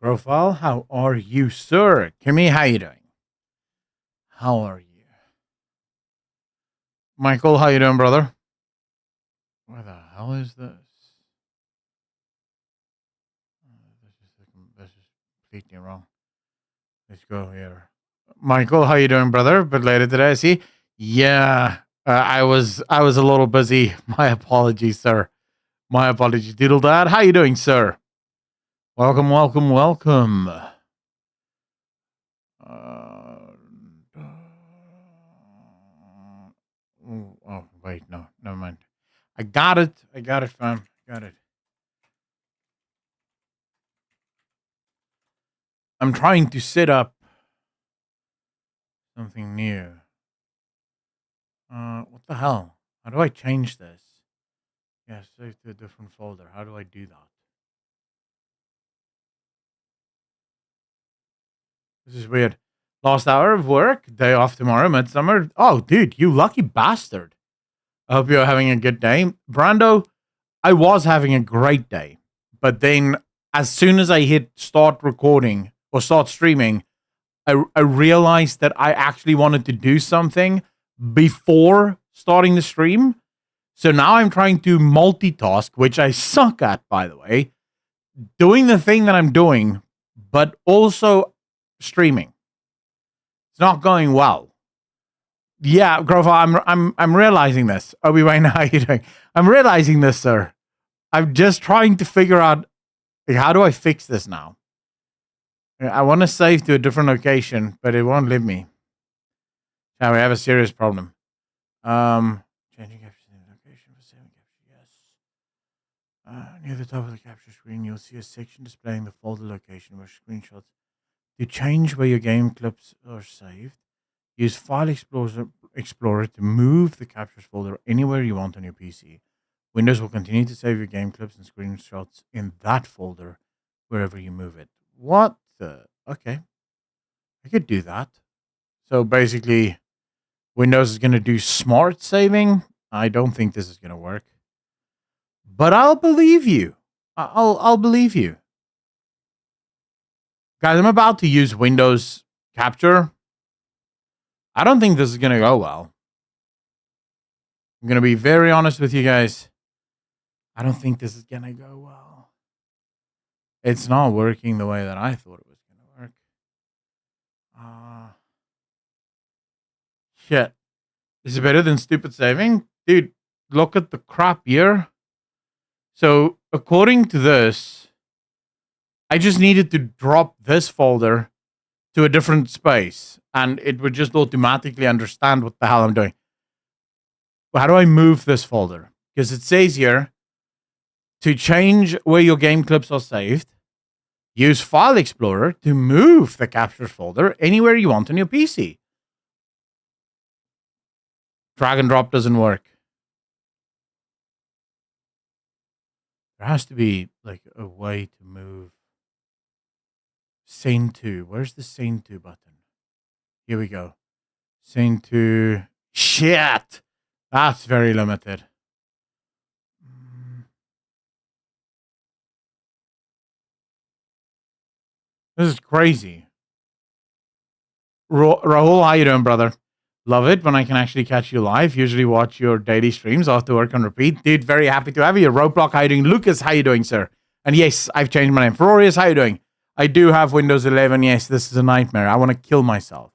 Profile, how are you, sir? Kimmy, how you doing? How are you? Michael, how you doing, brother? Where the hell is this? This is completely wrong. Let's go here. Michael, how you doing, brother? But later today, I see. Yeah, I was a little busy. My apologies, sir. My apologies, Diddle Dad. How you doing, sir? Welcome, welcome, welcome. Oh, wait, no, never mind. I got it. I got it, fam. Got it. I'm trying to set up something new. What the hell? How do I change this? Yeah, save to a different folder. How do I do that? This is weird. Last hour of work, day off tomorrow, midsummer. Oh, dude, you lucky bastard. I hope you're having a good day. Brando, I was having a great day. But then as soon as I hit start recording or start streaming, I realized that I actually wanted to do something before starting the stream. So now I'm trying to multitask, which I suck at, by the way, doing the thing that I'm doing, but also streaming. It's not going well. Yeah, Grover, I'm realizing this. Obi-Wan, how are you doing? I'm realizing this, sir. I'm just trying to figure out, like, how do I fix this now? I want to save to a different location, but it won't let me. Now we have a serious problem. Changing capture location for saving capture. Yes. Near the top of the capture screen, you'll see a section displaying the folder location where screenshots. To change where your game clips are saved, use File Explorer to move the captures folder anywhere you want on your PC. Windows will continue to save your game clips and screenshots in that folder wherever you move it. What the? Okay. I could do that. So basically, Windows is going to do smart saving. I don't think this is going to work. But I'll believe you. I'll believe you. Guys, I'm about to use Windows Capture. I don't think this is going to go well. I'm going to be very honest with you guys. I don't think this is going to go well. It's not working the way that I thought it was going to work. Shit. Is it better than stupid saving? Dude, look at the crap here. So, according to this, I just needed to drop this folder to a different space, and it would just automatically understand what the hell I'm doing. How do I move this folder? Because it says here, to change where your game clips are saved, use File Explorer to move the captures folder anywhere you want on your PC. Drag and drop doesn't work. There has to be like a way to move. Send to. Where's the send to button? Here we go. Send to. Shit! That's very limited. This is crazy. Rahul, how you doing, brother? Love it when I can actually catch you live. Usually watch your daily streams after work on repeat. Dude, very happy to have you. Roadblock, how you doing? Lucas, how you doing, sir? And yes, I've changed my name. Ferorius, how you doing? I do have Windows 11. Yes, this is a nightmare. I want to kill myself.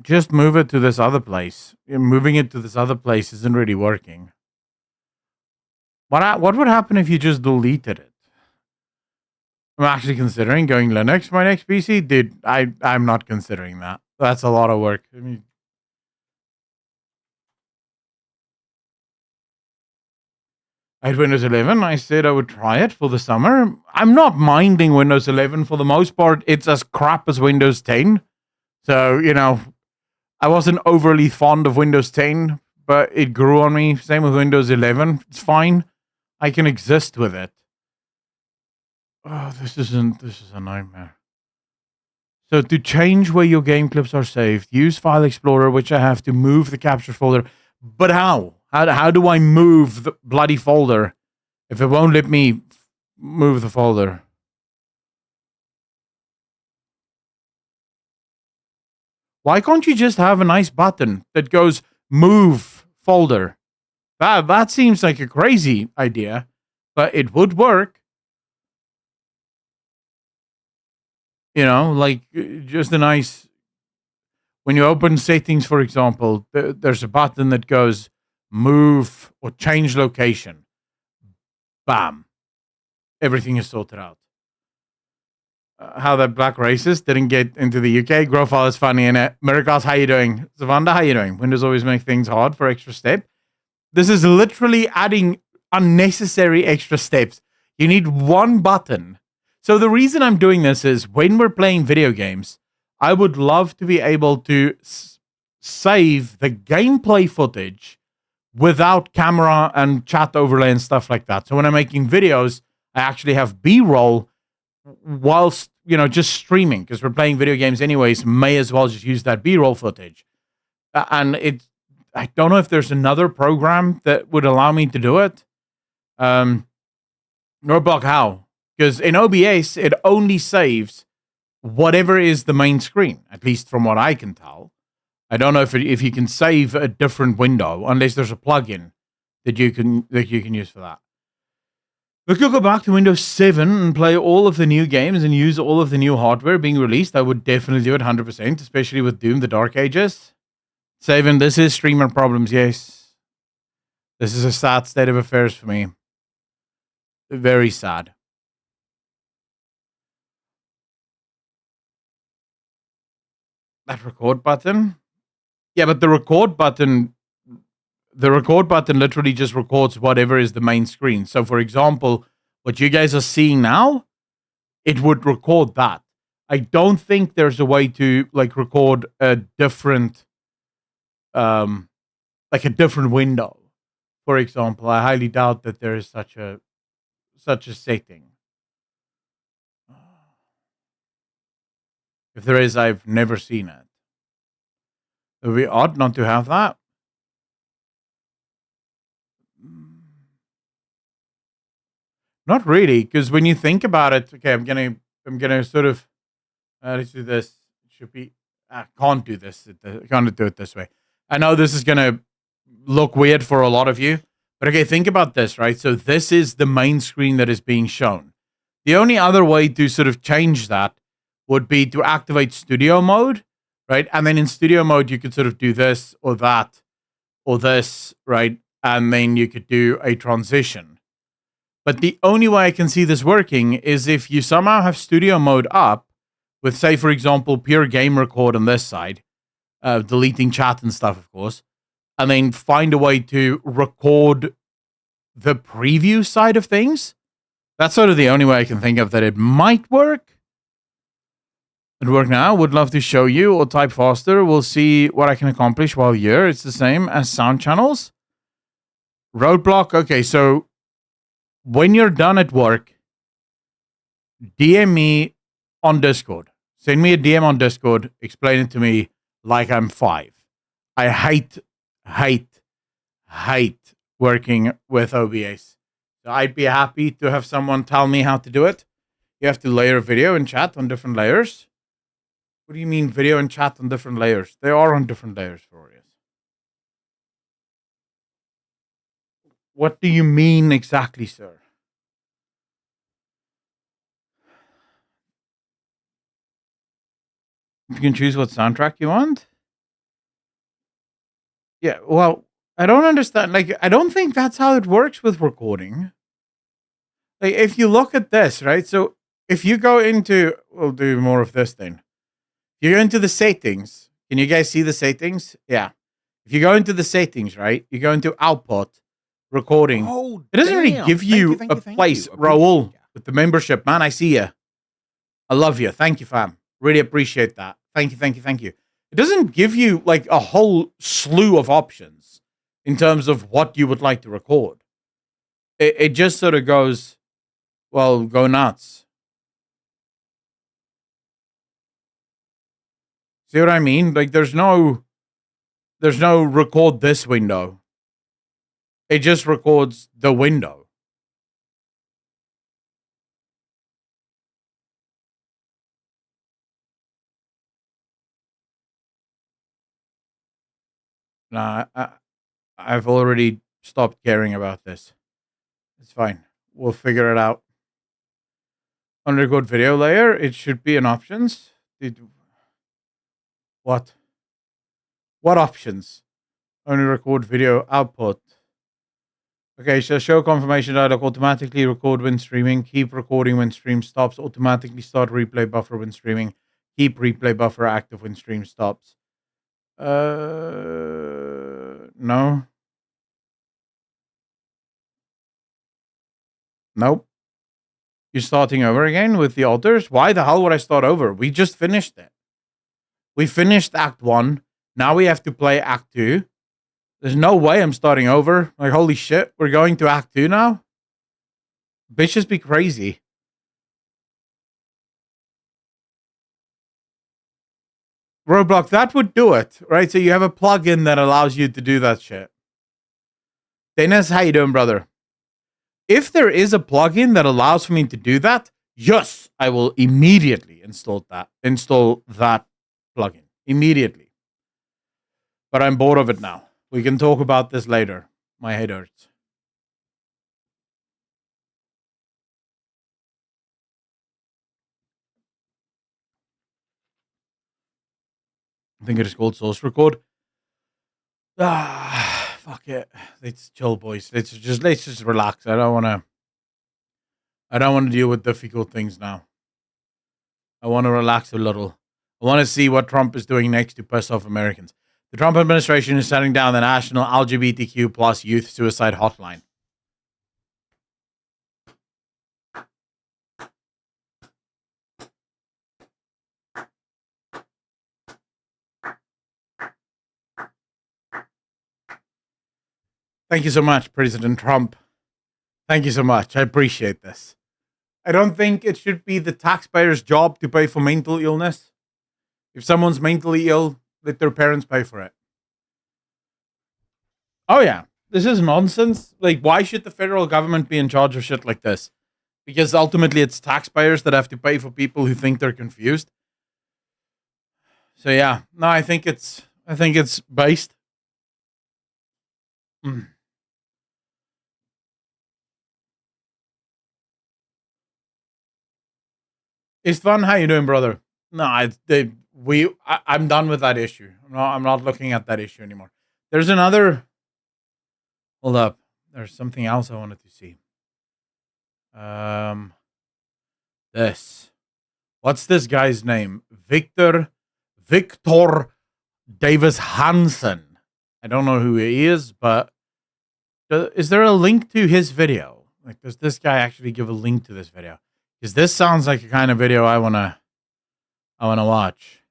Just move it to this other place. Moving it to this other place isn't really working. What would happen if you just deleted it? I'm actually considering going Linux my next PC. Dude, I'm not considering that. That's a lot of work. I mean, I had Windows 11. I said I would try it for the summer. I'm not minding Windows 11 for the most part. It's as crap as Windows 10. So, you know, I wasn't overly fond of Windows 10, but it grew on me. Same with Windows 11. It's fine. I can exist with it. Oh, this is a nightmare. So to change where your game clips are saved, use File Explorer, which I have to move the capture folder. But how? How do I move the bloody folder if it won't let me move the folder? Why can't you just have a nice button that goes move folder? That seems like a crazy idea, but it would work. You know, like just a nice. When you open settings, for example, there's a button that goes move or change location. Bam. Everything is sorted out. How that black racist didn't get into the UK. Grofile is funny in it. Miracles, how you doing? Zavanda, how you doing? Windows always make things hard for extra step. This is literally adding unnecessary extra steps. You need one button. So the reason I'm doing this is when we're playing video games, I would love to be able to save the gameplay footage without camera and chat overlay and stuff like that. So when I'm making videos, I actually have B-roll whilst, just streaming, because we're playing video games anyways, may as well just use that B-roll footage. And I don't know if there's another program that would allow me to do it. Norblock, how? Because in OBS, it only saves whatever is the main screen, at least from what I can tell. I don't know if you can save a different window, unless there's a plugin that you can use for that. If you go back to Windows 7 and play all of the new games and use all of the new hardware being released, I would definitely do it 100%, especially with Doom, The Dark Ages. Savin, this is streamer problems, yes. This is a sad state of affairs for me. Very sad. That record button? Yeah, but the record button literally just records whatever is the main screen. So, for example, what you guys are seeing now, it would record that. I don't think there's a way to record a different, a different window. For example, I highly doubt that there is such a setting. If there is, I've never seen it. It would be odd not to have that. Not really, because when you think about it, okay, I'm gonna sort of let's do this. It should be I can't do this. I can't do it this way. I know this is gonna look weird for a lot of you, but okay, think about this, right? So this is the main screen that is being shown. The only other way to sort of change that would be to activate studio mode, right? And then in studio mode, you could sort of do this or that or this, right? And then you could do a transition. But the only way I can see this working is if you somehow have studio mode up with, say, for example, pure game record on this side, deleting chat and stuff, of course, and then find a way to record the preview side of things. That's sort of the only way I can think of that it might work. It work now. Would love to show you or type faster. We'll see what I can accomplish while here. It's the same as sound channels. Roadblock. Okay, so when you're done at work, DM me on Discord. Send me a DM on Discord. Explain it to me like I'm 5. I hate working with OBS. So I'd be happy to have someone tell me how to do it. You have to layer video and chat on different layers. What do you mean video and chat on different layers? They are on different layers, Florius. What do you mean exactly, sir? You can choose what soundtrack you want? Yeah, well, I don't understand. I don't think that's how it works with recording. If you look at this, right? So if you go into, we'll do more of this then. You go into the settings. Can you guys see the settings? Yeah. If you go into the settings, right? You go into output, recording. Oh, it doesn't really give you a place, Raul, with the membership. Man, I see you. I love you. Thank you, fam. Really appreciate that. Thank you. It doesn't give you a whole slew of options in terms of what you would like to record. It just sort of goes, well, go nuts. See what I mean? There's no There's no record this window. It just records the window. Nah, I've already stopped caring about this. It's fine. We'll figure it out. Undercode video layer, it should be in options. What? What options? Only record video output. Okay, so show confirmation dialog, automatically record when streaming, keep recording when stream stops, automatically start replay buffer when streaming, keep replay buffer active when stream stops. No. Nope. You're starting over again with the alters? Why the hell would I start over? We just finished it. We finished Act 1. Now we have to play Act 2. There's no way I'm starting over. Like, holy shit, we're going to Act 2 now? Bitches be crazy. Roblox, that would do it, right? So you have a plugin that allows you to do that shit. Dennis, how you doing, brother? If there is a plugin that allows for me to do that, yes, I will immediately install that plugin. Immediately. But I'm bored of it now. We can talk about this later. My head hurts. I think it is called source record. Fuck it. Let's chill, boys. Let's just relax. I don't want to deal with difficult things now. I want to relax a little. I want to see what Trump is doing next to piss off Americans. The Trump administration is shutting down the national LGBTQ plus youth suicide hotline. Thank you so much, President Trump. Thank you so much. I appreciate this. I don't think it should be the taxpayer's job to pay for mental illness. If someone's mentally ill, let their parents pay for it. Oh, yeah. This is nonsense. Like, why should the federal government be in charge of shit like this? Because ultimately it's taxpayers that have to pay for people who think they're confused. So, yeah. No, I think it's based. Istvan, how you doing, brother? No, I'm done with that issue. I'm not looking at that issue anymore. There's another. Hold up. There's something else I wanted to see. This. What's this guy's name? Victor Davis Hansen. I don't know who he is, but is there a link to his video? Like, does this guy actually give a link to this video? Because this sounds like a kind of video I wanna watch.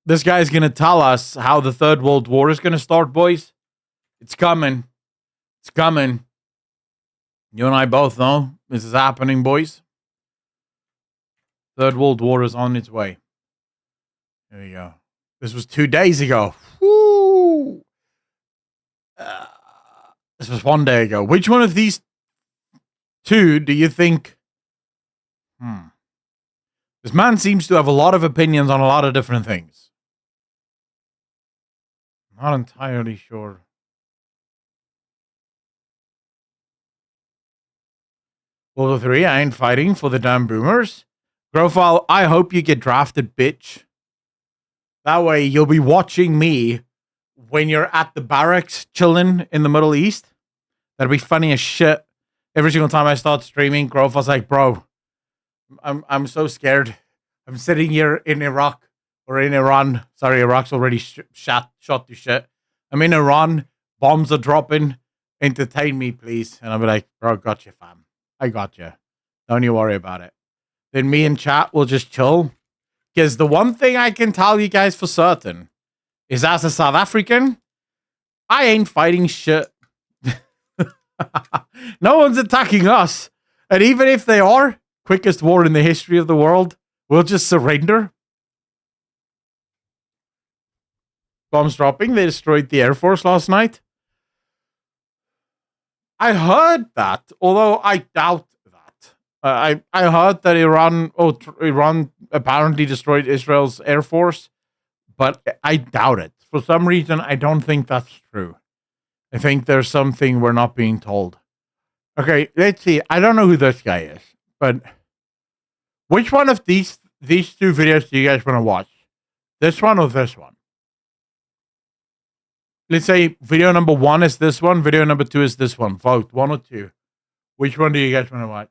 This guy's gonna tell us how the Third World War is gonna start, boys. It's coming. It's coming. You and I both know this is happening, boys. Third World War is on its way. There you go. This was 2 days ago. Woo! This was 1 day ago. Which one of these two do you think? This man seems to have a lot of opinions on a lot of different things. Not entirely sure. World War III, I ain't fighting for the damn boomers. Grofile, I hope you get drafted, bitch. That way you'll be watching me when you're at the barracks chilling in the Middle East. That'd be funny as shit. Every single time I start streaming, Grofile's like, bro, I'm so scared. I'm sitting here in Iraq or in Iran. Sorry, Iraq's already shot to shit. I'm in Iran. Bombs are dropping. Entertain me, please. And I'll be like, bro, got you, fam. I got you. Don't you worry about it. Then me and chat will just chill. Because the one thing I can tell you guys for certain is as a South African, I ain't fighting shit. No one's attacking us. And even if they are, quickest war in the history of the world, We'll just surrender. Bombs dropping. They destroyed the Air Force last night. I heard that, although I doubt that. I heard that Iran apparently destroyed Israel's Air Force, but I doubt it. For some reason, I don't think that's true. I think there's something we're not being told. Okay, let's see. I don't know who this guy is, but which one of these two videos do you guys want to watch? This one or this one? Let's say video number 1 is this one. Video number 2 is this one. Vote 1 or 2. Which one do you guys want to watch?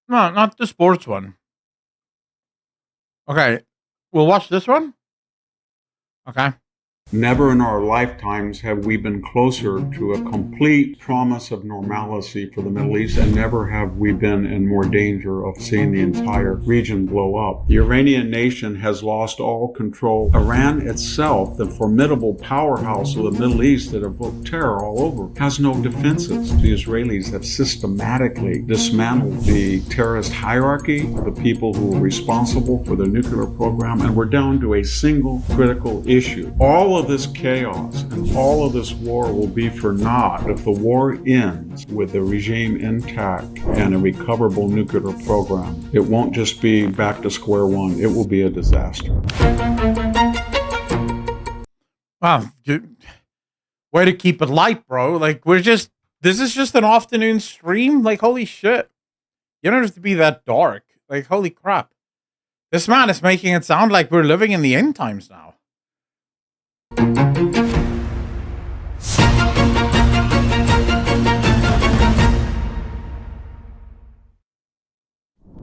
No, not the sports one. Okay, we'll watch this one. Okay. Never in our lifetimes have we been closer to a complete promise of normalcy for the Middle East, and never have we been in more danger of seeing the entire region blow up. The Iranian nation has lost all control. Iran itself, the formidable powerhouse of the Middle East that evoked terror all over, has no defenses. The Israelis have systematically dismantled the terrorist hierarchy, the people who were responsible for the nuclear program, and we're down to a single critical issue. All of this chaos and all of this war will be for naught if the war ends with the regime intact and a recoverable nuclear program. It won't just be back to square one, it will be a disaster. Wow, dude. Way to keep it light, bro. Like, this is just an afternoon stream. Like, holy shit. You don't have to be that dark. Like, holy crap. This man is making it sound like we're living in the end times now.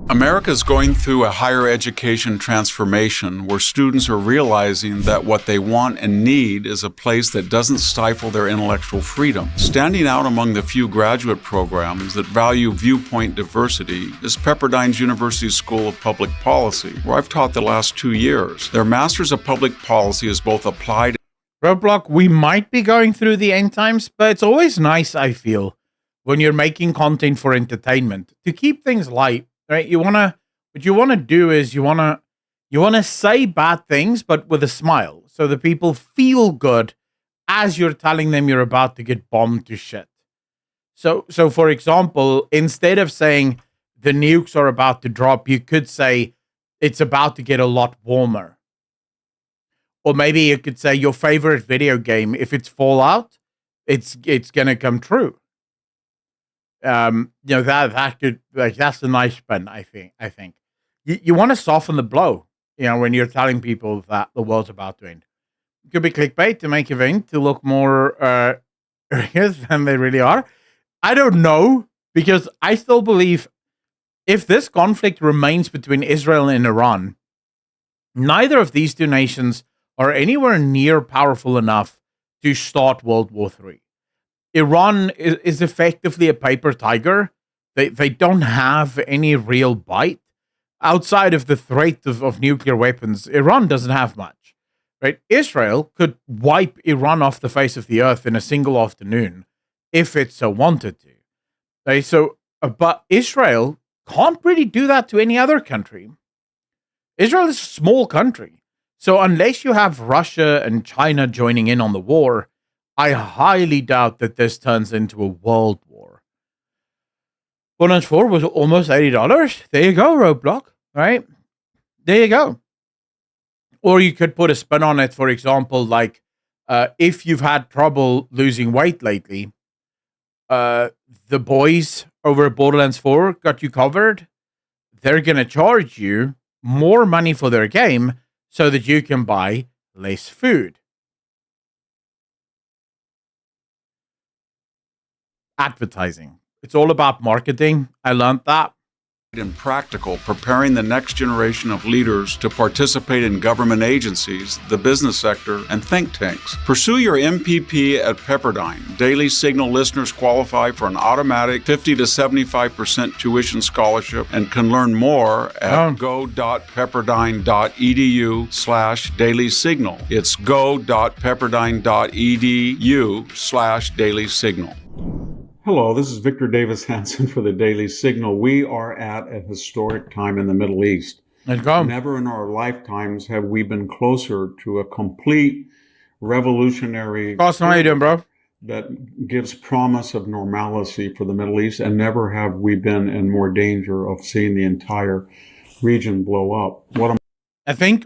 America is going through a higher education transformation where students are realizing that what they want and need is a place that doesn't stifle their intellectual freedom. Standing out among the few graduate programs that value viewpoint diversity is Pepperdine's University School of Public Policy, where I've taught the last 2 years. Their Master's of Public Policy is both applied. Roadblock, we might be going through the end times, but it's always nice, I feel, when you're making content for entertainment, to keep things light. Right, what you wanna do is you wanna say bad things, but with a smile, so the people feel good as you're telling them you're about to get bombed to shit. So for example, instead of saying the nukes are about to drop, you could say it's about to get a lot warmer. Or maybe you could say your favorite video game, if it's Fallout, it's gonna come true. That could, like, that's a nice spin. I think you want to soften the blow. When you're telling people that the world's about to end, it could be clickbait to make event to look more serious than they really are. I don't know, because I still believe if this conflict remains between Israel and Iran, neither of these two nations are anywhere near powerful enough to start World War III. Iran is effectively a paper tiger. They don't have any real bite. Outside of the threat of nuclear weapons, Iran doesn't have much. Right? Israel could wipe Iran off the face of the earth in a single afternoon if it so wanted to. Right? But Israel can't really do that to any other country. Israel is a small country. So unless you have Russia and China joining in on the war, I highly doubt that this turns into a world war. Bonus 4 was almost $80. There you go, Roadblock. Right? There you go. Or you could put a spin on it, for example, like if you've had trouble losing weight lately, the boys over at Borderlands 4 got you covered. They're going to charge you more money for their game so that you can buy less food. Advertising. It's all about marketing. I learned that. and practical, preparing the next generation of leaders to participate in government agencies, the business sector, and think tanks. Pursue your MPP at Pepperdine. Daily Signal listeners qualify for an automatic 50 to 75% tuition scholarship and can learn more at go.pepperdine.edu/daily signal. It's go.pepperdine.edu/daily signal. Hello, this is Victor Davis Hanson for the Daily Signal. We are at a historic time in the Middle East. Let's go. Never in our lifetimes have we been closer to a complete revolutionary Carson, how you doing, bro? that gives promise of normalcy for the Middle East, and never have we been in more danger of seeing the entire region blow up. I think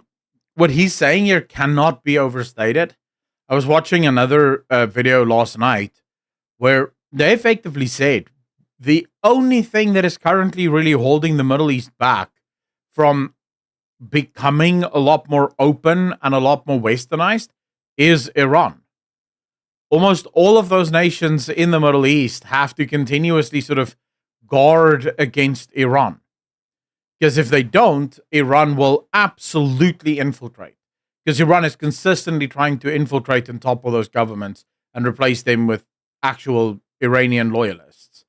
what he's saying here cannot be overstated. I was watching another video last night where they effectively said the only thing that is currently really holding the Middle East back from becoming a lot more open and a lot more westernized is Iran. Almost all of those nations in the Middle East have to continuously sort of guard against Iran. Because if they don't, Iran will absolutely infiltrate. Because Iran is consistently trying to infiltrate and topple those governments and replace them with actual Iranian loyalists.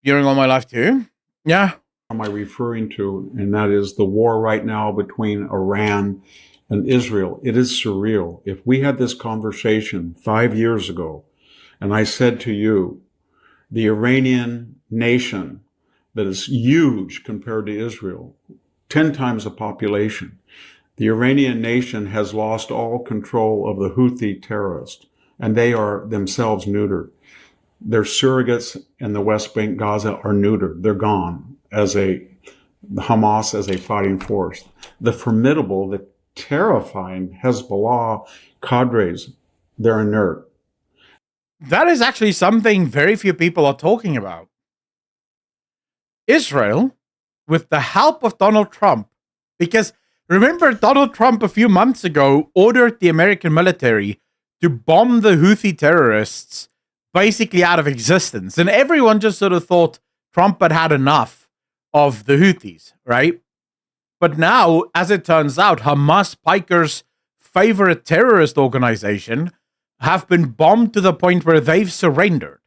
During all my life too? Yeah. Am I referring to? And that is the war right now between Iran and Israel. It is surreal. If we had this conversation 5 years ago, and I said to you, the Iranian nation that is huge compared to Israel, 10 times the population, the Iranian nation has lost all control of the Houthi terrorists, and they are themselves neutered. Their surrogates in the West Bank, Gaza, are neutered. They're gone as Hamas as a fighting force. The formidable, the terrifying Hezbollah cadres, they're inert. That is actually something very few people are talking about. Israel, with the help of Donald Trump, because remember, Donald Trump a few months ago ordered the American military to bomb the Houthi terrorists basically out of existence. And everyone just sort of thought Trump had enough of the Houthis, right? But now, as it turns out, Hamas, Piker's favorite terrorist organization, have been bombed to the point where they've surrendered.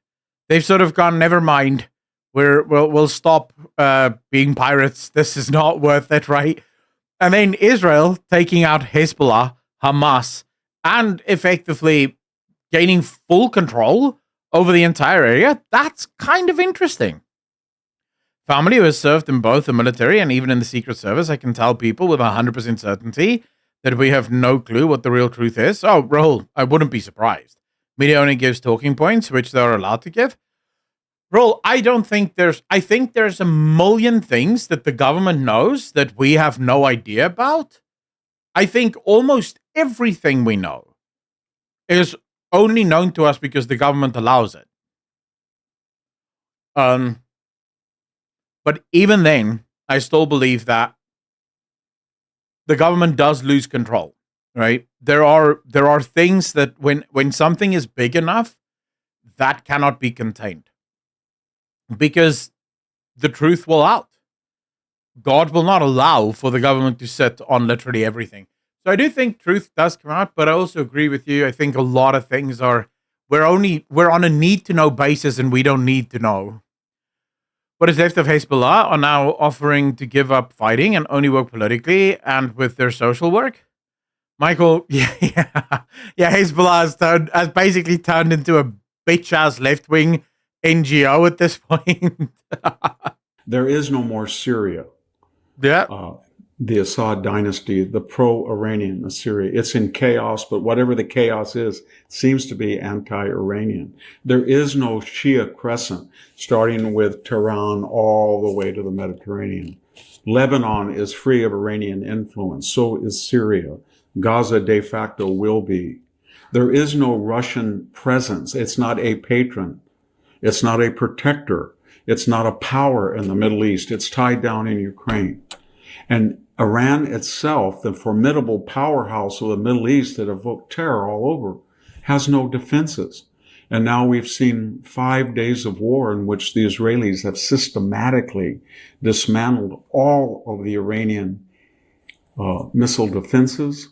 They've sort of gone, never mind, we'll stop being pirates. This is not worth it, right? And then Israel taking out Hezbollah, Hamas, and effectively gaining full control over the entire area. That's kind of interesting. Family who has served in both the military and even in the Secret Service, I can tell people with 100% certainty that we have no clue what the real truth is. Oh, Rahul, I wouldn't be surprised. Media only gives talking points, which they're allowed to give. Rahul, I think there's a million things that the government knows that we have no idea about. I think almost everything we know is only known to us because the government allows it. But even then, I still believe that the government does lose control, right? There are things that when something is big enough, that cannot be contained. Because the truth will out. God will not allow for the government to sit on literally everything. So I do think truth does come out, but I also agree with you. I think a lot of things we're on a need to know basis, and we don't need to know. What is left of Hezbollah are now offering to give up fighting and only work politically and with their social work. Michael, yeah, Hezbollah has basically turned into a bitch-ass left-wing NGO at this point. There is no more Syria. Yeah. The Assad dynasty, the pro-Iranian Assyria. It's in chaos, but whatever the chaos is, seems to be anti-Iranian. There is no Shia crescent, starting with Tehran all the way to the Mediterranean. Lebanon is free of Iranian influence. So is Syria. Gaza de facto will be. There is no Russian presence. It's not a patron. It's not a protector. It's not a power in the Middle East. It's tied down in Ukraine. And Iran itself, the formidable powerhouse of the Middle East that evoked terror all over, has no defenses. And now we've seen 5 days of war in which the Israelis have systematically dismantled all of the Iranian missile defenses.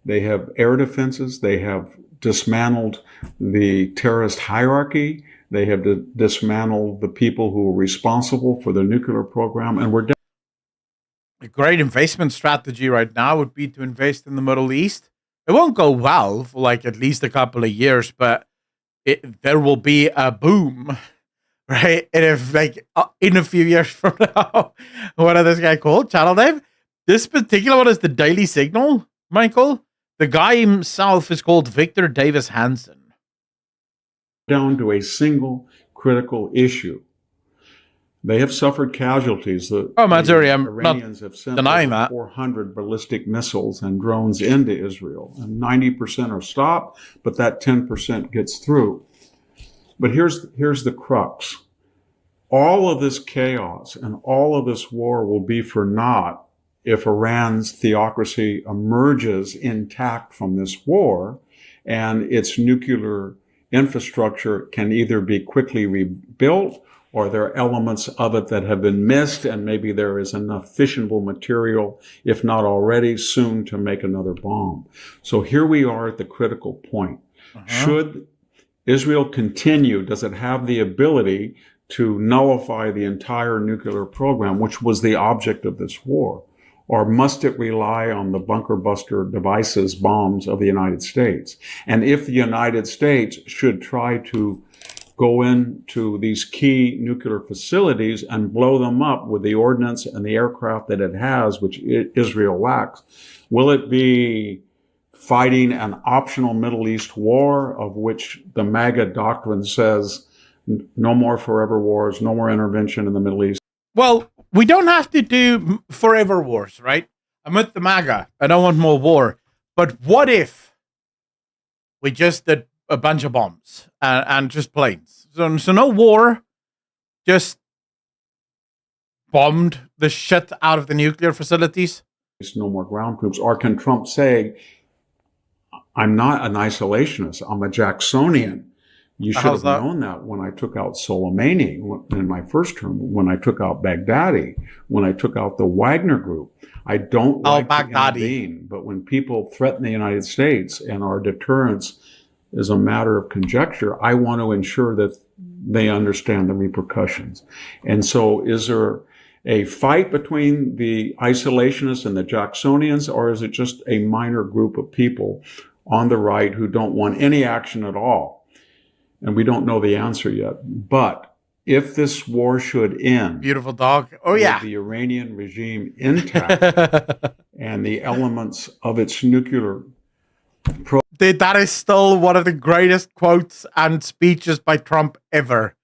They have air defenses. They have dismantled the terrorist hierarchy. They have dismantled the people who were responsible for the nuclear program. And we're A great investment strategy right now would be to invest in the Middle East. It won't go well for like at least a couple of years, but there will be a boom, right? And if like in a few years from now, what is this guy called? Channel Dave? This particular one is the Daily Signal, Michael. The guy himself is called Victor Davis Hanson. Down to a single critical issue. They have suffered casualties. Matsuri, I'm Iranians have sent denying that. 400 ballistic missiles and drones into Israel, and 90% are stopped, but that 10% gets through. But here's the crux. All of this chaos and all of this war will be for naught if Iran's theocracy emerges intact from this war and its nuclear infrastructure can either be quickly rebuilt, or there are elements of it that have been missed, and maybe there is enough fissionable material, if not already, soon to make another bomb. So here we are at the critical point. Should Israel continue, does it have the ability to nullify the entire nuclear program, which was the object of this war? Or must it rely on the bunker buster devices, bombs of the United States? And if the United States should try to go into these key nuclear facilities and blow them up with the ordnance and the aircraft that it has, which Israel lacks, will it be fighting an optional Middle East war, of which the MAGA doctrine says no more forever wars, no more intervention in the Middle East? Well, we don't have to do forever wars, right? I'm with the MAGA. I don't want more war. But what if we just did a bunch of bombs and just planes? So no war, just bombed the shit out of the nuclear facilities. No more ground troops. Or can Trump say, I'm not an isolationist, I'm a Jacksonian? You should have known that when I took out Soleimani in my first term, when I took out Baghdadi, when I took out the Wagner Group. I don't like to intervene, but when people threaten the United States and our deterrence is a matter of conjecture, I want to ensure that they understand the repercussions. And so is there a fight between the isolationists and the Jacksonians, or is it just a minor group of people on the right who don't want any action at all? And we don't know the answer yet. But if this war should end, beautiful dog. Oh yeah, with the Iranian regime intact and the elements of its nuclear Dude, that is still one of the greatest quotes and speeches by Trump ever.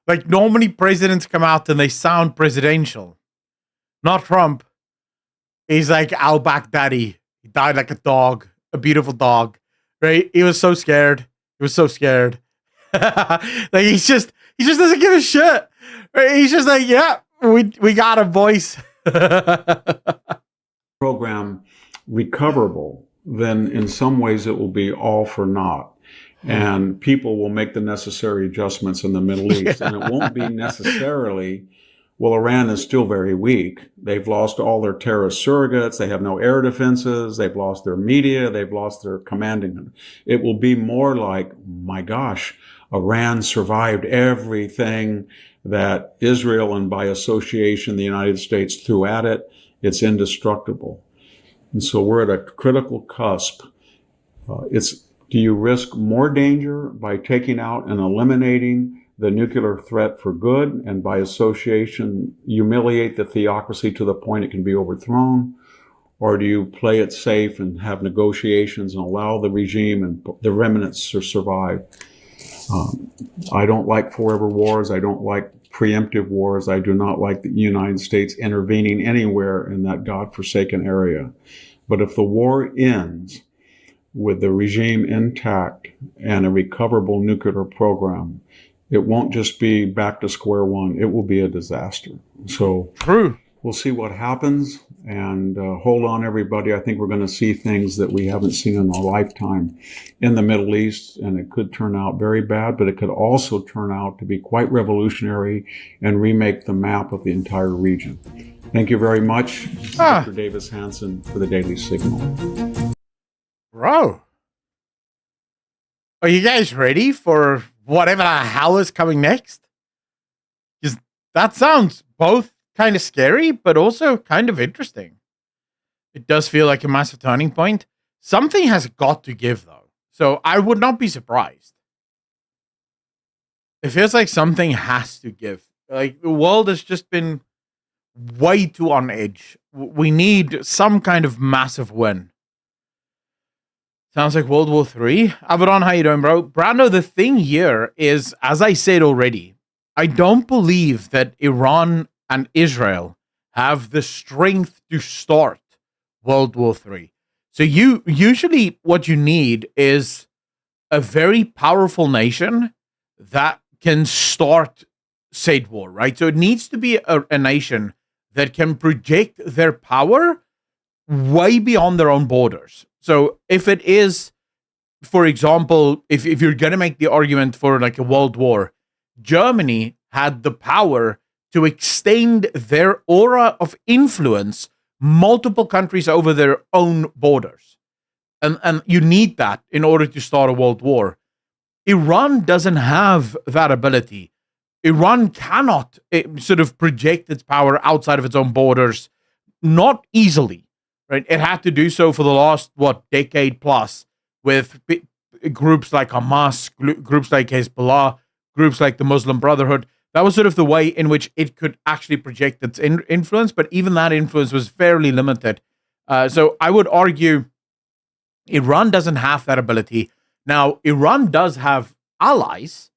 Like, normally presidents come out and they sound presidential. Not Trump. He's like al-Baghdadi. He died like a dog, a beautiful dog, right? He was so scared. He was so scared. Like he just doesn't give a shit. Right? He's just like, yeah, we got a voice. Program recoverable, then in some ways it will be all for naught. And people will make the necessary adjustments in the Middle East. And it won't be necessarily, well, Iran is still very weak. They've lost all their terrorist surrogates. They have no air defenses. They've lost their media. They've lost their commanding. It will be more like, my gosh, Iran survived everything that Israel and by association the United States threw at it. It's indestructible. And so we're at a critical cusp. Do you risk more danger by taking out and eliminating the nuclear threat for good, and by association humiliate the theocracy to the point it can be overthrown? Or do you play it safe and have negotiations and allow the regime and the remnants to survive? I don't like forever wars. I don't like preemptive wars. I do not like the United States intervening anywhere in that godforsaken area. But if the war ends with the regime intact and a recoverable nuclear program, it won't just be back to square one. It will be a disaster. So True. We'll see what happens. And hold on, everybody. I think we're going to see things that we haven't seen in our lifetime in the Middle East, and it could turn out very bad, but it could also turn out to be quite revolutionary and remake the map of the entire region. Thank you very much. This is Dr. Davis Hanson for the Daily Signal. Bro, are you guys ready for whatever the hell is coming next? Because that sounds both kind of scary, but also kind of interesting. It does feel like a massive turning point. Something has got to give, though. So I would not be surprised. It feels like something has to give. Like, the world has just been way too on edge. We need some kind of massive win. Sounds like World War III. Abaddon, how you doing, bro? Brando, the thing here is, as I said already, I don't believe that Iran and Israel have the strength to start World War III. So usually what you need is a very powerful nation that can start said war, right? So it needs to be a nation that can project their power way beyond their own borders. So if it is, for example, if you're going to make the argument for like a world war, Germany had the power to extend their aura of influence multiple countries over their own borders. And you need that in order to start a world war. Iran doesn't have that ability. Iran cannot sort of project its power outside of its own borders, not easily. Right, it had to do so for the last decade plus with groups like Hamas, groups like Hezbollah, groups like the Muslim Brotherhood. That was sort of the way in which it could actually project its influence, but even that influence was fairly limited. So I would argue Iran doesn't have that ability. Now, Iran does have allies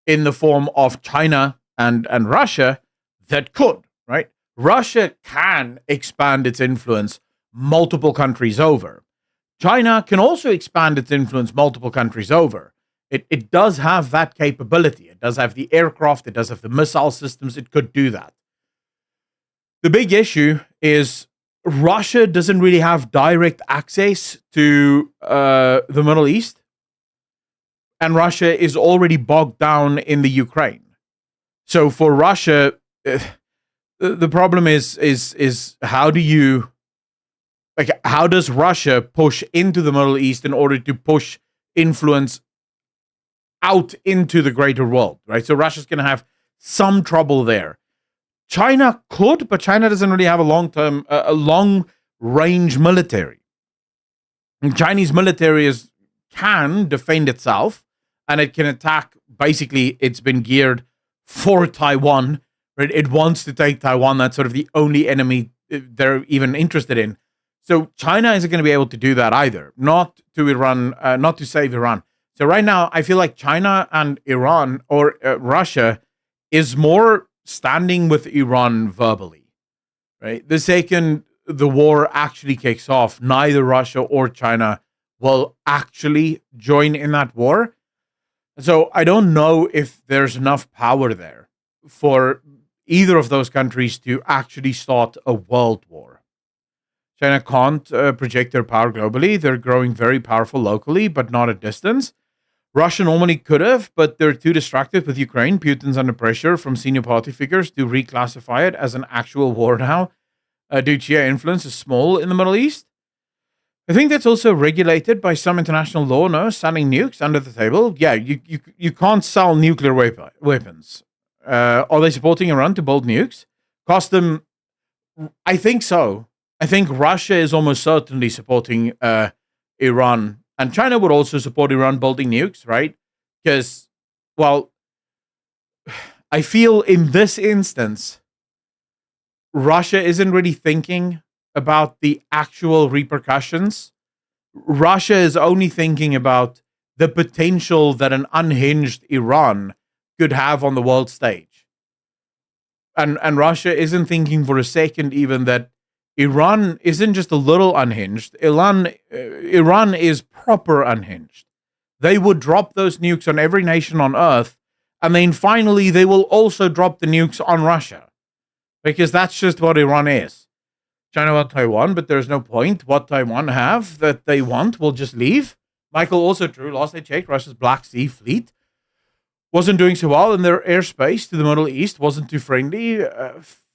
in the form of China and Russia that could, right? Russia can expand its influence multiple countries over. China can also expand its influence multiple countries over. It does have that capability. It does have the aircraft. It does have the missile systems. It could do that. The big issue is Russia doesn't really have direct access to the Middle East. And Russia is already bogged down in the Ukraine. So for Russia, the problem is how do you... Like, how does Russia push into the Middle East in order to push influence out into the greater world, right? So Russia's going to have some trouble there. China could, but China doesn't really have a long-range military. And Chinese military can defend itself, and it can attack. Basically, it's been geared for Taiwan, right? It wants to take Taiwan. That's sort of the only enemy they're even interested in. So China isn't going to be able to do that either, not to Iran, not to save Iran. So right now, I feel like China and Iran or Russia is more standing with Iran verbally, right? The second the war actually kicks off, neither Russia or China will actually join in that war. So I don't know if there's enough power there for either of those countries to actually start a world war. China can't project their power globally. They're growing very powerful locally, but not at distance. Russia normally could have, but they're too distracted with Ukraine. Putin's under pressure from senior party figures to reclassify it as an actual war now. Due to influence is small in the Middle East. I think that's also regulated by some international law, no? Selling nukes under the table. Yeah, you can't sell nuclear weapons. Are they supporting Iran to build nukes? Cost them... I think so. I think Russia is almost certainly supporting Iran, and China would also support Iran building nukes, right? Because, well, I feel in this instance, Russia isn't really thinking about the actual repercussions. Russia is only thinking about the potential that an unhinged Iran could have on the world stage. And Russia isn't thinking for a second even that Iran isn't just a little unhinged. Iran is proper unhinged. They would drop those nukes on every nation on earth, and then finally they will also drop the nukes on Russia. Because that's just what Iran is. China want Taiwan, but there's no point. What Taiwan have that they want will just leave. Michael, also true. Last I checked, Russia's Black Sea Fleet wasn't doing so well, and their airspace to the Middle East wasn't too friendly.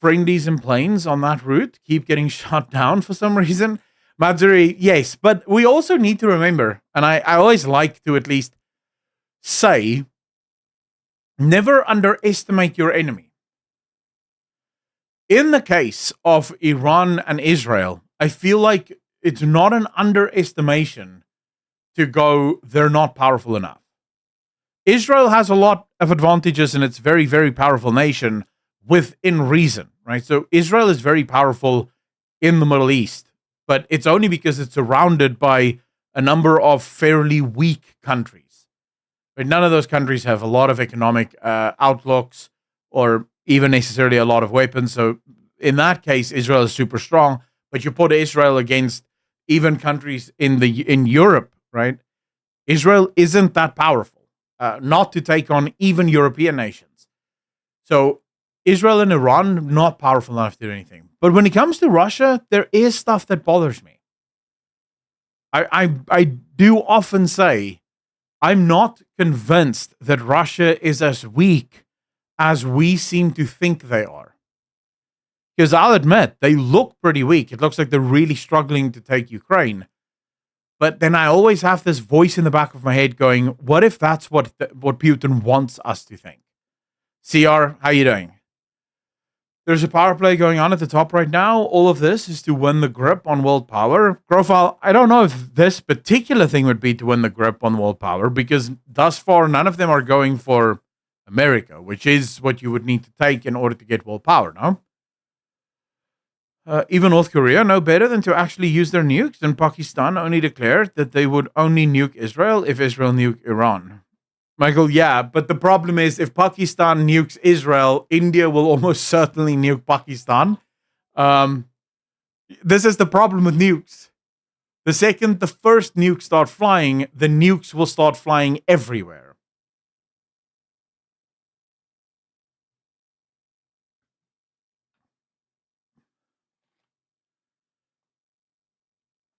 Friendlies and planes on that route keep getting shot down for some reason. Matsuri, yes, but we also need to remember, and I always like to at least say, never underestimate your enemy. In the case of Iran and Israel, I feel like it's not an underestimation to go, they're not powerful enough. Israel has a lot of advantages in its very, very powerful nation within reason, right? So Israel is very powerful in the Middle East, but it's only because it's surrounded by a number of fairly weak countries. But none of those countries have a lot of economic outlooks or even necessarily a lot of weapons. So in that case, Israel is super strong. But you put Israel against even countries in Europe, right? Israel isn't that powerful, not to take on even European nations. So Israel and Iran, not powerful enough to do anything. But when it comes to Russia, there is stuff that bothers me. I do often say, I'm not convinced that Russia is as weak as we seem to think they are. Because I'll admit, they look pretty weak. It looks like they're really struggling to take Ukraine. But then I always have this voice in the back of my head going, what if that's what Putin wants us to think? CR, how you doing? There's a power play going on at the top right now. All of this is to win the grip on world power. Grofal, I don't know if this particular thing would be to win the grip on world power, because thus far, none of them are going for America, which is what you would need to take in order to get world power, no? Even North Korea know better than to actually use their nukes, and Pakistan only declared that they would only nuke Israel if Israel nuked Iran. Michael, yeah, but the problem is if Pakistan nukes Israel, India will almost certainly nuke Pakistan. This is the problem with nukes. The second the first nukes start flying, the nukes will start flying everywhere.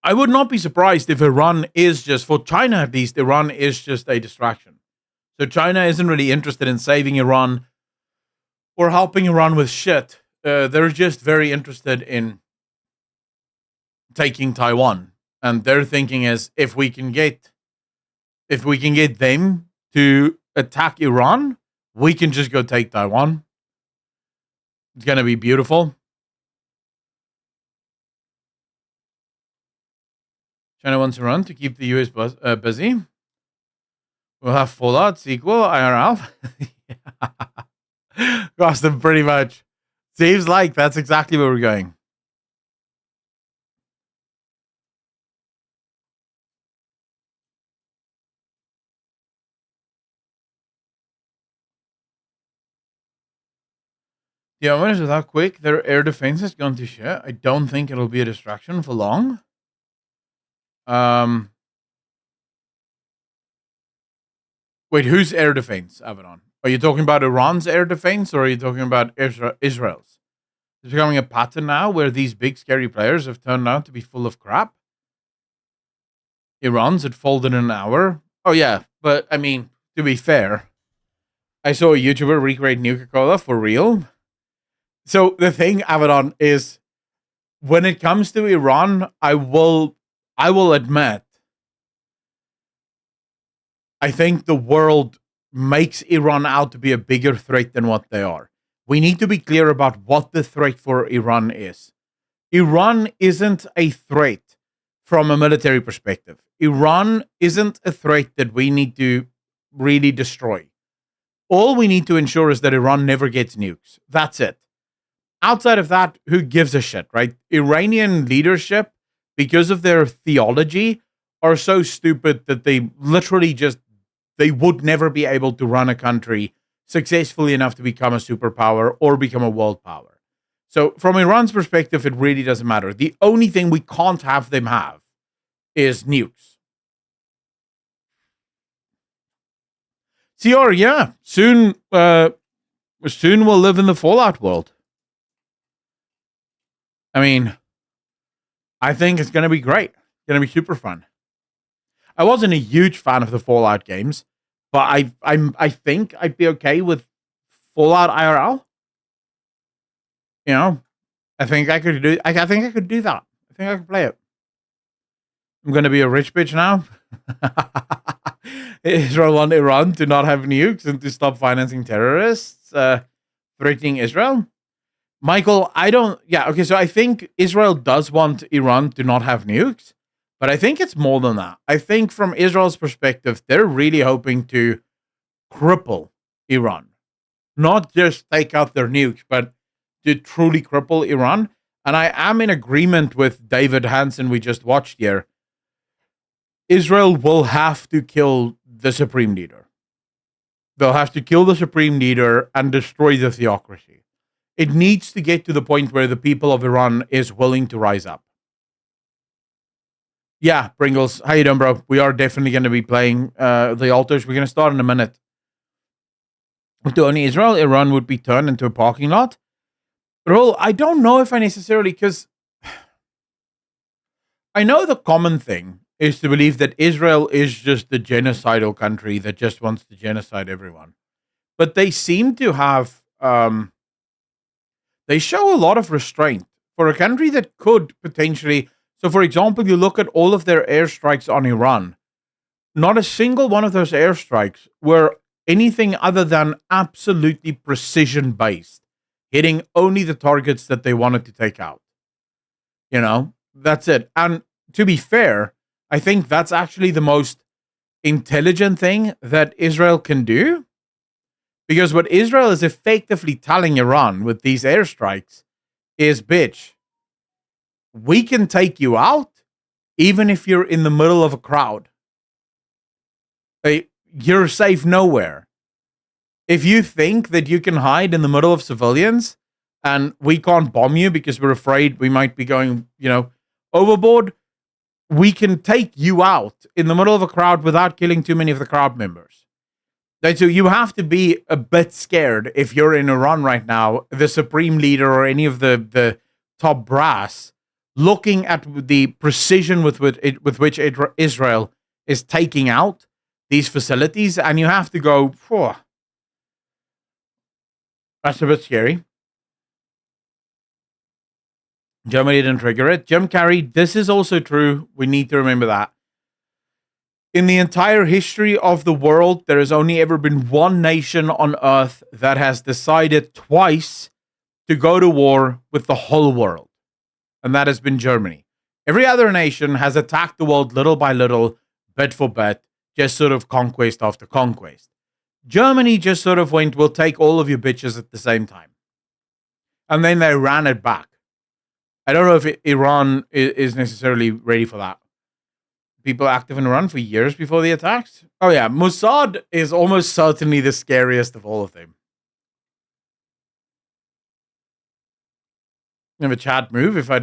I would not be surprised if Iran is just, for China at least, Iran is just a distraction. So China isn't really interested in saving Iran or helping Iran with shit. They're just very interested in taking Taiwan. And their thinking is, if we can get them to attack Iran, we can just go take Taiwan. It's going to be beautiful. China wants Iran to keep the US busy. We'll have Fallout sequel, IRL. Cost them pretty much. Seems like that's exactly where we're going. Yeah, I'm honest with how quick their air defense has gone to shit. I don't think it'll be a distraction for long. Wait, whose air defense, Avedon? Are you talking about Iran's air defense, or are you talking about Israel's? It's becoming a pattern now where these big scary players have turned out to be full of crap. Iran's had folded in an hour. Oh yeah, but I mean, to be fair, I saw a YouTuber recreate Nuka-Cola for real. So the thing, Avedon, is when it comes to Iran, I will admit, I think the world makes Iran out to be a bigger threat than what they are. We need to be clear about what the threat for Iran is. Iran isn't a threat from a military perspective. Iran isn't a threat that we need to really destroy. All we need to ensure is that Iran never gets nukes. That's it. Outside of that, who gives a shit, right? Iranian leadership, because of their theology, are so stupid that they literally just, they would never be able to run a country successfully enough to become a superpower or become a world power. So from Iran's perspective, it really doesn't matter. The only thing we can't have them have is nukes. CR, yeah, soon we'll live in the Fallout world. I mean, I think it's going to be great. It's going to be super fun. I wasn't a huge fan of the Fallout games, but I think I'd be okay with Fallout IRL. You know, I think I could do. I think I could do that. I think I could play it. I'm going to be a rich bitch now. Israel want Iran to not have nukes and to stop financing terrorists threatening Israel. Michael, I don't. Yeah, okay. So I think Israel does want Iran to not have nukes, but I think it's more than that. I think from Israel's perspective, they're really hoping to cripple Iran, not just take out their nukes, but to truly cripple Iran. And I am in agreement with David Hansen we just watched here. Israel will have to kill the supreme leader. They'll have to kill the supreme leader and destroy the theocracy. It needs to get to the point where the people of Iran is willing to rise up. Yeah, Pringles, how you doing, bro? We are definitely going to be playing the altars. We're going to start in a minute. To only Israel, Iran would be turned into a parking lot. Bro, I don't know if I necessarily, because I know the common thing is to believe that Israel is just the genocidal country that just wants to genocide everyone. But they seem to have, they show a lot of restraint for a country that could potentially. So, for example, you look at all of their airstrikes on Iran, not a single one of those airstrikes were anything other than absolutely precision based, hitting only the targets that they wanted to take out. You know, that's it. And to be fair, I think that's actually the most intelligent thing that Israel can do. Because what Israel is effectively telling Iran with these airstrikes is, bitch, we can take you out even if you're in the middle of a crowd. You're safe nowhere. If you think that you can hide in the middle of civilians and we can't bomb you because we're afraid we might be going, overboard, we can take you out in the middle of a crowd without killing too many of the crowd members. So you have to be a bit scared if you're in Iran right now, the supreme leader or any of the top brass, looking at the precision with which Israel is taking out these facilities, and you have to go, phew, that's a bit scary. Germany didn't trigger it. Jim Carrey, this is also true. We need to remember that. In the entire history of the world, there has only ever been one nation on Earth that has decided twice to go to war with the whole world. And that has been Germany. Every other nation has attacked the world little by little, bit for bit, just sort of conquest after conquest. Germany just sort of went, we'll take all of you bitches at the same time. And then they ran it back. I don't know if Iran is necessarily ready for that. People active in Iran for years before the attacks. Oh yeah, Mossad is almost certainly the scariest of all of them. Have a chat move if I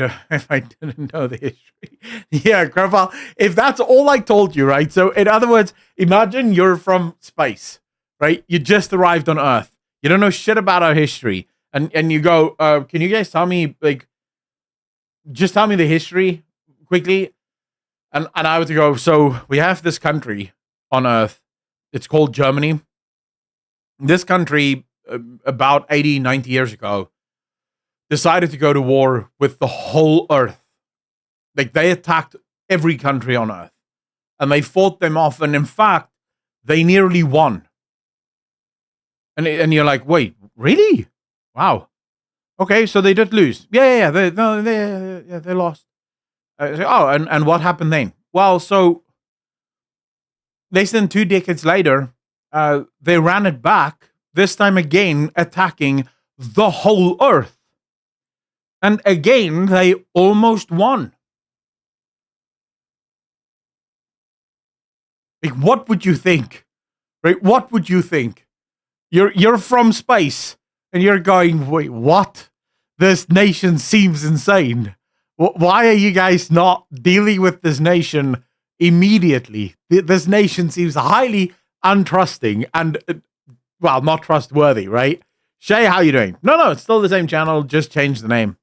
didn't know the history. Yeah, Crowfall. If that's all I told you, right? So in other words, imagine you're from space, right? You just arrived on Earth. You don't know shit about our history, and you go, can you guys tell me, just tell me the history quickly? And I would go, so we have this country on Earth. It's called Germany. This country, about 80, 90 years ago, decided to go to war with the whole Earth. They attacked every country on Earth. And they fought them off. And in fact, they nearly won. And you're like, wait, really? Wow. Okay, so they did lose. Yeah, they lost. And what happened then? Well, so less than 2 decades later, they ran it back, this time again attacking the whole Earth. And again, they almost won. What would you think? Right? What would you think? You're from space, and you're going, wait, what? This nation seems insane. Why are you guys not dealing with this nation immediately? This nation seems highly untrusting and, well, not trustworthy, right? Shay, how you doing? No, it's still the same channel, just changed the name.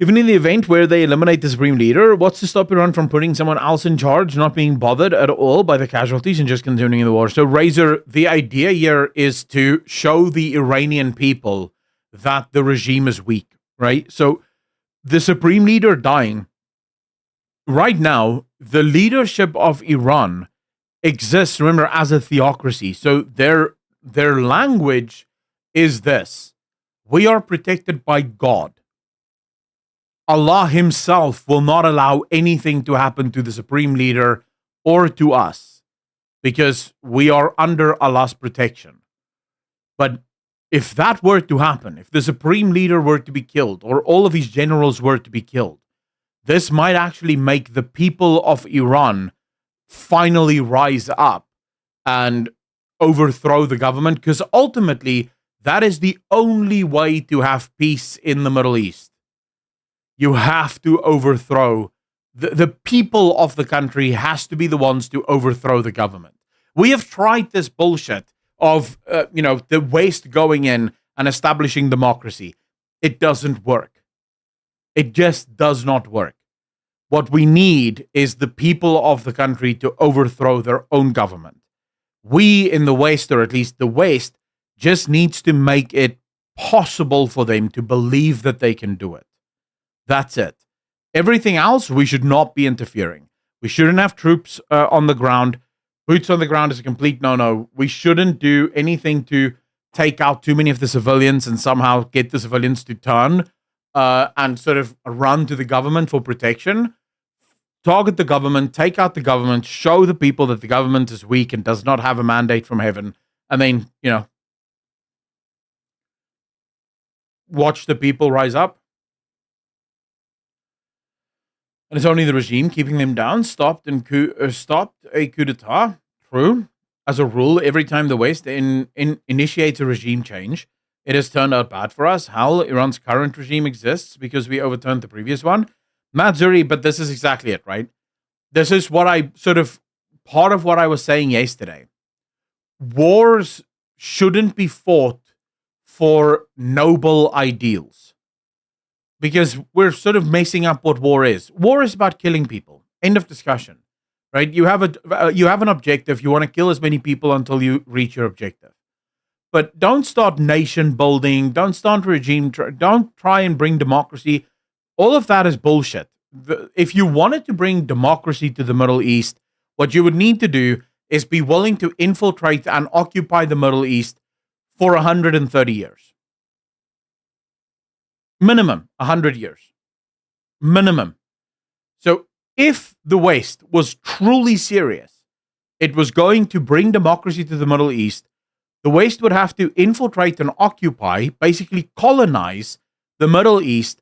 Even in the event where they eliminate the supreme leader, what's to stop Iran from putting someone else in charge, not being bothered at all by the casualties and just continuing the war? So, Razor, the idea here is to show the Iranian people that the regime is weak, right? So, the supreme leader dying, right now, the leadership of Iran exists, remember, as a theocracy. So, their language is this: we are protected by God. Allah himself will not allow anything to happen to the supreme leader or to us because we are under Allah's protection. But if that were to happen, if the supreme leader were to be killed or all of his generals were to be killed, this might actually make the people of Iran finally rise up and overthrow the government, because ultimately that is the only way to have peace in the Middle East. You have to overthrow the people of the country has to be the ones to overthrow the government. We have tried this bullshit of the West going in and establishing democracy. It doesn't work. It just does not work. What we need is the people of the country to overthrow their own government. We in the West, or at least the West, just needs to make it possible for them to believe that they can do it. That's it. Everything else, we should not be interfering. We shouldn't have troops on the ground. Boots on the ground is a complete no-no. We shouldn't do anything to take out too many of the civilians and somehow get the civilians to turn and sort of run to the government for protection. Target the government, take out the government, show the people that the government is weak and does not have a mandate from heaven, and then, watch the people rise up. And it's only the regime keeping them down, stopped a coup d'etat. True. As a rule, every time the West initiates a regime change, it has turned out bad for us. Hell, Iran's current regime exists because we overturned the previous one. Matt Zuri, but this is exactly it, right? This is what part of what I was saying yesterday. Wars shouldn't be fought for noble ideals, because we're sort of messing up what war is. War is about killing people. End of discussion, right? You have an objective. You want to kill as many people until you reach your objective. But don't start nation building. Don't start regime. Don't try and bring democracy. All of that is bullshit. If you wanted to bring democracy to the Middle East, what you would need to do is be willing to infiltrate and occupy the Middle East for 130 years. Minimum 100 years. Minimum. So if the West was truly serious, it was going to bring democracy to the Middle East, the West would have to infiltrate and occupy, basically colonize the Middle East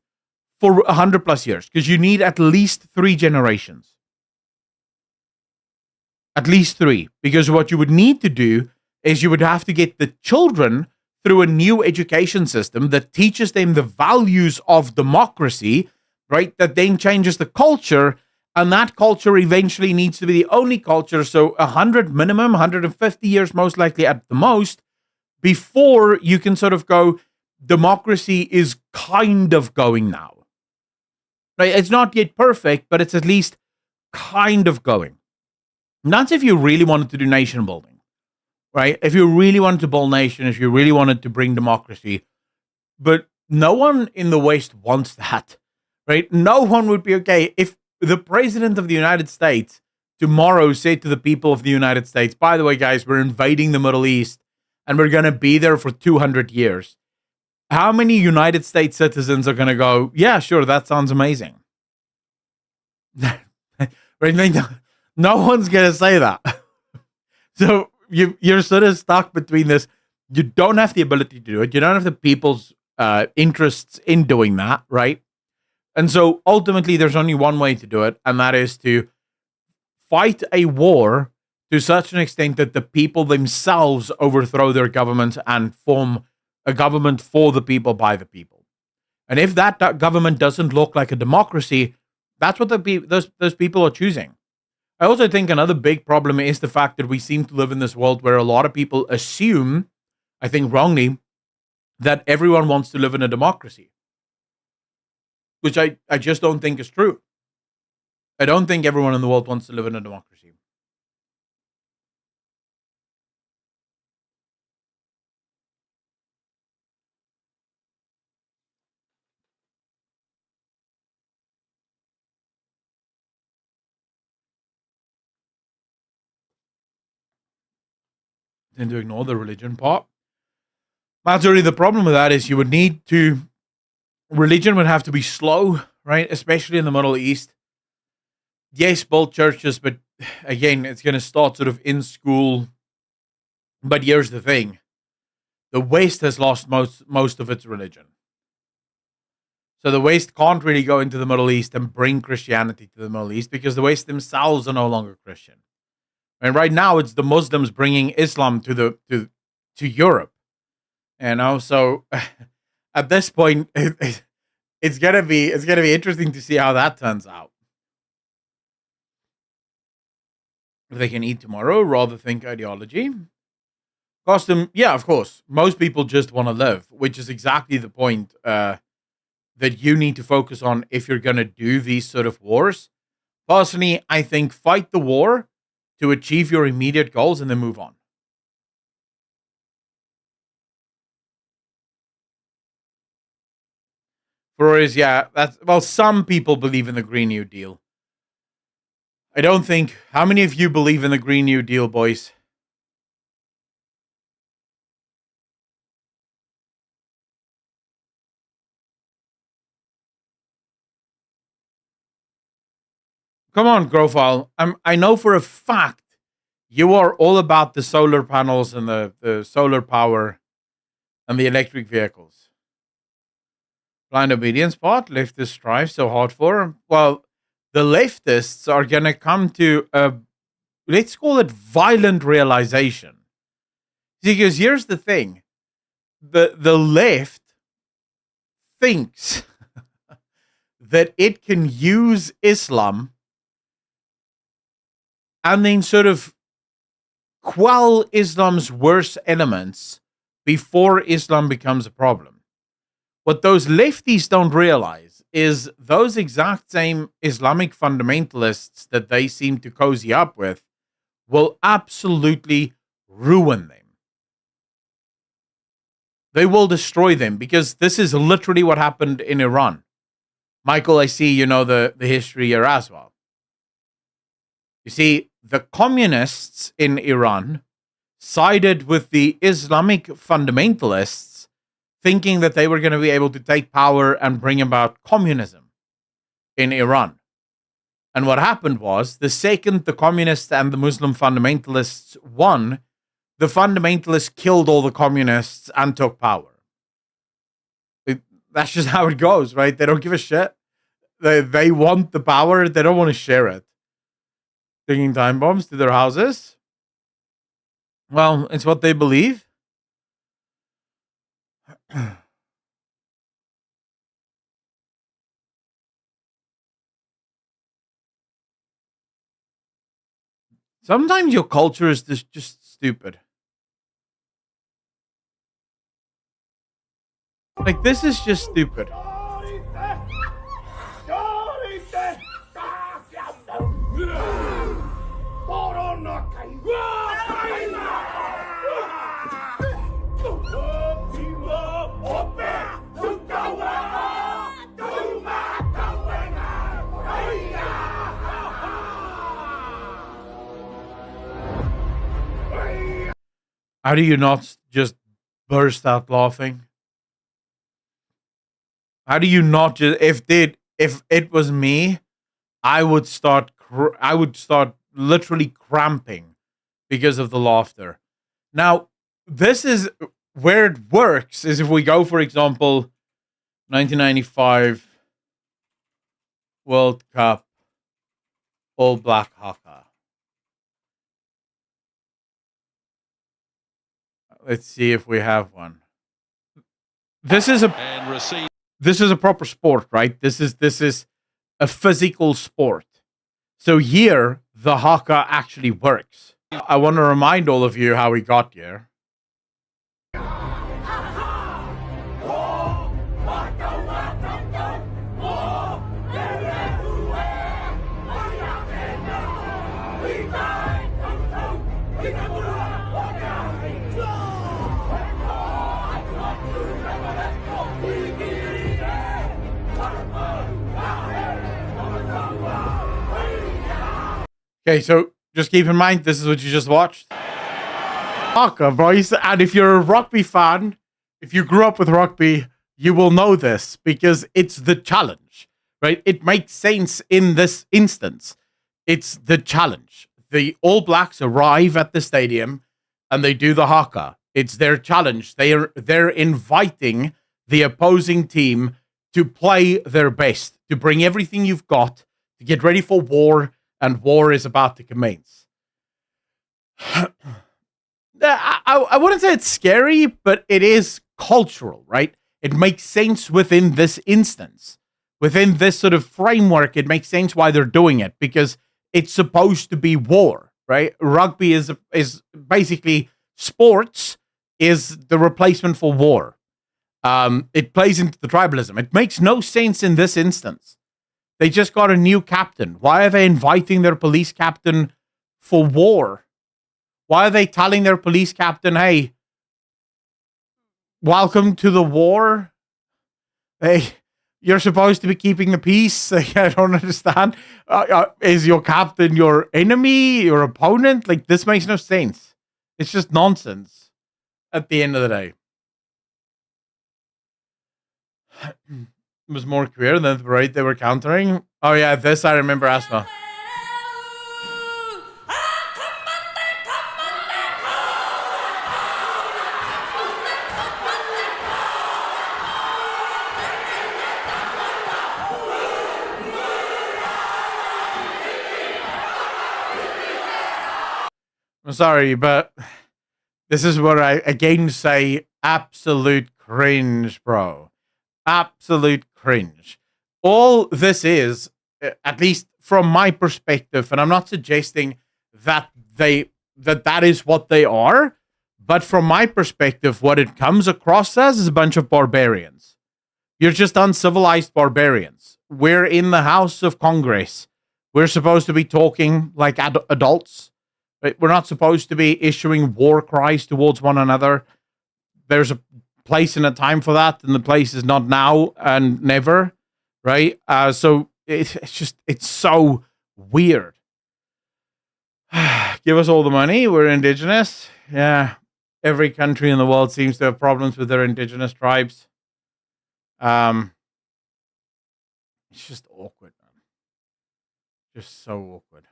for 100 plus years, because you need at least 3 generations. At least 3. Because what you would need to do is you would have to get the children through a new education system that teaches them the values of democracy, right? That then changes the culture, and that culture eventually needs to be the only culture. So 100 minimum, 150 years most likely at the most, before you can sort of go, democracy is kind of going now. Right? It's not yet perfect, but it's at least kind of going. And that's if you really wanted to do nation building. Right? If you really wanted to build nation, if you really wanted to bring democracy, but no one in the West wants that, right? No one would be okay if the president of the United States tomorrow said to the people of the United States, by the way, guys, we're invading the Middle East and we're going to be there for 200 years. How many United States citizens are going to go, yeah, sure, that sounds amazing? Right? No one's going to say that. So, you're sort of stuck between this. You don't have the ability to do it. You don't have the people's interests in doing that, right? And so ultimately, there's only one way to do it, and that is to fight a war to such an extent that the people themselves overthrow their government and form a government for the people, by the people. And if that government doesn't look like a democracy, that's what those people are choosing. I also think another big problem is the fact that we seem to live in this world where a lot of people assume, I think wrongly, that everyone wants to live in a democracy. which I just don't think is true. I don't think everyone in the world wants to live in a democracy. Tend to ignore the religion part. That's already the problem with that is you would need to, religion would have to be slow, right? Especially in the Middle East. Yes, build churches, but again, it's going to start sort of in school. But here's the thing. The West has lost most of its religion. So the West can't really go into the Middle East and bring Christianity to the Middle East because the West themselves are no longer Christian. And right now, it's the Muslims bringing Islam to Europe. You know, so at this point, it's gonna be interesting to see how that turns out. If they can eat tomorrow, rather think ideology. Cost them, yeah, of course. Most people just want to live, which is exactly the point that you need to focus on if you're gonna do these sort of wars. Personally, I think fight the war to achieve your immediate goals and then move on. Whereas, yeah, some people believe in the Green New Deal. I don't think, how many of you believe in the Green New Deal, boys? Come on, Grofile. I know for a fact you are all about the solar panels and the solar power and the electric vehicles. Blind obedience part, leftists strive so hard for. Well, the leftists are going to come to a, let's call it violent realization. Because here's the thing. The left thinks that it can use Islam and then sort of quell Islam's worst elements before Islam becomes a problem. What those lefties don't realize is those exact same Islamic fundamentalists that they seem to cozy up with will absolutely ruin them. They will destroy them because this is literally what happened in Iran. Michael, I see you know the history here as well. You see, the communists in Iran sided with the Islamic fundamentalists, thinking that they were going to be able to take power and bring about communism in Iran. And what happened was, the second the communists and the Muslim fundamentalists won, the fundamentalists killed all the communists and took power. That's just how it goes, right? They don't give a shit. They want the power. They don't want to share it. Bringing time bombs to their houses. Well, it's what they believe. Sometimes your culture is just stupid. Like, this is just stupid. How do you not just burst out laughing? How do you not just, if it was me, I would start literally cramping because of the laughter. Now, this is where it works is if we go, for example, 1995 World Cup All Black Haka. Let's see if we have one. This is a proper sport, right? This is a physical sport. So here, the haka actually works. I want to remind all of you how we got here. Okay, so just keep in mind, this is what you just watched. Haka, boys. And if you're a rugby fan, if you grew up with rugby, you will know this because it's the challenge, right? It makes sense in this instance. It's the challenge. The All Blacks arrive at the stadium and they do the haka. It's their challenge. They're inviting the opposing team to play their best, to bring everything you've got, to get ready for war, and war is about to commence. I wouldn't say it's scary, but it is cultural, right? It makes sense within this instance. Within this sort of framework, it makes sense why they're doing it because it's supposed to be war, right? Rugby is basically sports is the replacement for war. It plays into the tribalism. It makes no sense in this instance. They just got a new captain. Why are they inviting their police captain for war? Why are they telling their police captain, hey, welcome to the war? Hey, you're supposed to be keeping the peace. Like, I don't understand. Is your captain your enemy, your opponent? Like, this makes no sense. It's just nonsense at the end of the day. It was more clear than the parade they were countering. Oh, yeah, this I remember Asma. I'm sorry, but this is where I again say absolute cringe, bro. Absolute cringe. All this is, at least from my perspective, and I'm not suggesting that that is what they are, but from my perspective, what it comes across as is a bunch of barbarians. You're just uncivilized barbarians. We're in the House of Congress. We're supposed to be talking like adults. Right? We're not supposed to be issuing war cries towards one another. There's a place and a time for that, and the place is not now and never, right? So it's so weird. Give us all the money. We're indigenous. Yeah. Every country in the world seems to have problems with their indigenous tribes. It's just awkward, man. Just so awkward.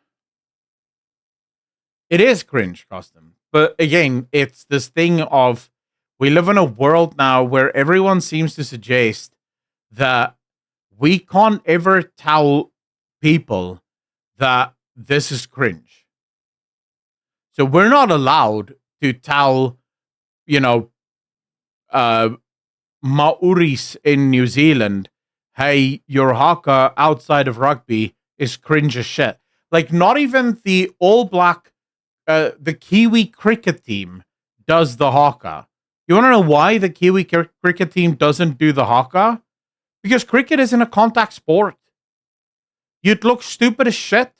It is cringe custom. But again, it's this thing of we live in a world now where everyone seems to suggest that we can't ever tell people that this is cringe. So we're not allowed to tell, you know, Maoris in New Zealand, hey, your haka outside of rugby is cringe as shit. Like, not even the All Black, the Kiwi cricket team does the haka. You want to know why the Kiwi cricket team doesn't do the haka? Because cricket isn't a contact sport. You'd look stupid as shit.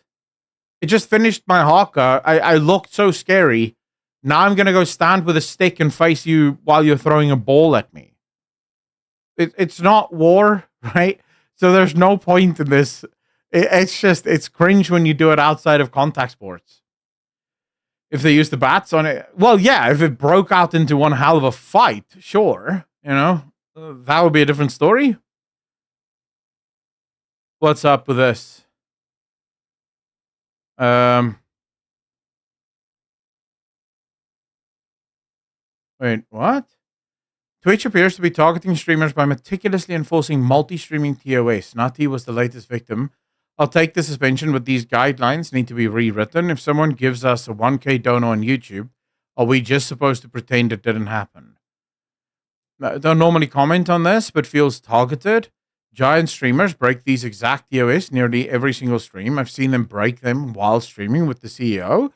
It just finished my haka. I looked so scary. Now I'm going to go stand with a stick and face you while you're throwing a ball at me. It's not war, right? So there's no point in this. It's cringe when you do it outside of contact sports. If they use the bats on it, well, yeah, if it broke out into one hell of a fight, sure, that would be a different story. What's up with this? Wait, what? Twitch appears to be targeting streamers by meticulously enforcing multi-streaming TOS. Nati was the latest victim. I'll take the suspension, but these guidelines need to be rewritten. If someone gives us a 1K donor on YouTube, are we just supposed to pretend it didn't happen? I don't normally comment on this, but feels targeted. Giant streamers break these exact TOS nearly every single stream. I've seen them break them while streaming with the CEO.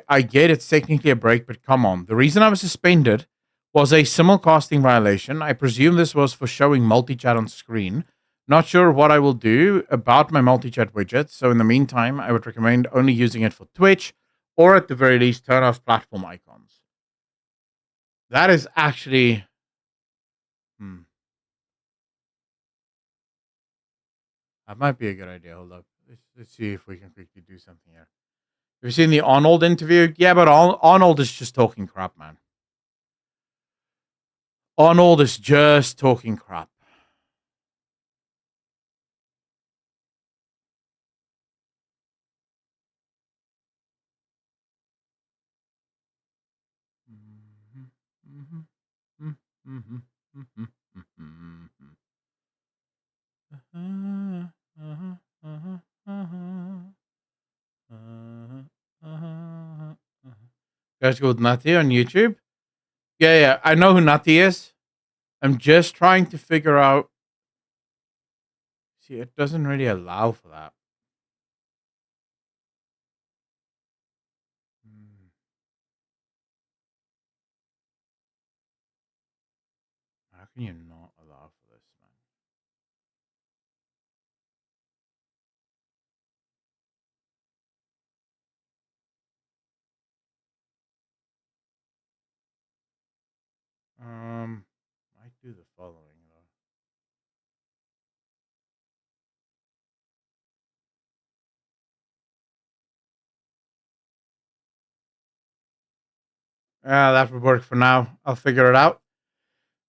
I get it's technically a break, but come on. The reason I was suspended was a simulcasting violation. I presume this was for showing multi-chat on screen. Not sure what I will do about my multi-chat widget, so in the meantime, I would recommend only using it for Twitch, or at the very least, turn off platform icons. That is actually... That might be a good idea. Hold up. Let's see if we can quickly do something here. Have you seen the Arnold interview? Yeah, but Arnold is just talking crap, man. Arnold is just talking crap. Guys, go with Nutty on YouTube. Yeah, I know who Nutty is. I'm just trying to figure out. See, it doesn't really allow for that. How can you not allow for this, man? Might do the following though. That would work for now. I'll figure it out.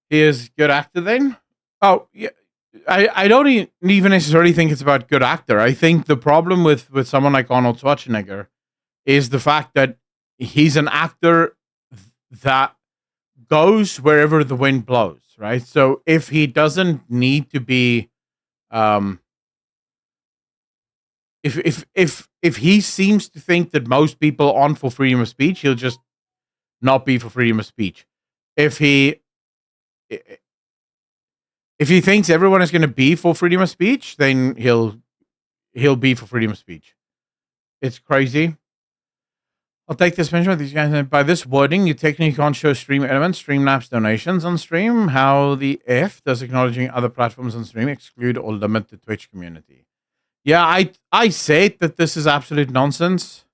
He is good actor then. Oh yeah, I don't even necessarily think it's about good actor. I think the problem with someone like Arnold Schwarzenegger is the fact that he's an actor that goes wherever the wind blows, right? So if he doesn't need to be, if he seems to think that most people aren't for freedom of speech, he'll just not be for freedom of speech. If he thinks everyone is going to be for freedom of speech, then he'll be for freedom of speech. It's crazy. I'll take this mention with these guys. By this wording, you technically can't show stream elements, Streamlabs donations on stream. How the F does acknowledging other platforms on stream exclude or limit the Twitch community? Yeah, I said that this is absolute nonsense.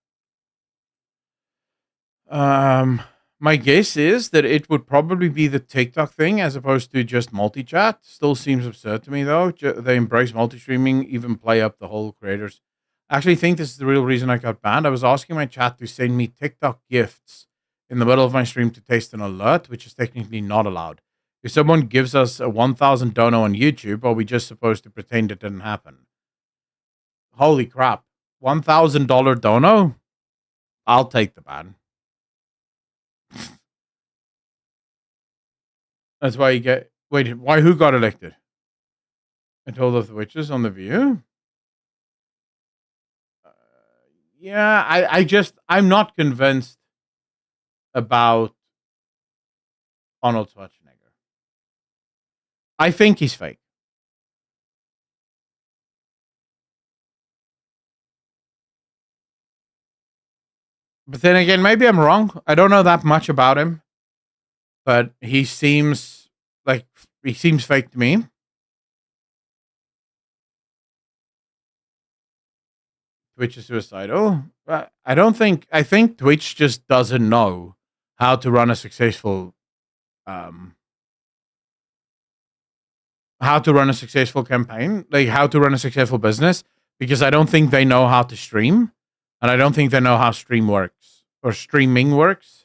My guess is that it would probably be the TikTok thing as opposed to just multi-chat. Still seems absurd to me, though. They embrace multi-streaming, even play up the whole creators. I actually think this is the real reason I got banned. I was asking my chat to send me TikTok gifts in the middle of my stream to taste an alert, which is technically not allowed. If someone gives us a 1,000 dono on YouTube, are we just supposed to pretend it didn't happen? Holy crap. $1,000 dono? I'll take the ban. That's why you get. Wait, why? Who got elected? I told of the witches on the View. Yeah, I'm not convinced about Arnold Schwarzenegger. I think he's fake. But then again, maybe I'm wrong. I don't know that much about him, but he seems fake to me. Twitch is suicidal. I think Twitch just doesn't know how to run a successful campaign, like how to run a successful business, because I don't think they know how to stream, and I don't think they know how stream works or streaming works.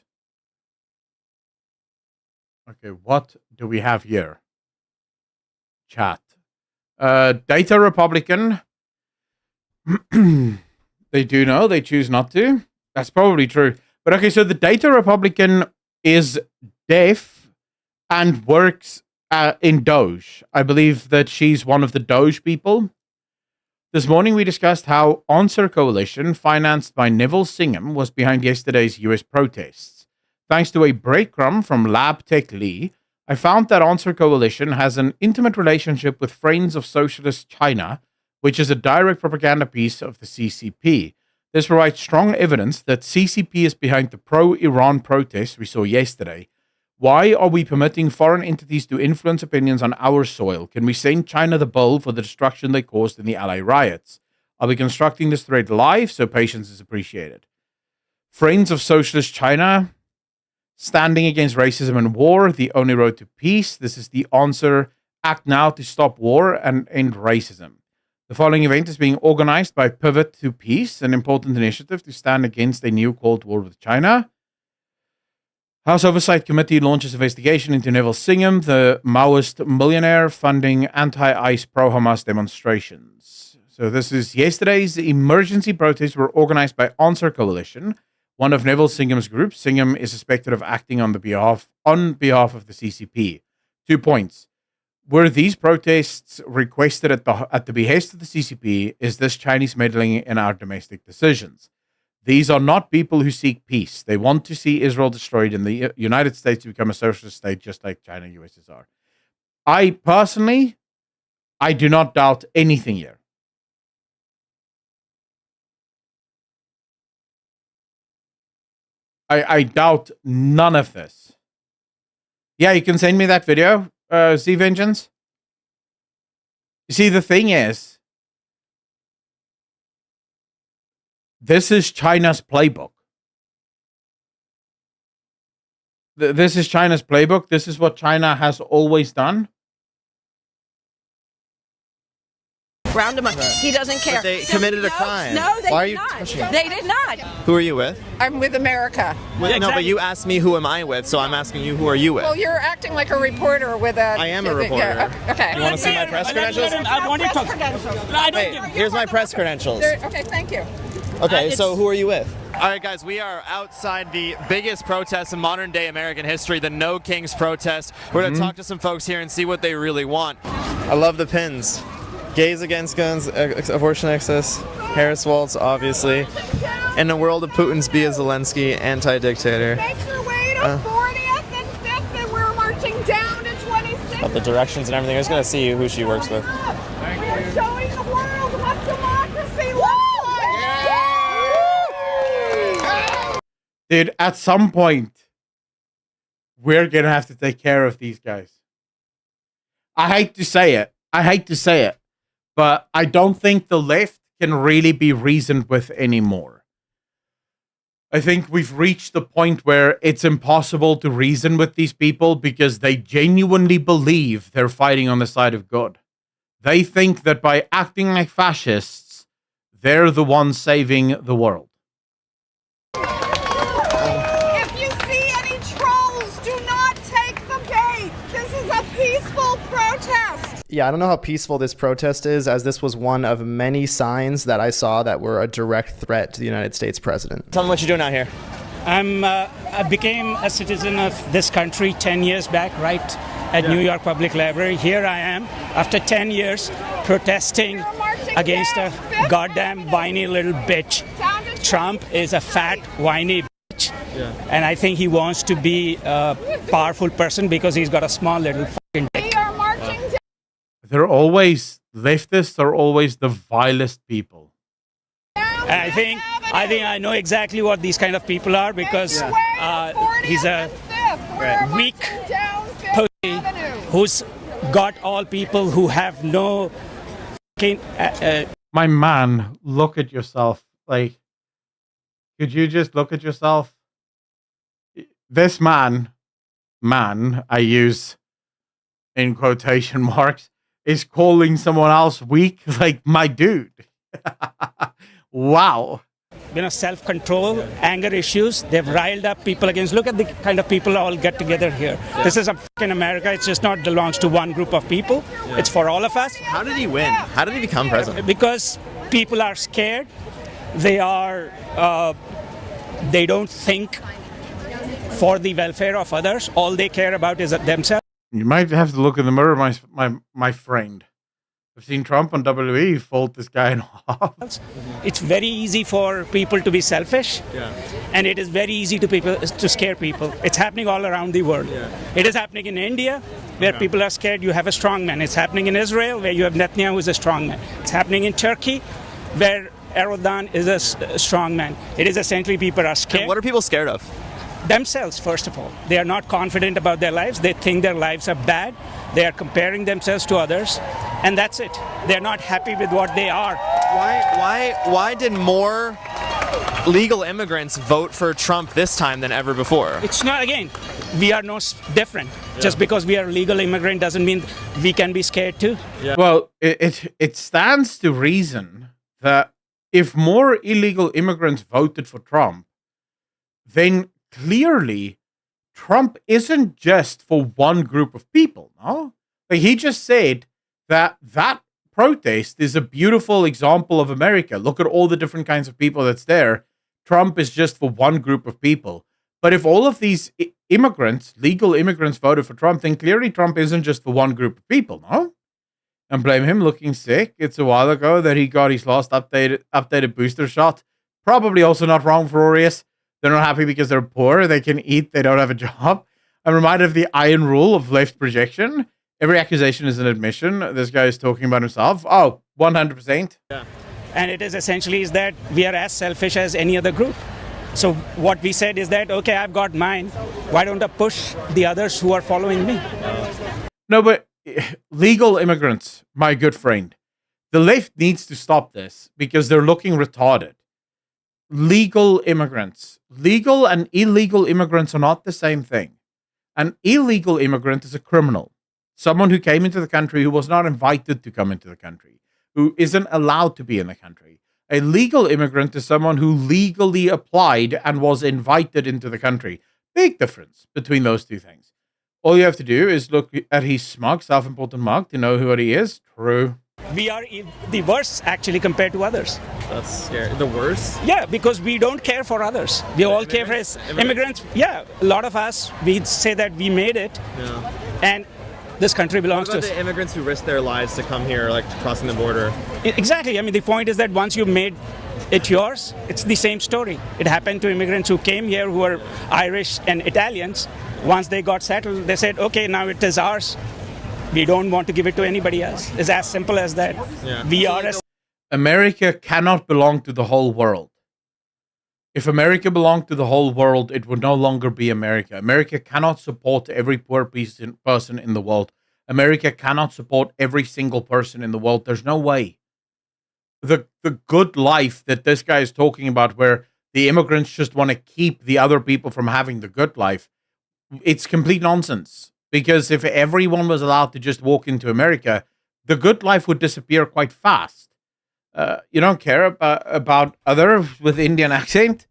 Okay, what do we have here? Chat. Data Republican. They do know, they choose not to. That's probably true. But okay, so the Data Republican is deaf and works in Doge. I believe that she's one of the Doge people. This morning we discussed how Answer Coalition, financed by Neville Singham, was behind yesterday's US protests. Thanks to a breadcrumb from LabTech Lee, I found that Answer Coalition has an intimate relationship with Friends of Socialist China, which is a direct propaganda piece of the CCP. This provides strong evidence that CCP is behind the pro-Iran protests we saw yesterday. Why are we permitting foreign entities to influence opinions on our soil? Can we send China the bill for the destruction they caused in the LA riots? Are we constructing this thread live so patience is appreciated? Friends of Socialist China, standing against racism and war, the only road to peace. This is the answer. Act now to stop war and end racism. The following event is being organized by Pivot to Peace, an important initiative to stand against a new Cold War with China. House Oversight Committee launches investigation into Neville Singham, the Maoist millionaire funding anti-ICE pro-Hamas demonstrations. So this is yesterday's emergency protests were organized by Answer Coalition, one of Neville Singham's groups. Singham is suspected of acting on behalf of the CCP. 2 points. Were these protests requested at the behest of the CCP? Is this Chinese meddling in our domestic decisions? These are not people who seek peace. They want to see Israel destroyed and the United States to become a socialist state just like China, USSR. I personally, I do not doubt anything here. I doubt none of this. Yeah, you can send me that video, Z Vengeance. You see, the thing is, this is China's playbook. This is China's playbook. This is what China has always done. Round him up. He doesn't care. But they committed a crime. No, they Why are did you not. touching him? They did not. Who are you with? I'm with America. No, but you asked me who am I with, so I'm asking you who are you with? Well, you're acting like a reporter with a... I am a reporter. Yeah, okay. You want to see my press credentials? I want you to talk. Wait, here's my press credentials. Okay, thank you. Okay, so who are you with? All right, guys, we are outside the biggest protest in modern-day American history, the No Kings protest. We're going to talk to some folks here and see what they really want. I love the pins. Gays against guns, abortion access, Harris Waltz, obviously. In the world of Putin's be a Zelensky, anti-dictator. Make your way to 40th and 5th, and we're marching down to 26th. About the directions and everything. I was going to see who she works with. We're showing the world what democracy looks like. Dude, at some point, we're going to have to take care of these guys. I hate to say it. But I don't think the left can really be reasoned with anymore. I think we've reached the point where it's impossible to reason with these people because they genuinely believe they're fighting on the side of God. They think that by acting like fascists, they're the ones saving the world. If you see any trolls, do not take the bait. This is a peaceful protest. Yeah, I don't know how peaceful this protest is, as this was one of many signs that I saw that were a direct threat to the United States president. Tell me what you're doing out here. I became a citizen of this country 10 years back, right at New York Public Library. Here I am, after 10 years, protesting against a goddamn whiny little bitch. Trump is a fat, whiny bitch. And I think he wants to be a powerful person because he's got a small little fucking dick. We are marching down. Leftists are always the vilest people. And I think I know exactly what these kind of people are because he's a weak pussy who's got all people who have no fucking... My man, look at yourself. Like, could you just look at yourself? This man, I use in quotation marks, is calling someone else weak. Like, my dude. Wow. Self-control, anger issues, they've riled up people against. Look at the kind of people all get together here. This is a fucking America. It's just not belongs to one group of people. It's for all of us. How did he win? How did he become president? Because people are scared. They don't think for the welfare of others. All they care about is themselves. You might have to look in the mirror, my friend. I've seen Trump on WWE fold this guy in half. It's very easy for people to be selfish, and it is very easy to scare people. It's happening all around the world. It is happening in India, where people are scared. You have a strong man. It's happening in Israel, where you have Netanyahu, who's a strong man. It's happening in Turkey, where Erdogan is a strong man. It is essentially people are scared. And what are people scared of? Themselves, first of all. They are not confident about their lives. They think their lives are bad. They are comparing themselves to others, and that's it. They're not happy with what they are. Why did more legal immigrants vote for Trump this time than ever before? It's not, again, we are no different. Just because we are a legal immigrant doesn't mean we can be scared too. Well, it stands to reason that if more illegal immigrants voted for Trump, then clearly Trump isn't just for one group of people, no? Like he just said that protest is a beautiful example of America. Look at all the different kinds of people that's there. Trump is just for one group of people. But if all of these immigrants, legal immigrants, voted for Trump, then clearly Trump isn't just for one group of people, no? And blame him looking sick. It's a while ago that he got his last updated booster shot. Probably also not wrong for Aureus. They're not happy because they're poor. They can eat. They don't have a job. I'm reminded of the iron rule of left projection. Every accusation is an admission. This guy is talking about himself. Oh, 100%. Yeah. And it is essentially is that we are as selfish as any other group. So what we said is that, okay, I've got mine. Why don't I push the others who are following me? No, but legal immigrants, my good friend, the left needs to stop this because they're looking retarded. Legal immigrants. Legal and illegal immigrants are not the same thing. An illegal immigrant is a criminal. Someone who came into the country who was not invited to come into the country, who isn't allowed to be in the country. A legal immigrant is someone who legally applied and was invited into the country. Big difference between those two things. All you have to do is look at his smug, self-important mug to know who he is. True. We are the worst, actually, compared to others. That's scary. The worst? Yeah, because we don't care for others. We all care for immigrants. Yeah, a lot of us, we say that we made it. Yeah. And this country belongs to us. What about the immigrants who risk their lives to come here, like crossing the border? Exactly. I mean, the point is that once you made it yours, it's the same story. It happened to immigrants who came here who were Irish and Italians. Once they got settled, they said, okay, now it is ours. We don't want to give it to anybody else. It's as simple as that. Yeah. We are America cannot belong to the whole world. If America belonged to the whole world, it would no longer be America. America cannot support every poor person in the world. America cannot support every single person in the world. There's no way. The good life that this guy is talking about, where the immigrants just want to keep the other people from having the good life, it's complete nonsense. Because if everyone was allowed to just walk into America, the good life would disappear quite fast. You don't care about others with Indian accent.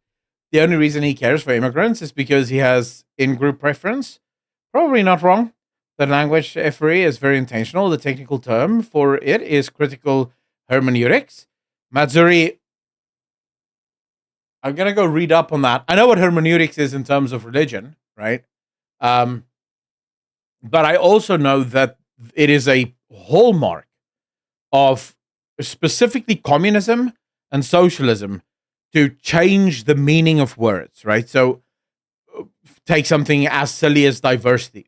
The only reason he cares for immigrants is because he has in-group preference. Probably not wrong. The language effery is very intentional. The technical term for it is critical hermeneutics. Matsuri, I'm going to go read up on that. I know what hermeneutics is in terms of religion, right? But I also know that it is a hallmark of specifically communism and socialism to change the meaning of words, right? So take something as silly as diversity.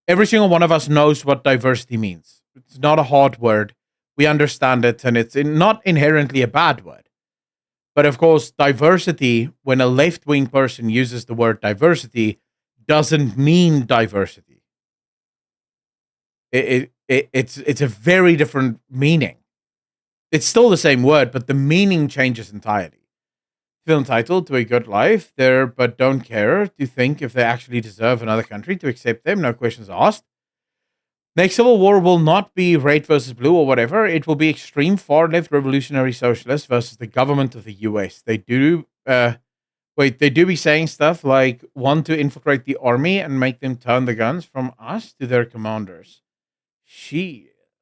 Every single one of us knows what diversity means. It's not a hard word. We understand it, and it's not inherently a bad word. But of course, diversity, when a left-wing person uses the word diversity, doesn't mean diversity. It's a very different meaning. It's still the same word, but the meaning changes entirely. Feel entitled to a good life there, but don't care to think if they actually deserve another country to accept them. No questions asked. Next civil war will not be red versus blue or whatever. It will be extreme far left revolutionary socialists versus the government of the US. They do be saying stuff like want to infiltrate the army and make them turn the guns from us to their commanders.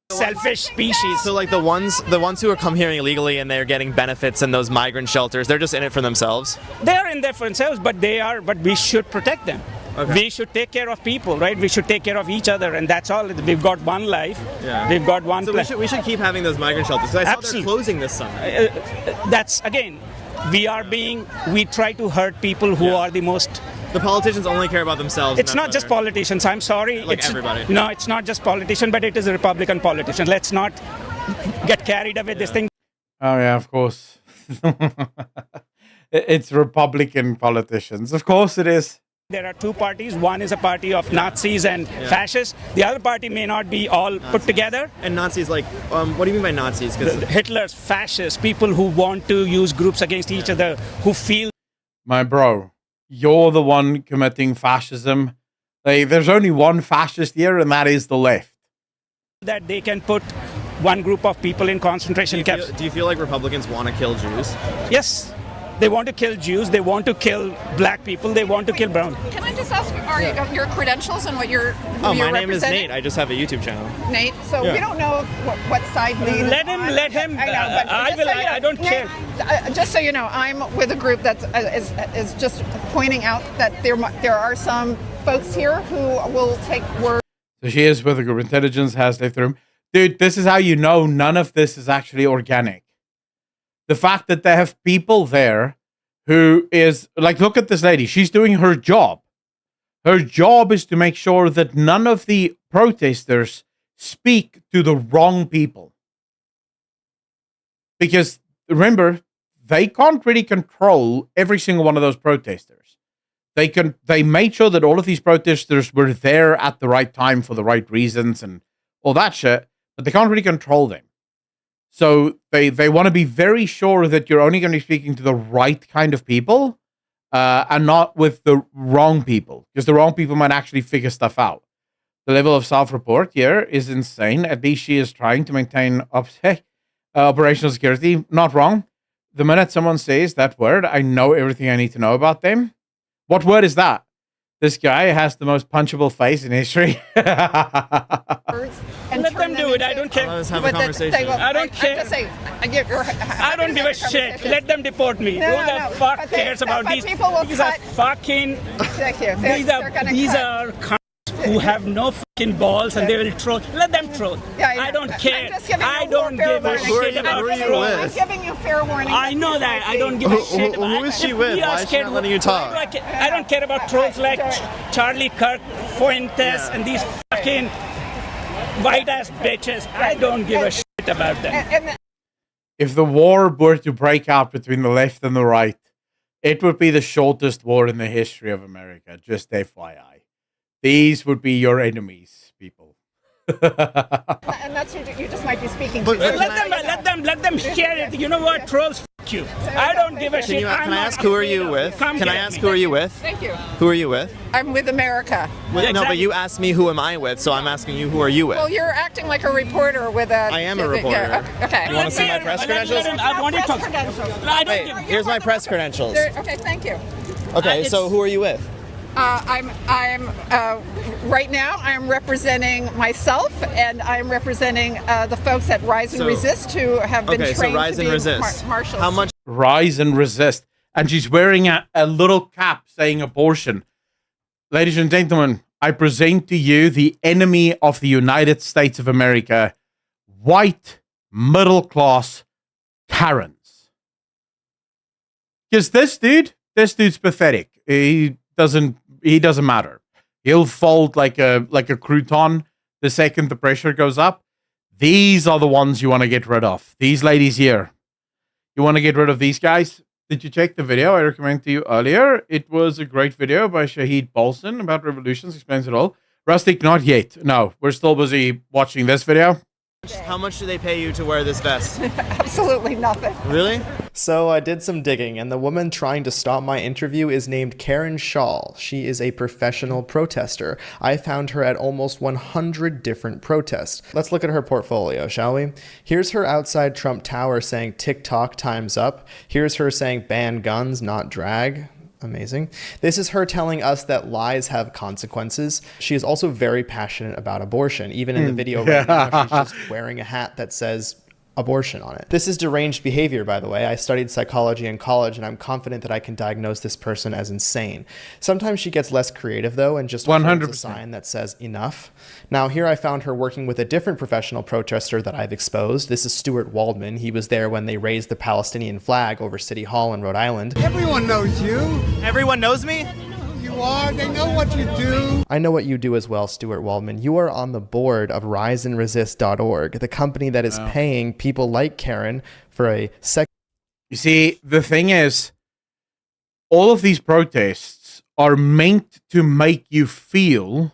Selfish species. So like the ones who are come here illegally and they're getting benefits in those migrant shelters, they're just in it for themselves? They are in there for themselves, but we should protect them. Okay. We should take care of people, right? We should take care of each other, and that's all. We've got one life. Yeah. We've got one. So we should keep having those migrant shelters. So I saw they're closing this summer. That's again, we try to hurt people who are the most. The politicians only care about themselves. It's not just politicians. I'm sorry. Like everybody. No, it's not just politicians, but it is a Republican politician. Let's not get carried away with this thing. Oh yeah, of course. It's Republican politicians. Of course it is. There are two parties. One is a party of Nazis and fascists. The other party may not be all put together. And Nazis, like, what do you mean by Nazis? Hitler's fascists, people who want to use groups against each other, who feel. My bro, you're the one committing fascism. There's only one fascist here, and that is the left. That they can put one group of people in concentration camps. Do you feel like Republicans want to kill Jews? Yes, they want to kill Jews, they want to kill black people, they want to kill brown. Can I just ask, are you, your credentials and what you're Oh, you're my name is representing? Nate. I just have a YouTube channel. Nate, so Yeah. we don't know what side Nate Let is him- on. let him, I know, but I just will- so you know, I don't Nate, just so you know, I'm with a group that is just pointing out that there are some folks here who will take words. So she is with the group. Intelligence has left the room. Dude, this is how you know none of this is actually organic. The fact that they have people there who is, like, look at this lady. She's doing her job. Her job is to make sure that none of the protesters speak to the wrong people. Because, remember, they can't really control every single one of those protesters. They made sure that all of these protesters were there at the right time for the right reasons and all that shit, but they can't really control them. So they want to be very sure that you're only going to be speaking to the right kind of people and not with the wrong people, because the wrong people might actually figure stuff out. The level of self-report here is insane. At least she is trying to maintain operational security. Not wrong. The minute someone says that word, I know everything I need to know about them. What word is that? This guy has the most punchable face in history. And Let turn them do it, I into- don't care. Let's have a But conversation. they will- I don't I'm care. just saying, I don't give a shit. Let them deport me. No, Who no, the no. fuck But they- cares about but these? people will These are cut- fucking. Thank you. These are cunts who have no fucking balls and they will troll. Let them troll. Yeah, I don't I'm care. just giving I you don't fair give a warning. shit you- about who are you trolls. with? I'm giving you fair warning. I know that. I don't give a shit about who is she with? Why is she not letting you talk? I don't care about trolls like Charlie Kirk, Fuentes, and these fucking white ass bitches. I don't give a shit about them. And If the war were to break out between the left and the right, it would be the shortest war in the history of America, just FYI. These would be your enemies, people. and that's who you just might be speaking to. Let them hear it. You know what, trolls? Fuck you. I don't give a shit. Can I ask who are you with? Come Can I get ask me. who are you with? Thank you. Who are you with? I'm with America. No, but exactly. you asked me who am I with, so I'm asking you who are you with? Well, you're acting like a reporter with a. I am a reporter. Yeah, okay. You wanna see my press credentials? I want to talk. Credentials. I don't Hey, give. here's my press credentials. Okay, thank you. Okay, it's- so who are you with? I'm right now. I'm representing myself, and I'm representing the folks at Rise and So- Resist who have been Okay, so trained Rise to and be Resist. marshals. How much? Rise and resist. And she's wearing a little cap saying abortion. Ladies and gentlemen, I present to you the enemy of the United States of America, white, middle-class Karens. Because this dude's pathetic. He doesn't matter. He'll fold like a crouton the second the pressure goes up. These are the ones you want to get rid of. These ladies here. You want to get rid of these guys? Did you check the video I recommended to you earlier? It was a great video by Shahid Bolson about revolutions, explains it all. Rustic, not yet. No, we're still busy watching this video. How much do they pay you to wear this vest? Absolutely nothing. Really? So I did some digging, and the woman trying to stop my interview is named Karen Shaw. She is a professional protester. I found her at almost 100 different protests. Let's look at her portfolio, shall we? Here's her outside Trump Tower saying TikTok time's up. Here's her saying ban guns, not drag. Amazing. This is her telling us that lies have consequences. She is also very passionate about abortion. Even in the video right now, she's just wearing a hat that says abortion on it. This is deranged behavior, by the way. I studied psychology in college, and I'm confident that I can diagnose this person as insane. Sometimes she gets less creative, though, and just holds 100%. a sign that says enough. Now, here I found her working with a different professional protester that I've exposed. This is Stuart Waldman. He was there when they raised the Palestinian flag over City Hall in Rhode Island. Everyone knows you. Everyone knows me? You are. They know what you do. I know what you do as well, Stuart Waldman. You are on the board of riseandresist.org, the company that is paying people like Karen for a You see, the thing is, all of these protests are meant to make you feel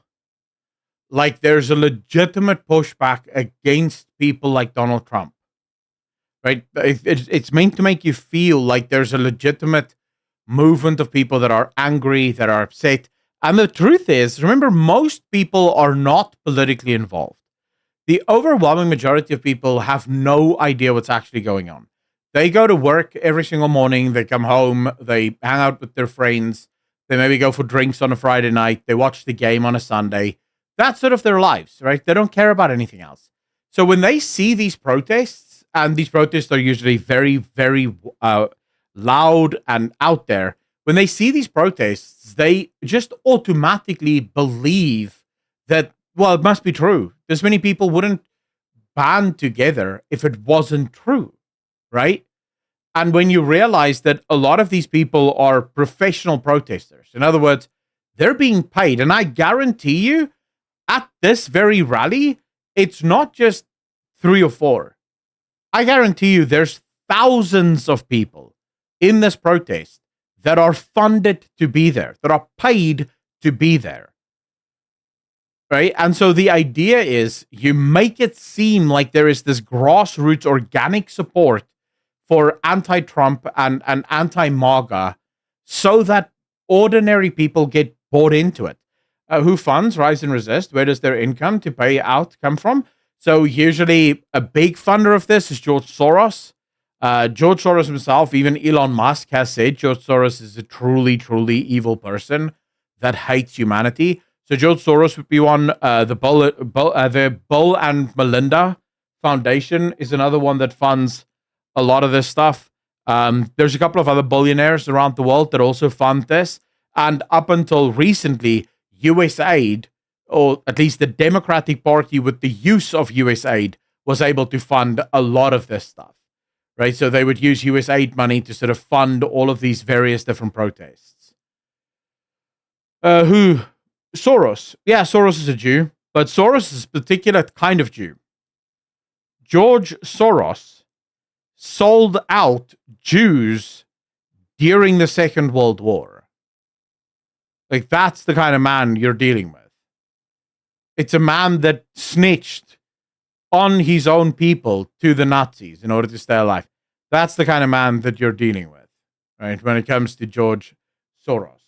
like there's a legitimate pushback against people like Donald Trump. Right? It's meant to make you feel like there's a legitimate movement of people that are angry, that are upset. And the truth is, remember, most people are not politically involved. The overwhelming majority of people have no idea what's actually going on. They go to work every single morning. They come home. They hang out with their friends. They maybe go for drinks on a Friday night. They watch the game on a Sunday. That's sort of their lives, right? They don't care about anything else. So when they see these protests, and these protests are usually very, very loud and out there, when they see these protests, they just automatically believe that, well, it must be true. This many people wouldn't band together if it wasn't true, right? And when you realize that a lot of these people are professional protesters, in other words, they're being paid. And I guarantee you, at this very rally, it's not just 3 or 4. I guarantee you there's thousands of people in this protest that are funded to be there, that are paid to be there. Right? And so the idea is you make it seem like there is this grassroots organic support for anti-Trump and anti-MAGA so that ordinary people get bought into it. Who funds Rise and Resist? Where does their income to pay out come from? So usually a big funder of this is George Soros. George Soros himself, even Elon Musk has said George Soros is a truly, truly evil person that hates humanity. So George Soros would be one. The Bill and Melinda Foundation is another one that funds a lot of this stuff. There's a couple of other billionaires around the world that also fund this. And up until recently, USAID, or at least the Democratic Party with the use of USAID, was able to fund a lot of this stuff. Right? So they would use USAID money to sort of fund all of these various different protests. Soros. Yeah, Soros is a Jew, but Soros is a particular kind of Jew. George Soros sold out Jews during the Second World War. Like, that's the kind of man you're dealing with. It's a man that snitched on his own people to the Nazis in order to stay alive. That's the kind of man that you're dealing with, right? When it comes to George Soros.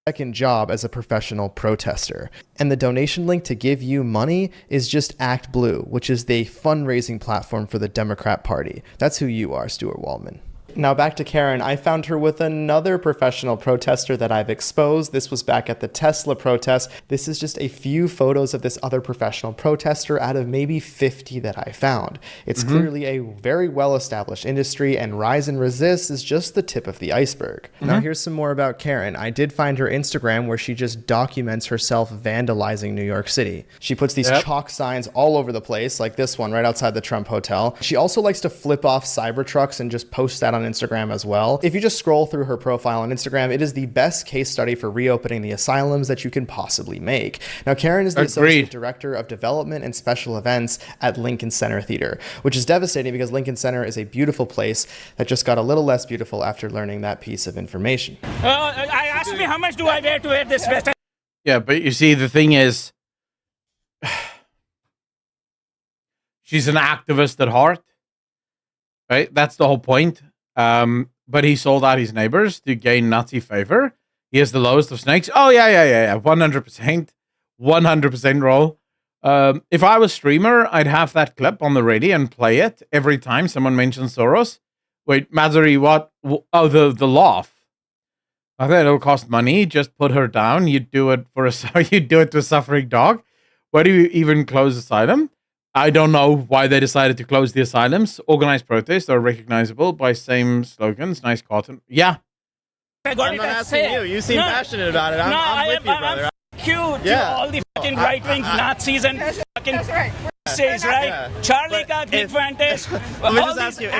Second job as a professional protester. And the donation link to give you money is just Act Blue, which is the fundraising platform for the Democrat Party. That's who you are, Stuart Waldman. Now back to Karen. I found her with another professional protester that I've exposed. This was back at the Tesla protest. This is just a few photos of this other professional protester out of maybe 50 that I found. It's clearly a very well-established industry, and Rise and Resist is just the tip of the iceberg. Now here's some more about Karen. I did find her Instagram where she just documents herself vandalizing New York City. She puts these chalk signs all over the place, like this one right outside the Trump Hotel. She also likes to flip off Cybertrucks and just post that on Instagram as well. If you just scroll through her profile on Instagram, it is the best case study for reopening the asylums that you can possibly make. Now, Karen is the Associate Director of Development and Special Events at Lincoln Center Theater, which is devastating because Lincoln Center is a beautiful place that just got a little less beautiful after learning that piece of information. I asked me how much do I wear to wear this vest. Yeah, but you see, the thing is, she's an activist at heart, right? That's the whole point. But he sold out his neighbors to gain Nazi favor. He has the lowest of snakes. Oh, yeah. 100%. 100% roll. If I was streamer, I'd have that clip on the ready and play it every time someone mentions Soros. Wait, Mazari, what? Oh, the laugh. I think it'll cost money. Just put her down. You do it to a suffering dog. Why do you even close asylum? I don't know why they decided to close the asylums. Organized protests are recognizable by same slogans. Nice cotton. Yeah. I'm not asking you. You seem passionate about it. I'm with you, brother. Cute to all the fucking right-wing Nazis and fucking says, right? Yeah. Charlie Kaufman fantastic. Let me just ask you,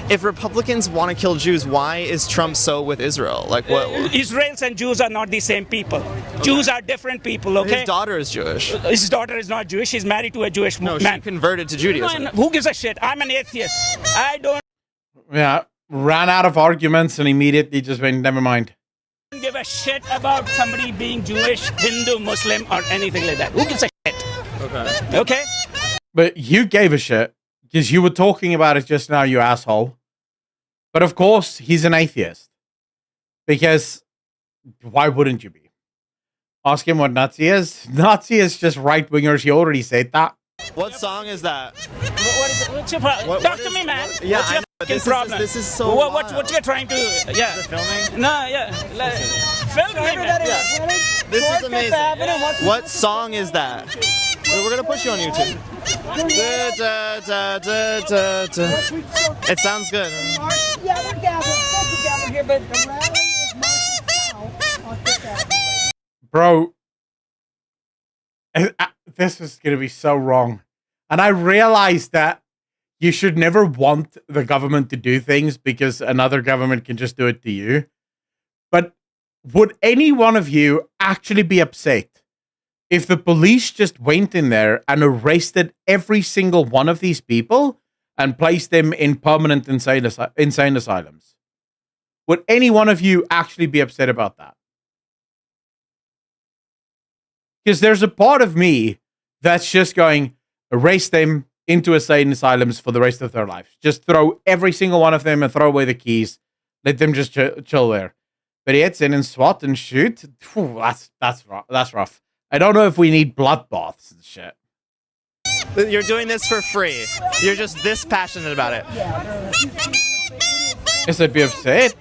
if Republicans want to kill Jews, why is Trump so with Israel? Like, what? Israelis and Jews are not the same people. Okay. Jews are different people, okay? His daughter is Jewish. His daughter is not Jewish. She's married to a Jewish man. No, she converted to Judaism. No, who gives a shit? I'm an atheist. I don't... Yeah, ran out of arguments and immediately just went, never mind. I don't give a shit about somebody being Jewish, Hindu, Muslim, or anything like that. Who gives a shit? Okay. But you gave a shit because you were talking about it just now, you asshole. But of course, he's an atheist. Because why wouldn't you be? Ask him what Nazi is. Nazi is just right wingers. He already said that. What song is that? What is it? What's your problem? Talk to me, man. Yeah, What's I your know, fucking this problem? is so What you're trying to? Yeah. filming? No, yeah. Film me, man. Yeah. This is amazing. What song is that? We're gonna put you on YouTube. Da, da, da, da, da. It sounds good. Yeah, we're gathered here, but the rally is marching now on Fifth Avenue. Bro, this is going to be so wrong. And I realize that you should never want the government to do things because another government can just do it to you. But would any one of you actually be upset if the police just went in there and arrested every single one of these people and placed them in permanent insane asylums? Would any one of you actually be upset about that? Because there's a part of me that's just going, erase them into insane asylums for the rest of their lives. Just throw every single one of them and throw away the keys. Let them just chill there. But yet, sit and SWAT and shoot. Phew, that's rough. I don't know if we need bloodbaths and shit. You're doing this for free. You're just this passionate about it. Yes, I'd be upset.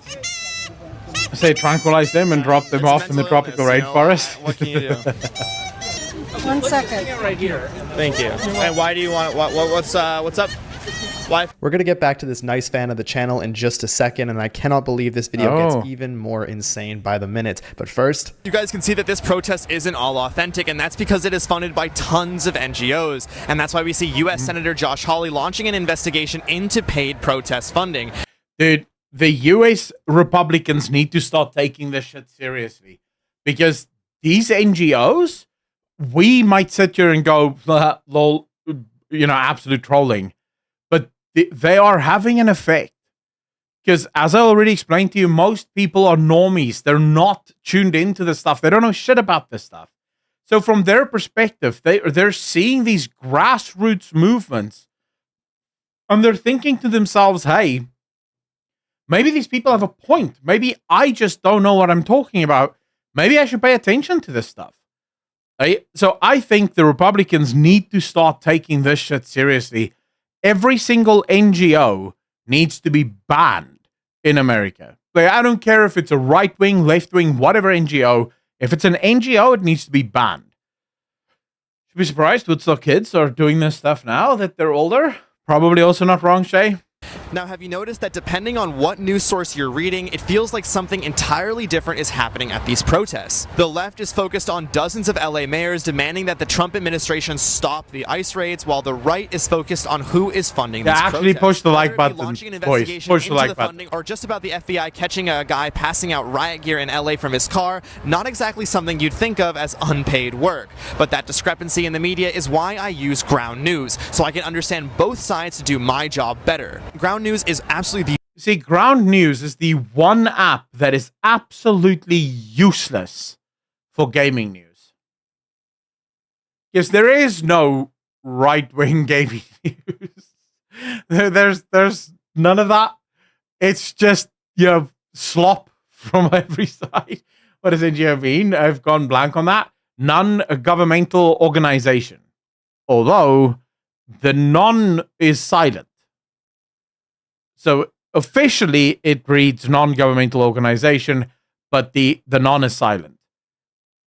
I say tranquilize them and drop them It's off in the mental tropical illness, rainforest. What can you do? 1 second. Right here. Thank you. And why do you want? What's up? Why? We're going to get back to this nice fan of the channel in just a second, and I cannot believe this video gets even more insane by the minute. But first, You guys can see that this protest isn't all authentic, and that's because it is funded by tons of NGOs. And that's why we see U.S. Senator Josh Hawley launching an investigation into paid protest funding. Dude, the US Republicans need to start taking this shit seriously. Because these NGOs, we might sit here and go, lol, absolute trolling. But they are having an effect. Because as I already explained to you, most people are normies. They're not tuned into this stuff. They don't know shit about this stuff. So from their perspective, they're seeing these grassroots movements. And they're thinking to themselves, hey, maybe these people have a point. Maybe I just don't know what I'm talking about. Maybe I should pay attention to this stuff. So I think the Republicans need to start taking this shit seriously. Every single NGO needs to be banned in America. I don't care if it's a right-wing, left-wing, whatever NGO. If it's an NGO, it needs to be banned. Should be surprised Woodstock kids are doing this stuff now that they're older. Probably also not wrong, Shay. Now, have you noticed that depending on what news source you're reading, it feels like something entirely different is happening at these protests? The left is focused on dozens of LA mayors demanding that the Trump administration stop the ICE raids, while the right is focused on who is funding these protests. Actually push the like Whether it be button, launching an boys. investigation Push the into like the button. funding, or just about the FBI catching a guy passing out riot gear in LA from his car, not exactly something you'd think of as unpaid work. But that discrepancy in the media is why I use Ground News, so I can understand both sides to do my job better. Ground News is absolutely See, Ground News is the one app that is absolutely useless for gaming news. Because there is no right-wing gaming news. There's none of that. It's just, slop from every side. What does NGO mean? I've gone blank on that. Non-governmental organization. Although, the non is silent. So, officially, it reads non-governmental organization, but the non is silent.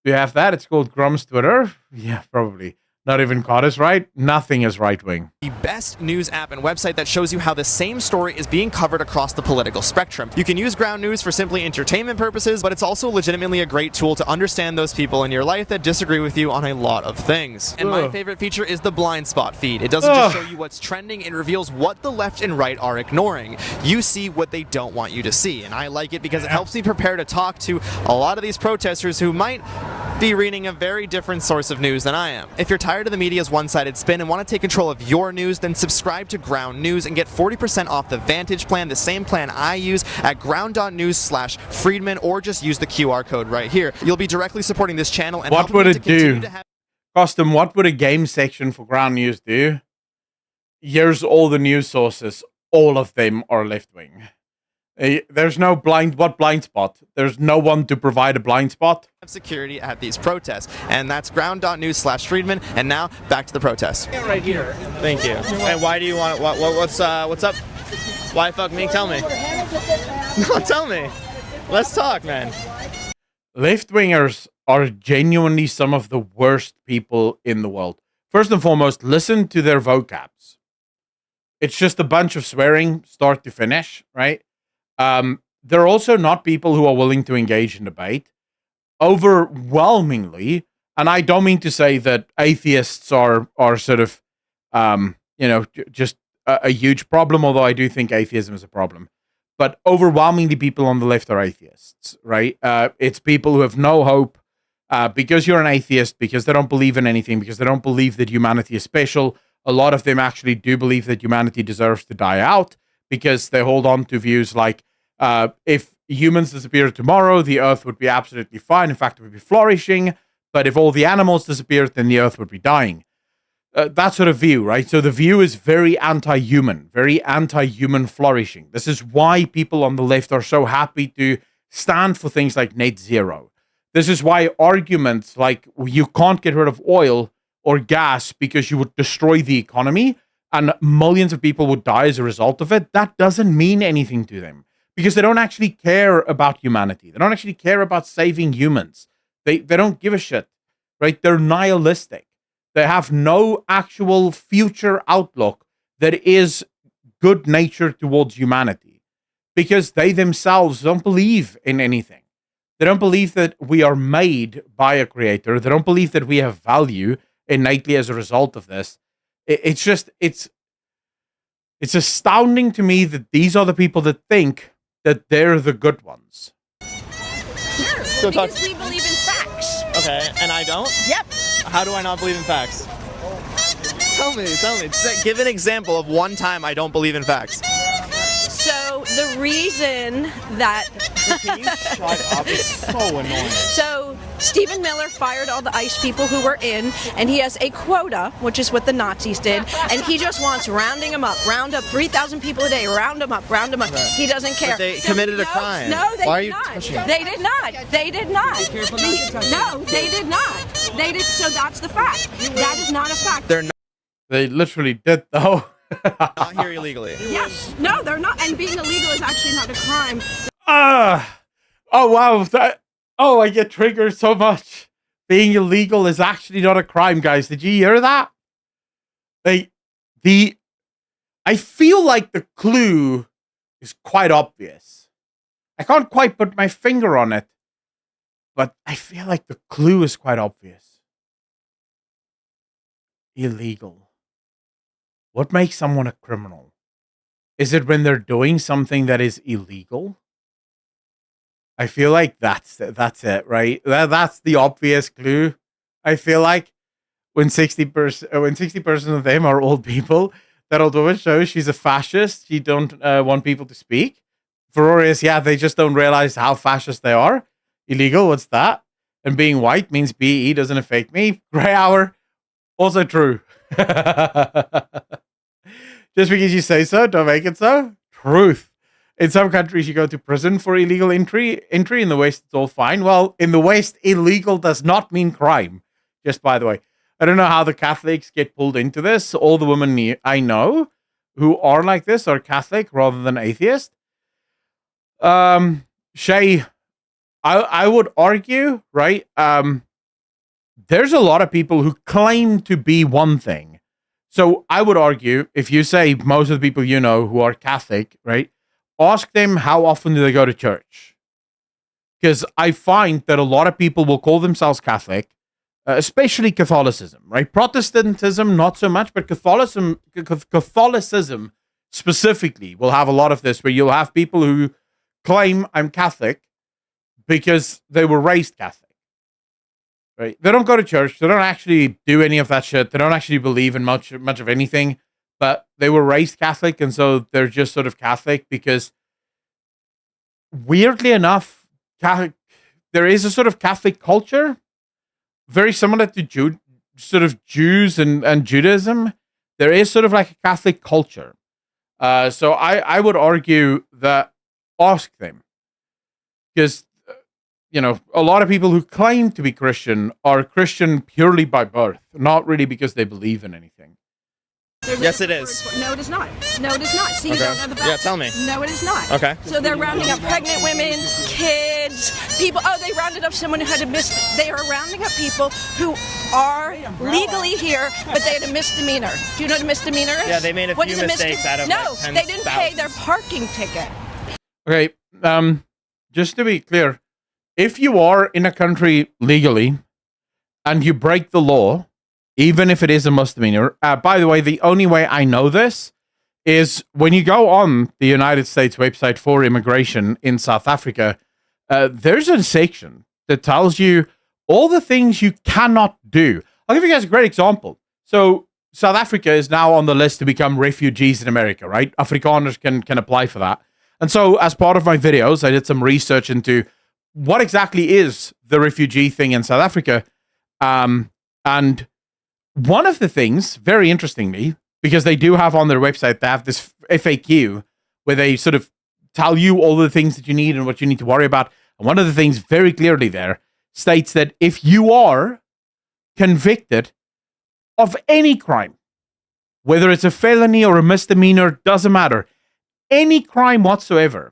Do you have that? It's called Grum's Twitter? Yeah, probably. Not even Carter's right. Nothing is right-wing. the best news app and website that shows you how the same story is being covered across the political spectrum. You can use Ground News for simply entertainment purposes, but it's also legitimately a great tool to understand those people in your life that disagree with you on a lot of things. And my favorite feature is the blind spot feed. It doesn't just show you what's trending, it reveals what the left and right are ignoring. You see what they don't want you to see, and I like it because it helps me prepare to talk to a lot of these protesters who might be reading a very different source of news than I am. If you're tired of the media's one-sided spin and want to take control of your news, then subscribe to Ground News and get 40% off the Vantage plan, the same plan I use, at ground.news/Friedman, or just use the QR code right here. You'll be directly supporting this channel and what would it do? To have Custom, what would a game section for Ground News do? Here's all the news sources. All of them are left-wing. There's no blind spot? There's no one to provide a blind spot. Security at these protests. And that's ground.news/Friedman. And now back to the protest. Right here. Thank you. And why do you want it? What's up? Why fuck me? Tell me. No, tell me. Let's talk, man. Left-wingers are genuinely some of the worst people in the world. First and foremost, listen to their vocabs. It's just a bunch of swearing, start to finish, right? They're also not people who are willing to engage in debate. Overwhelmingly, and I don't mean to say that atheists are sort of, just a huge problem, although I do think atheism is a problem. But overwhelmingly, people on the left are atheists, right? It's people who have no hope because you're an atheist, because they don't believe in anything, because they don't believe that humanity is special. A lot of them actually do believe that humanity deserves to die out because they hold on to views like if humans disappeared tomorrow, the earth would be absolutely fine. In fact, it would be flourishing. But if all the animals disappeared, then the earth would be dying. That sort of view, right? So the view is very anti-human flourishing. This is why people on the left are so happy to stand for things like net zero. This is why arguments like you can't get rid of oil or gas because you would destroy the economy and millions of people would die as a result of it, that doesn't mean anything to them because they don't actually care about humanity. They don't actually care about saving humans. They don't give a shit, right? They're nihilistic. They have no actual future outlook that is good nature towards humanity because they themselves don't believe in anything. They don't believe that we are made by a creator. They don't believe that we have value innately as a result of this. It's astounding to me that these are the people that think that they're the good ones. Sure, because we believe in facts. Okay, and I don't? Yep. How do I not believe in facts? Tell me. Give an example of one time I don't believe in facts. So the reason that... Can you shut up? It's so annoying. So Stephen Miller fired all the ICE people who were in, and he has a quota, which is what the Nazis did, and he just wants rounding them up. Round up 3,000 people a day. Round them up. Okay. He doesn't care. But they committed a crime. No, they Why are did you not. touching it? They did not. They did not. No, they did not. They did. So that's the fact. That is not a fact. They're not They literally did, though. here illegally. Yes. No, they're not. And being illegal is actually not a crime. Oh, wow. I get triggered so much. Being illegal is actually not a crime, guys. Did you hear that? I feel like the clue is quite obvious. I can't quite put my finger on it, but I feel like the clue is quite obvious. Illegal. What makes someone a criminal? Is it when they're doing something that is illegal? I feel like that's it, right? That's the obvious clue. I feel like when 60% of them are old people, that although it shows she's a fascist, she don't want people to speak. Furores, yeah, they just don't realize how fascist they are. Illegal, what's that? And being white means BE doesn't affect me. Grey hour, also true. Just because you say so, don't make it so. Truth. In some countries, you go to prison for illegal entry. In the West, it's all fine. Well, in the West, illegal does not mean crime. Just by the way. I don't know how the Catholics get pulled into this. All the women I know who are like this are Catholic rather than atheist. Shay, I would argue, right? There's a lot of people who claim to be one thing. So I would argue, if you say most of the people you know who are Catholic, right? Ask them how often do they go to church? Because I find that a lot of people will call themselves Catholic, especially Catholicism, right? Protestantism, not so much, but Catholicism specifically will have a lot of this, where you'll have people who claim I'm Catholic because they were raised Catholic, right? They don't go to church. They don't actually do any of that shit. They don't actually believe in much of anything. But they were raised Catholic, and so they're just sort of Catholic because, weirdly enough, there is a sort of Catholic culture, very similar to Jews and Judaism. There is sort of like a Catholic culture. So I would argue that ask them. Because, a lot of people who claim to be Christian are Christian purely by birth, not really because they believe in anything. Yes, it is. No, it is not. No, it is not. See, you don't know the facts. Yeah, tell me. No, it is not. Okay. So they're rounding up pregnant women, kids, people. Oh, they rounded up someone who had a They are rounding up people who are legally here, but they had a misdemeanor. Do you know what a misdemeanor is? Yeah, they made a few mistakes out of No, like they didn't pay their parking ticket. Okay, just to be clear, if you are in a country legally and you break the law, even if it is a misdemeanor, by the way, the only way I know this is when you go on the United States website for immigration in South Africa, there's a section that tells you all the things you cannot do. I'll give you guys a great example. So South Africa is now on the list to become refugees in America, right? Afrikaners can apply for that. And so as part of my videos, I did some research into what exactly is the refugee thing in South Africa. And one of the things, very interestingly, because they do have on their website, they have this FAQ where they sort of tell you all the things that you need and what you need to worry about. And one of the things very clearly there states that if you are convicted of any crime, whether it's a felony or a misdemeanor, doesn't matter, any crime whatsoever,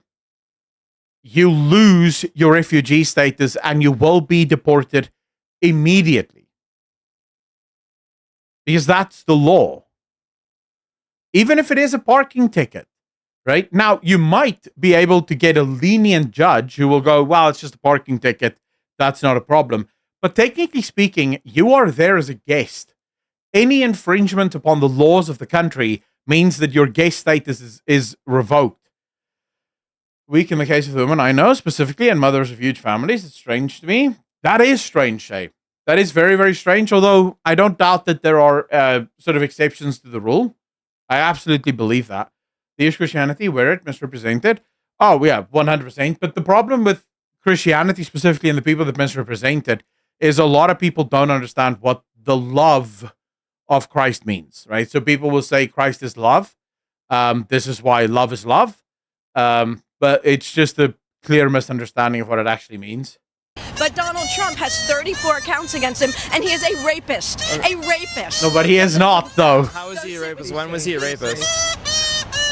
you lose your refugee status and you will be deported immediately. Because that's the law. Even if it is a parking ticket, right? Now, you might be able to get a lenient judge who will go, well, it's just a parking ticket. That's not a problem. But technically speaking, you are there as a guest. Any infringement upon the laws of the country means that your guest status is revoked. Weak in the case of the woman I know specifically, and mothers of huge families. It's strange to me. That is strange, Shay. That is very, very strange, although I don't doubt that there are sort of exceptions to the rule. I absolutely believe that. The Is Christianity, where it misrepresented? Oh, yeah, 100%. But the problem with Christianity specifically and the people that misrepresent it is a lot of people don't understand what the love of Christ means, right? So people will say Christ is love. This is why love is love. But it's just a clear misunderstanding of what it actually means. But Donald Trump has 34 counts against him, and he is a rapist. A rapist. No, but he is not, though. How is he a rapist? When was he a rapist?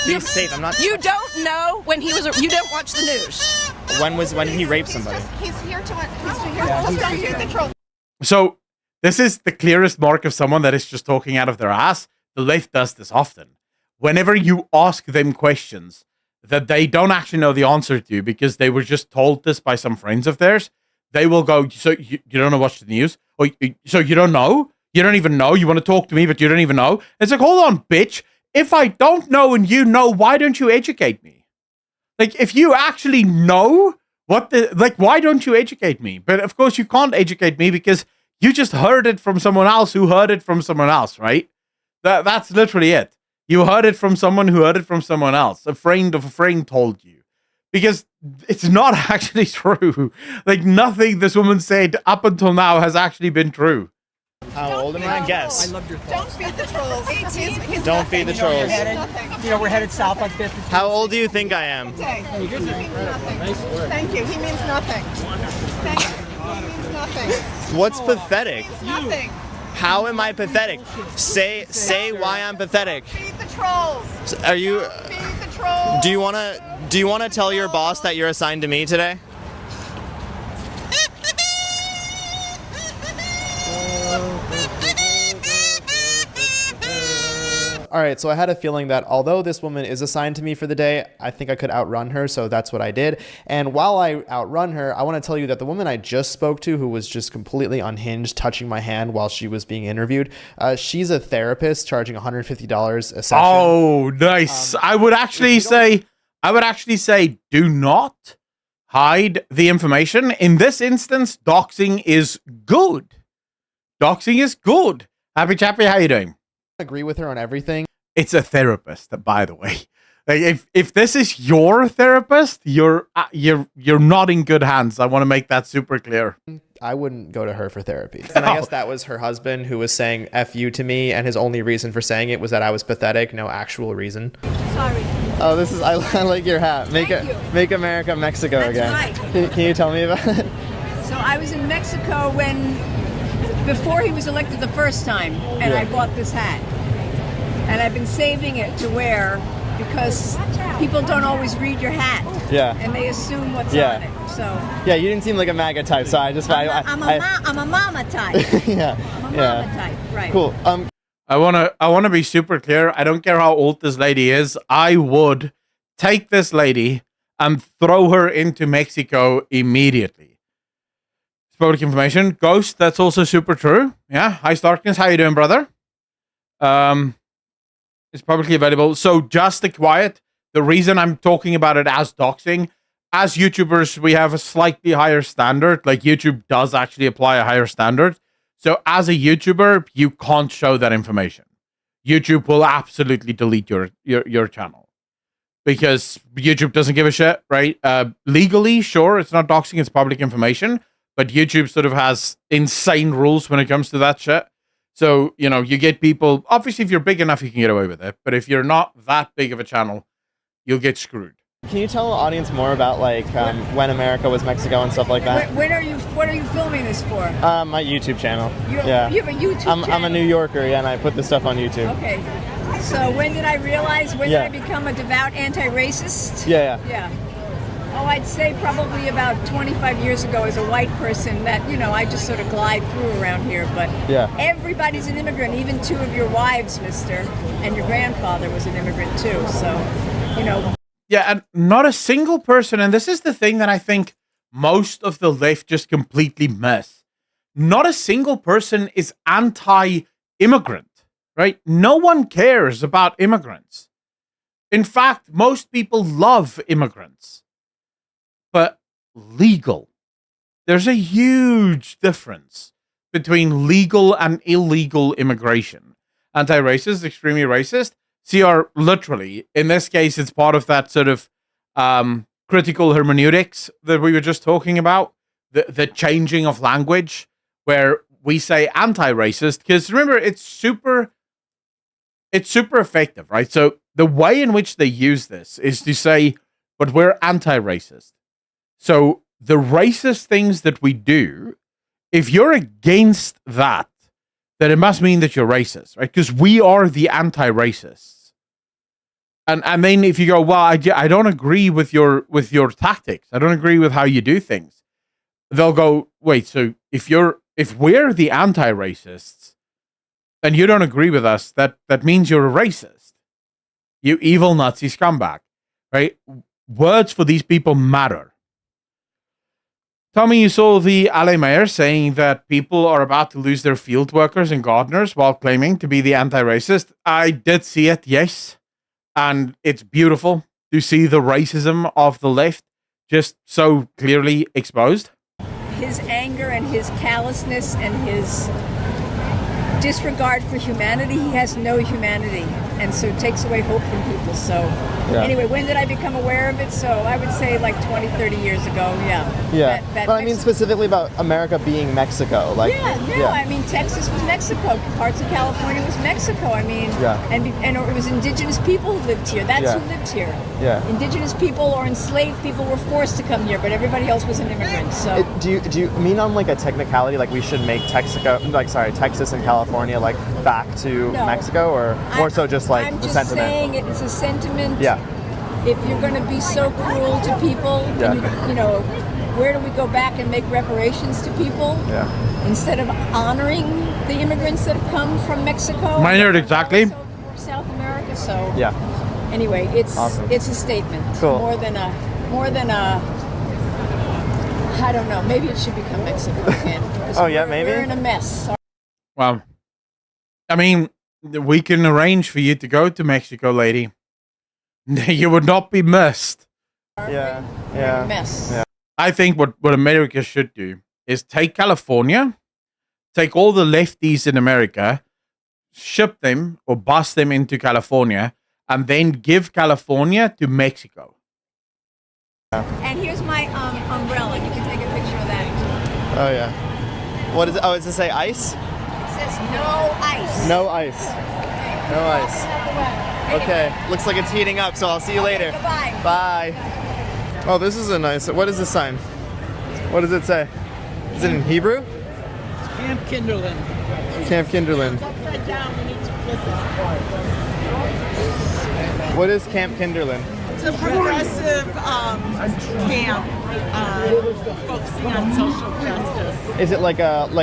Be safe. I'm not. You don't know when he was. You don't watch the news. When did he rape somebody? He's here to hear the truth. So this is the clearest mark of someone that is just talking out of their ass. The left does this often. Whenever you ask them questions that they don't actually know the answer to because they were just told this by some friends of theirs, they will go, so you don't know watch the news? Or so you don't know? You don't even know? You want to talk to me, but you don't even know? It's like, hold on, bitch. If I don't know and you know, why don't you educate me? Like, if you actually know why don't you educate me? But of course you can't educate me because you just heard it from someone else who heard it from someone else, right? That's literally it. You heard it from someone who heard it from someone else. A friend of a friend told you. Because it's not actually true. Like, nothing this woman said up until now has actually been true. How old am I? Guess. Don't feed the trolls. Don't feed the trolls. We're headed south like 50. How old do you think I am? He means nothing. Thank you. He means nothing. Thank you. He means nothing. What's pathetic? Nothing. How am I pathetic? Say why I'm pathetic. Feed the trolls. Are you? Feed the trolls. Do you wanna tell your boss that you're assigned to me today? All right, so I had a feeling that although this woman is assigned to me for the day, I think I could outrun her, so that's what I did. And while I outrun her, I want to tell you that the woman I just spoke to, who was just completely unhinged, touching my hand while she was being interviewed, she's a therapist charging $150 a session. Oh, nice. I would actually say do not hide the information. In this instance, doxing is good. Doxing is good. Happy Chappy, how you doing? Agree with her on everything. It's a therapist, by the way. Like, if this is your therapist, you're not in good hands. I want to make that super clear. I wouldn't go to her for therapy. And I guess that was her husband who was saying F you to me, and his only reason for saying it was that I was pathetic, no actual reason. Sorry. Oh, this is I like your hat. Make America Mexico That's again. right. Can you tell me about it? So I was in Mexico before he was elected the first time, and I bought this hat. And I've been saving it to wear because people don't always read your hat. Yeah. And they assume what's Yeah. on it. So Yeah, you didn't seem like a MAGA type, so I just I'm a mama type. yeah. I'm a Yeah. mama type, right. Cool. I wanna be super clear. I don't care how old this lady is. I would take this lady and throw her into Mexico immediately. It's public information. Ghost, that's also super true. Yeah. Hi Starkness, how you doing, brother? It's publicly available. So just to quiet, the reason I'm talking about it as doxing, as YouTubers, we have a slightly higher standard. Like YouTube does actually apply a higher standard. So as a YouTuber, you can't show that information. YouTube will absolutely delete your channel because YouTube doesn't give a shit, right? Legally, sure, it's not doxing, it's public information, but YouTube sort of has insane rules when it comes to that shit. So, you know, you get people, obviously if you're big enough, you can get away with it, but if you're not that big of a channel, you'll get screwed. Can you tell the audience more about like when America was Mexico and stuff like that? What are you filming this for? My YouTube channel. You have a YouTube channel? I'm a New Yorker, yeah, and I put this stuff on YouTube. Okay. So when did I realize, did I become a devout anti-racist? Yeah. Oh, I'd say probably about 25 years ago as a white person that, you know, I just sort of glide through around here. But everybody's an immigrant, even two of your wives, mister, and your grandfather was an immigrant too. So, you know. Yeah, and not a single person, and this is the thing that I think most of the left just completely miss. Not a single person is anti-immigrant, right? No one cares about immigrants. In fact, most people love immigrants. But legal. There's a huge difference between legal and illegal immigration. Anti-racist, extremely racist. CR literally, in this case, it's part of that sort of critical hermeneutics that we were just talking about, the changing of language, where we say anti-racist, because remember, it's super effective, right? So the way in which they use this is to say, but we're anti-racist. So the racist things that we do, if you're against that, then it must mean that you're racist, right? Because we are the anti-racists. And then if you go, well, I don't agree with your tactics, I don't agree with how you do things, they'll go, wait, so if we're the anti-racists and you don't agree with us, that means you're a racist. You evil Nazi scumbag, right? Words for these people matter. Tommy, you saw the LA mayor saying that people are about to lose their field workers and gardeners while claiming to be the anti-racist. I did see it, yes. And it's beautiful to see the racism of the left just so clearly exposed. His anger and his callousness and his disregard for humanity, he has no humanity, and so takes away hope from people. So anyway, when did I become aware of it? So I would say like 20, 30 years ago, But I mean specifically about America being Mexico. Like, I mean Texas was Mexico, parts of California was Mexico. I mean, and it was indigenous people who lived here. That's who lived here. Yeah. Indigenous people or enslaved people were forced to come here, but everybody else was an immigrant. So do you mean on like a technicality, like we should make Texas and California like back to Mexico, or more so just like I'm the just sentiment? saying it's a sentiment. Yeah. If you're going to be so cruel to people, you know, where do we go back and make reparations to people? Yeah. Instead of honoring the immigrants that have come from Mexico. Minor, exactly. South America. So anyway, it's a statement. Cool. More than a. I don't know. Maybe it should become Mexico again. Maybe we're in a mess. Well, I mean, we can arrange for you to go to Mexico, lady. You would not be missed. Yeah. Mess. Yeah. I think what America should do is take California, take all the lefties in America, ship them or bus them into California, and then give California to Mexico. And here's my umbrella. You can take a picture of that. Oh yeah. What is it? Oh, does it say ice? It says no ice. No ice. No ice. Okay, looks like it's heating up, so I'll see you later. Goodbye. Bye. Oh, this is a nice. What is this sign? What does it say? Is it in Hebrew? Camp Kinderland. Camp Kinderland. Upside down, we need to flip it. What is Camp Kinderland? It's a progressive camp focusing on social justice. Is it like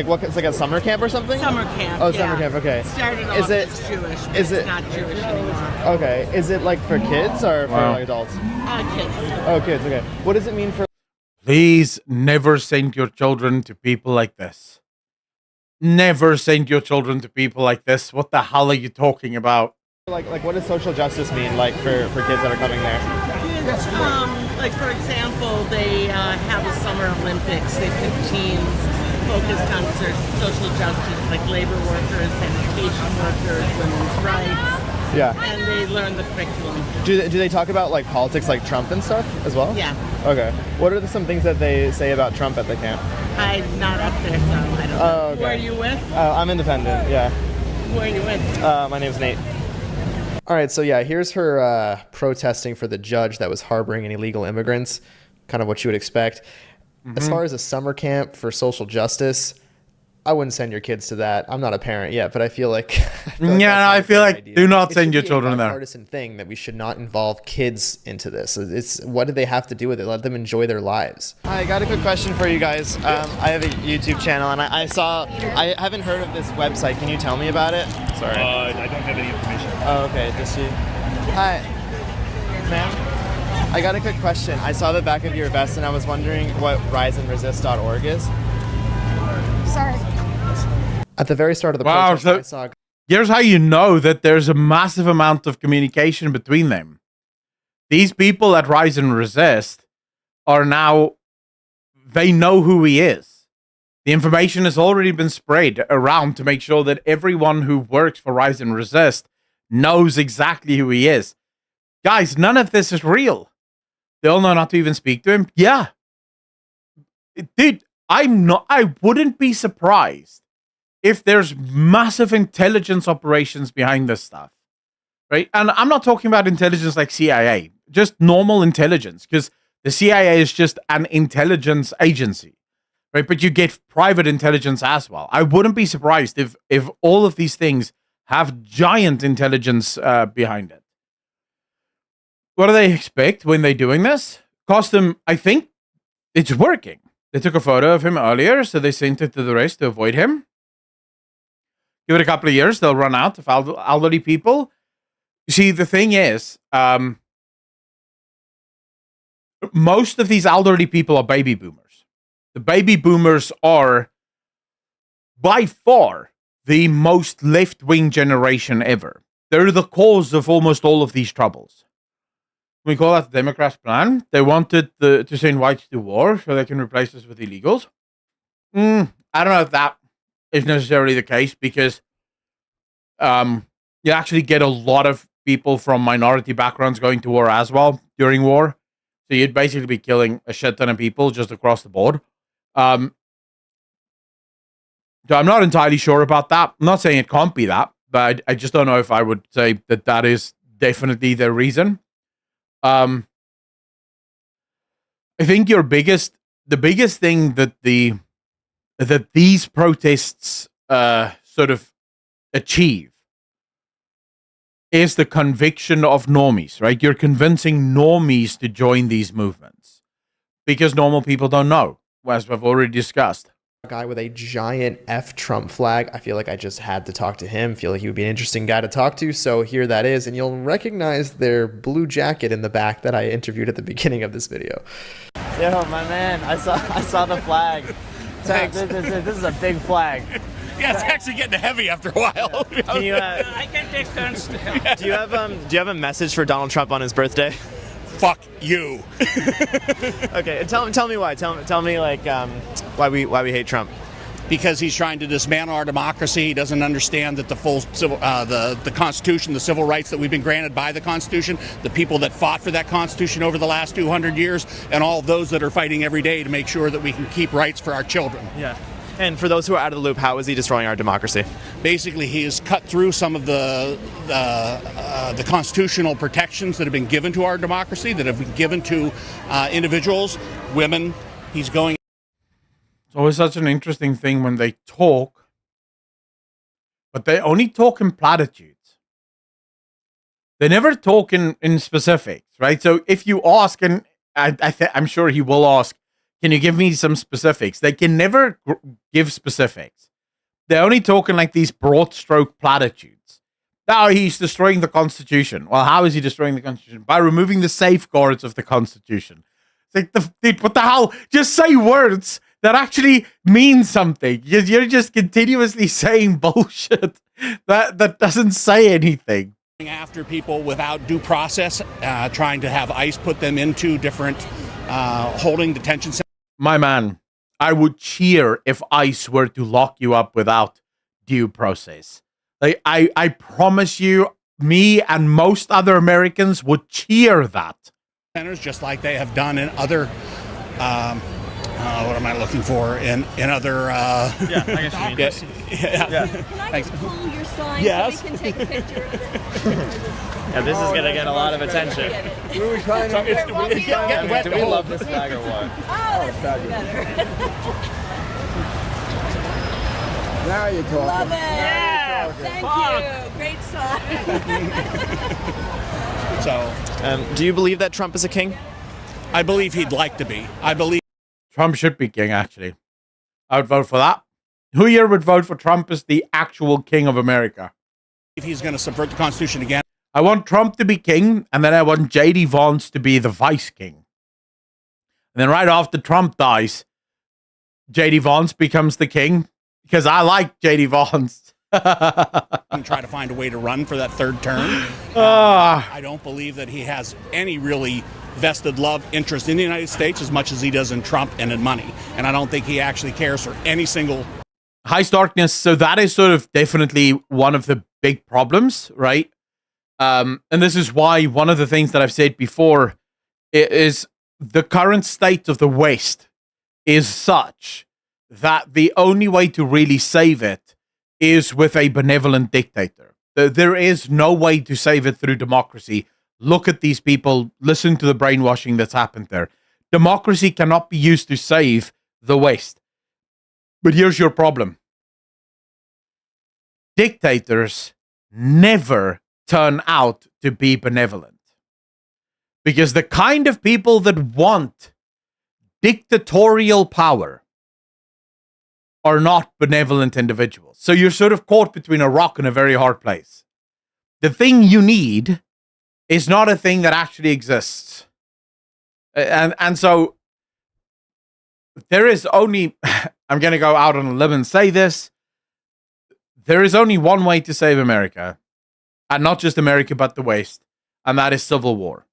what? It's like a summer camp or something? Summer camp. Oh, yeah. summer camp. Okay. It started Is off it- as Jewish, but is it's it- not Jewish anymore. Okay. Is it like for kids or for Wow. like adults? Kids. Oh, kids. Okay. What does it mean for? Please never send your children to people like this. Never send your children to people like this. What the hell are you talking about? Like what does social justice mean like for kids that are coming there? Kids, like for example, they have a summer Olympics. They pick teams focused on social justice, like labor workers, sanitation workers, women's rights, Yeah. and they learn the curriculum. Do they talk about like politics like Trump and stuff as well? Yeah. Okay. What are some things that they say about Trump at the camp? I'm not up there, so I don't know. Oh, okay. Who are you with? I'm independent. Yeah. Who are you with? My name's Nate. All right, so yeah, here's her protesting for the judge that was harboring any illegal immigrants, kind of what you would expect. As far as a summer camp for social justice, I wouldn't send your kids to that. I'm not a parent yet, but I feel like I feel like do not send your children there. It's a bipartisan thing that we should not involve kids into this. It's what do they have to do with it? Let them enjoy their lives. I got a quick question for you guys. I have a YouTube channel, and I haven't heard of this website. Can you tell me about it? Sorry. I don't have any information. Oh, okay. Just you. Hi, ma'am. I got a quick question. I saw the back of your vest, and I was wondering what riseandresist.org is. Sorry. At the very start of the Wow, protest, I saw. Here's how you know that there's a massive amount of communication between them. These people at Rise and Resist are now, they know who he is. The information has already been spread around to make sure that everyone who works for Rise and Resist knows exactly who he is. Guys, none of this is real. They all know not to even speak to him. Yeah. Dude, I wouldn't be surprised if there's massive intelligence operations behind this stuff, right? And I'm not talking about intelligence like CIA, just normal intelligence, because the CIA is just an intelligence agency, right? But you get private intelligence as well. I wouldn't be surprised if all of these things have giant intelligence behind it. What do they expect when they're doing this? Cost them, I think it's working. They took a photo of him earlier, so they sent it to the rest to avoid him. Give it a couple of years, they'll run out of elderly people. See, the thing is, most of these elderly people are baby boomers. The baby boomers are, by far, the most left-wing generation ever. They're the cause of almost all of these troubles. We call that the Democrats' plan. They wanted to send whites to war so they can replace us with illegals. I don't know if that is necessarily the case because you actually get a lot of people from minority backgrounds going to war as well during war. So you'd basically be killing a shit ton of people just across the board. So I'm not entirely sure about that. I'm not saying it can't be that, but I just don't know if I would say that that is definitely the reason. I think the biggest thing that these protests sort of achieve is the conviction of normies, right? You're convincing normies to join these movements because normal people don't know, as we've already discussed. A guy with a giant F Trump flag. I feel like I just had to talk to him. Feel like he would be an interesting guy to talk to. So here that is, and you'll recognize their blue jacket in the back that I interviewed at the beginning of this video. Yo, my man, I saw the flag. This is a big flag. Yeah, it's actually getting heavy after a while. Can you, I can take turns. do you have a message for Donald Trump on his birthday? Fuck you. Okay, tell me why. Tell me like why we hate Trump. Because he's trying to dismantle our democracy. He doesn't understand that the full civil, the Constitution, the civil rights that we've been granted by the Constitution, the people that fought for that Constitution over the last 200 years, and all those that are fighting every day to make sure that we can keep rights for our children. Yeah. And for those who are out of the loop, how is he destroying our democracy? Basically, he has cut through some of the constitutional protections that have been given to our democracy, that have been given to individuals, women. He's going. It's always such an interesting thing when they talk, but they only talk in platitudes. They never talk in specifics, right? So if you ask, and I'm sure he will ask, can you give me some specifics? They can never give specifics. They're only talking like these broad stroke platitudes. Now he's destroying the Constitution. Well, how is he destroying the Constitution? By removing the safeguards of the Constitution. It's like, dude, what the hell? Just say words that actually mean something. You're just continuously saying bullshit that doesn't say anything. After people without due process, trying to have ICE put them into different holding detention centers. My man, I would cheer if ICE were to lock you up without due process. Like, I promise you, me and most other Americans would cheer that. Centers, just like they have done in other, what am I looking for? In other... Yeah, I guess you mean. Yeah. Can I just pull your sign Yes. so we can take a picture? Yeah, this is going to get a lot of attention. Do we love this flag or what? Oh, that's even better. Now you're talking. Love it. Yeah. Thank you. Great sign. So, do you believe that Trump is a king? I believe he'd like to be. I believe Trump should be king, actually. I would vote for that. Who here would vote for Trump as the actual king of America? if he's going to subvert the Constitution again. I want Trump to be king, and then I want J.D. Vance to be the vice king. And then right after Trump dies, J.D. Vance becomes the king, because I like J.D. Vance. And try to find a way to run for that third term. I don't believe that he has any really vested love interest in the United States as much as he does in Trump and in money. And I don't think he actually cares for any single... High Starkness, so that is sort of definitely one of the big problems, right? And this is why one of the things that I've said before is the current state of the West is such that the only way to really save it is with a benevolent dictator. There is no way to save it through democracy. Look at these people. Listen to the brainwashing that's happened there. Democracy cannot be used to save the West. But here's your problem. Dictators never turn out to be benevolent. Because the kind of people that want dictatorial power are not benevolent individuals. So you're sort of caught between a rock and a very hard place. The thing you need is not a thing that actually exists. And so there is only, I'm going to go out on a limb and say this, there is only one way to save America, and not just America, but the West, and that is civil war.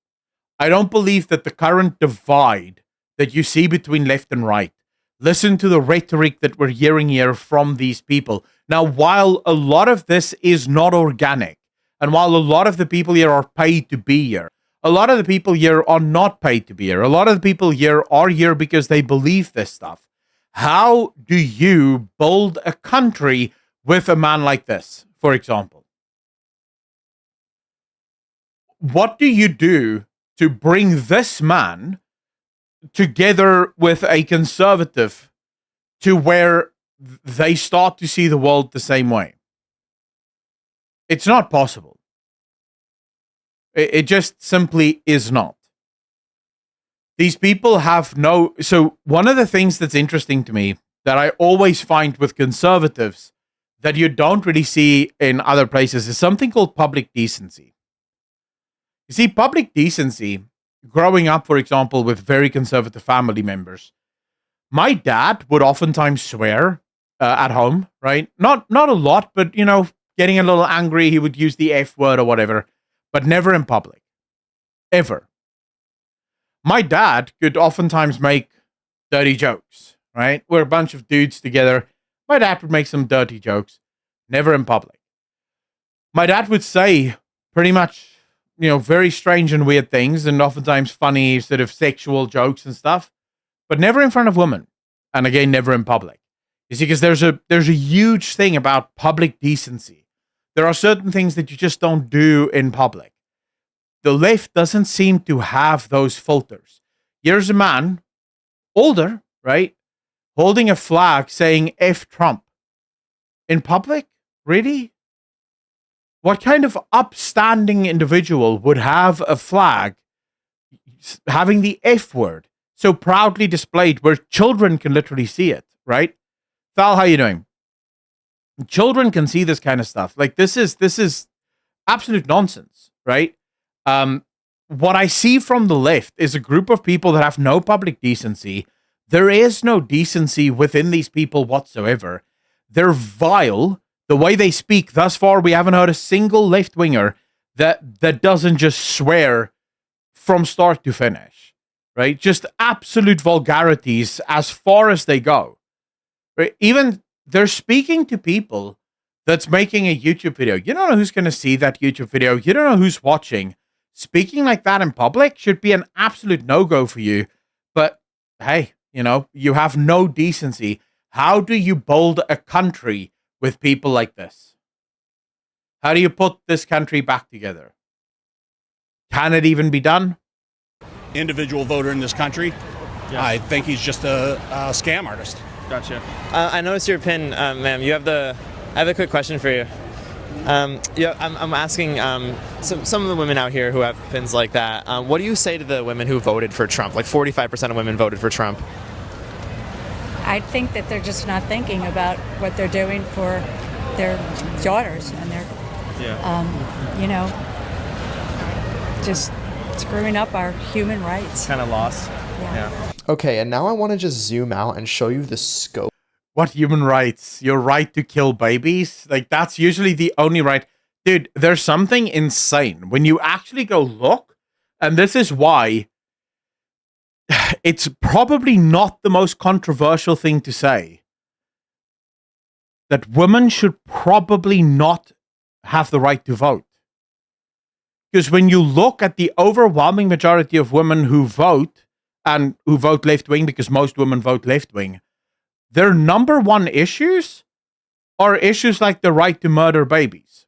I don't believe that the current divide that you see between left and right, listen to the rhetoric that we're hearing here from these people. Now, while a lot of this is not organic, and while a lot of the people here are paid to be here, a lot of the people here are not paid to be here. A lot of the people here are here because they believe this stuff. How do you build a country with a man like this, for example? What do you do to bring this man together with a conservative to where they start to see the world the same way? It's not possible. It just simply is not. These people have no... So one of the things that's interesting to me that I always find with conservatives that you don't really see in other places is something called public decency. You see, public decency, growing up, for example, with very conservative family members, my dad would oftentimes swear at home, right? Not a lot, but, you know, getting a little angry, he would use the F word or whatever, but never in public. Ever. My dad could oftentimes make dirty jokes, right? We're a bunch of dudes together. My dad would make some dirty jokes, never in public. My dad would say pretty much, you know, very strange and weird things, and oftentimes funny sort of sexual jokes and stuff, but never in front of women. And again, never in public. You see, because there's a huge thing about public decency. There are certain things that you just don't do in public. The left doesn't seem to have those filters. Here's a man, older, right, holding a flag saying F Trump. In public? Really? What kind of upstanding individual would have a flag having the F word so proudly displayed where children can literally see it, right? Val, how you doing? Children can see this kind of stuff. Like, this is absolute nonsense, right? What I see from the left is a group of people that have no public decency. There is no decency within these people whatsoever. They're vile. The way they speak, thus far, we haven't heard a single left-winger that doesn't just swear from start to finish, right? Just absolute vulgarities as far as they go, right? Even they're speaking to people that's making a YouTube video. You don't know who's going to see that YouTube video. You don't know who's watching. Speaking like that in public should be an absolute no-go for you. But hey, you have no decency. How do you build a country with people like this? How do you put this country back together? Can it even be done? Individual voter in this country, yes. I think he's just a scam artist. Gotcha. I noticed your pin, ma'am. I have a quick question for you. I'm asking some of the women out here who have pins like that. What do you say to the women who voted for Trump? Like 45% of women voted for Trump. I think that they're just not thinking about what they're doing for their daughters and their, just screwing up our human rights. Kind of lost. Yeah. Okay, and now I want to just zoom out and show you the scope. What human rights? Your right to kill babies? Like, that's usually the only right. Dude, there's something insane when you actually go look, and this is why it's probably not the most controversial thing to say, that women should probably not have the right to vote. Because when you look at the overwhelming majority of women who vote, and who vote left-wing, because most women vote left-wing, their number one issues are issues like the right to murder babies.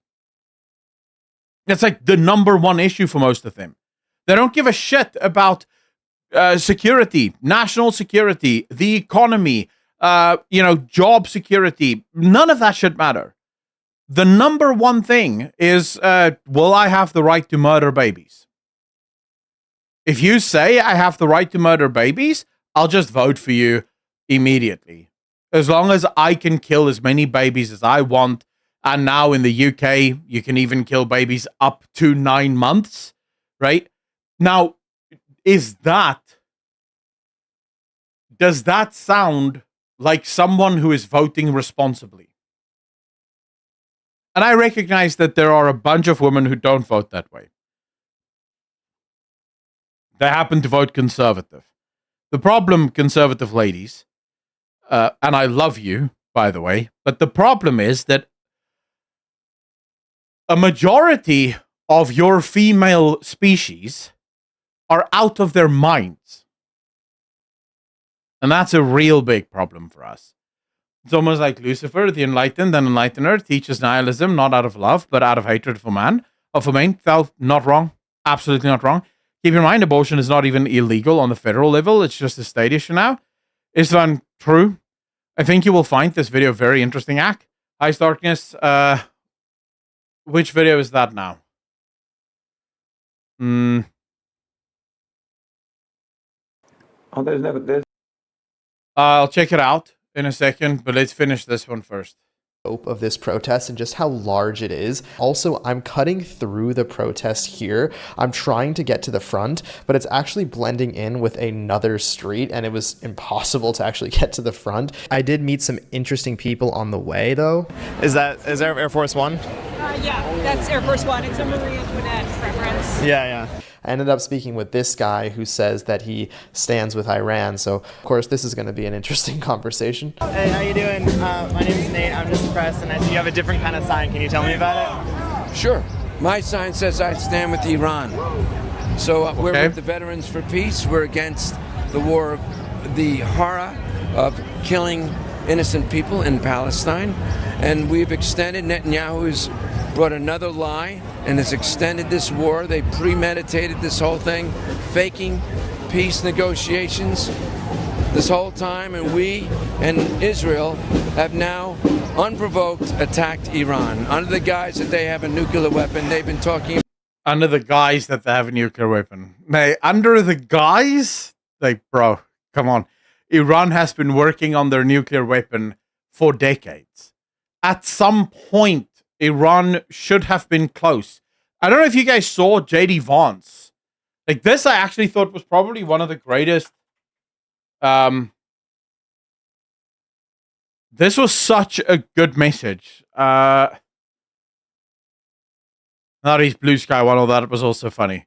It's like the number one issue for most of them. They don't give a shit about security, national security, the economy, job security. None of that should matter. The number one thing is, will I have the right to murder babies? If you say I have the right to murder babies, I'll just vote for you immediately. As long as I can kill as many babies as I want. And now in the UK, you can even kill babies up to 9 months, right? Now, does that sound like someone who is voting responsibly? And I recognize that there are a bunch of women who don't vote that way. They happen to vote conservative. The problem, conservative ladies, and I love you, by the way, but the problem is that a majority of your female species are out of their minds. And that's a real big problem for us. It's almost like Lucifer, the enlightened and enlightener, teaches nihilism not out of love, but out of hatred for man. Thou not wrong. Absolutely not wrong. Keep in mind, abortion is not even illegal on the federal level. It's just a state issue now. Is that true? I think you will find this video very interesting. Ice Darkness. Which video is that now? Oh, there's I'll check it out in a second, but let's finish this one first. Of this protest and just how large it is. Also, I'm cutting through the protest here. I'm trying to get to the front, but it's actually blending in with another street, and it was impossible to actually get to the front. I did meet some interesting people on the way, though. Is Air Force One? Yeah, that's Air Force One. It's a Marie Antoinette preference. Yeah. I ended up speaking with this guy who says that he stands with Iran. So, of course, this is going to be an interesting conversation. Hey, how you doing? My name is Nate. I'm just impressed, and I see you have a different kind of sign. Can you tell me about it? Sure. My sign says I stand with Iran. So we're with the Veterans for Peace. We're against the war, the horror of killing innocent people in Palestine. And we've extended, Netanyahu's brought another lie and has extended this war. They premeditated this whole thing, faking peace negotiations this whole time, and we and Israel have now unprovoked attacked Iran under the guise that they have a nuclear weapon. They've been talking under the guise that they have a nuclear weapon. Under the guise? Like, bro, come on. Iran has been working on their nuclear weapon for decades. At some point, Iran should have been close. I don't know if you guys saw J.D. Vance. Like, this I actually thought was probably one of the greatest. This was such a good message. Not his Blue Sky one, although that was also funny.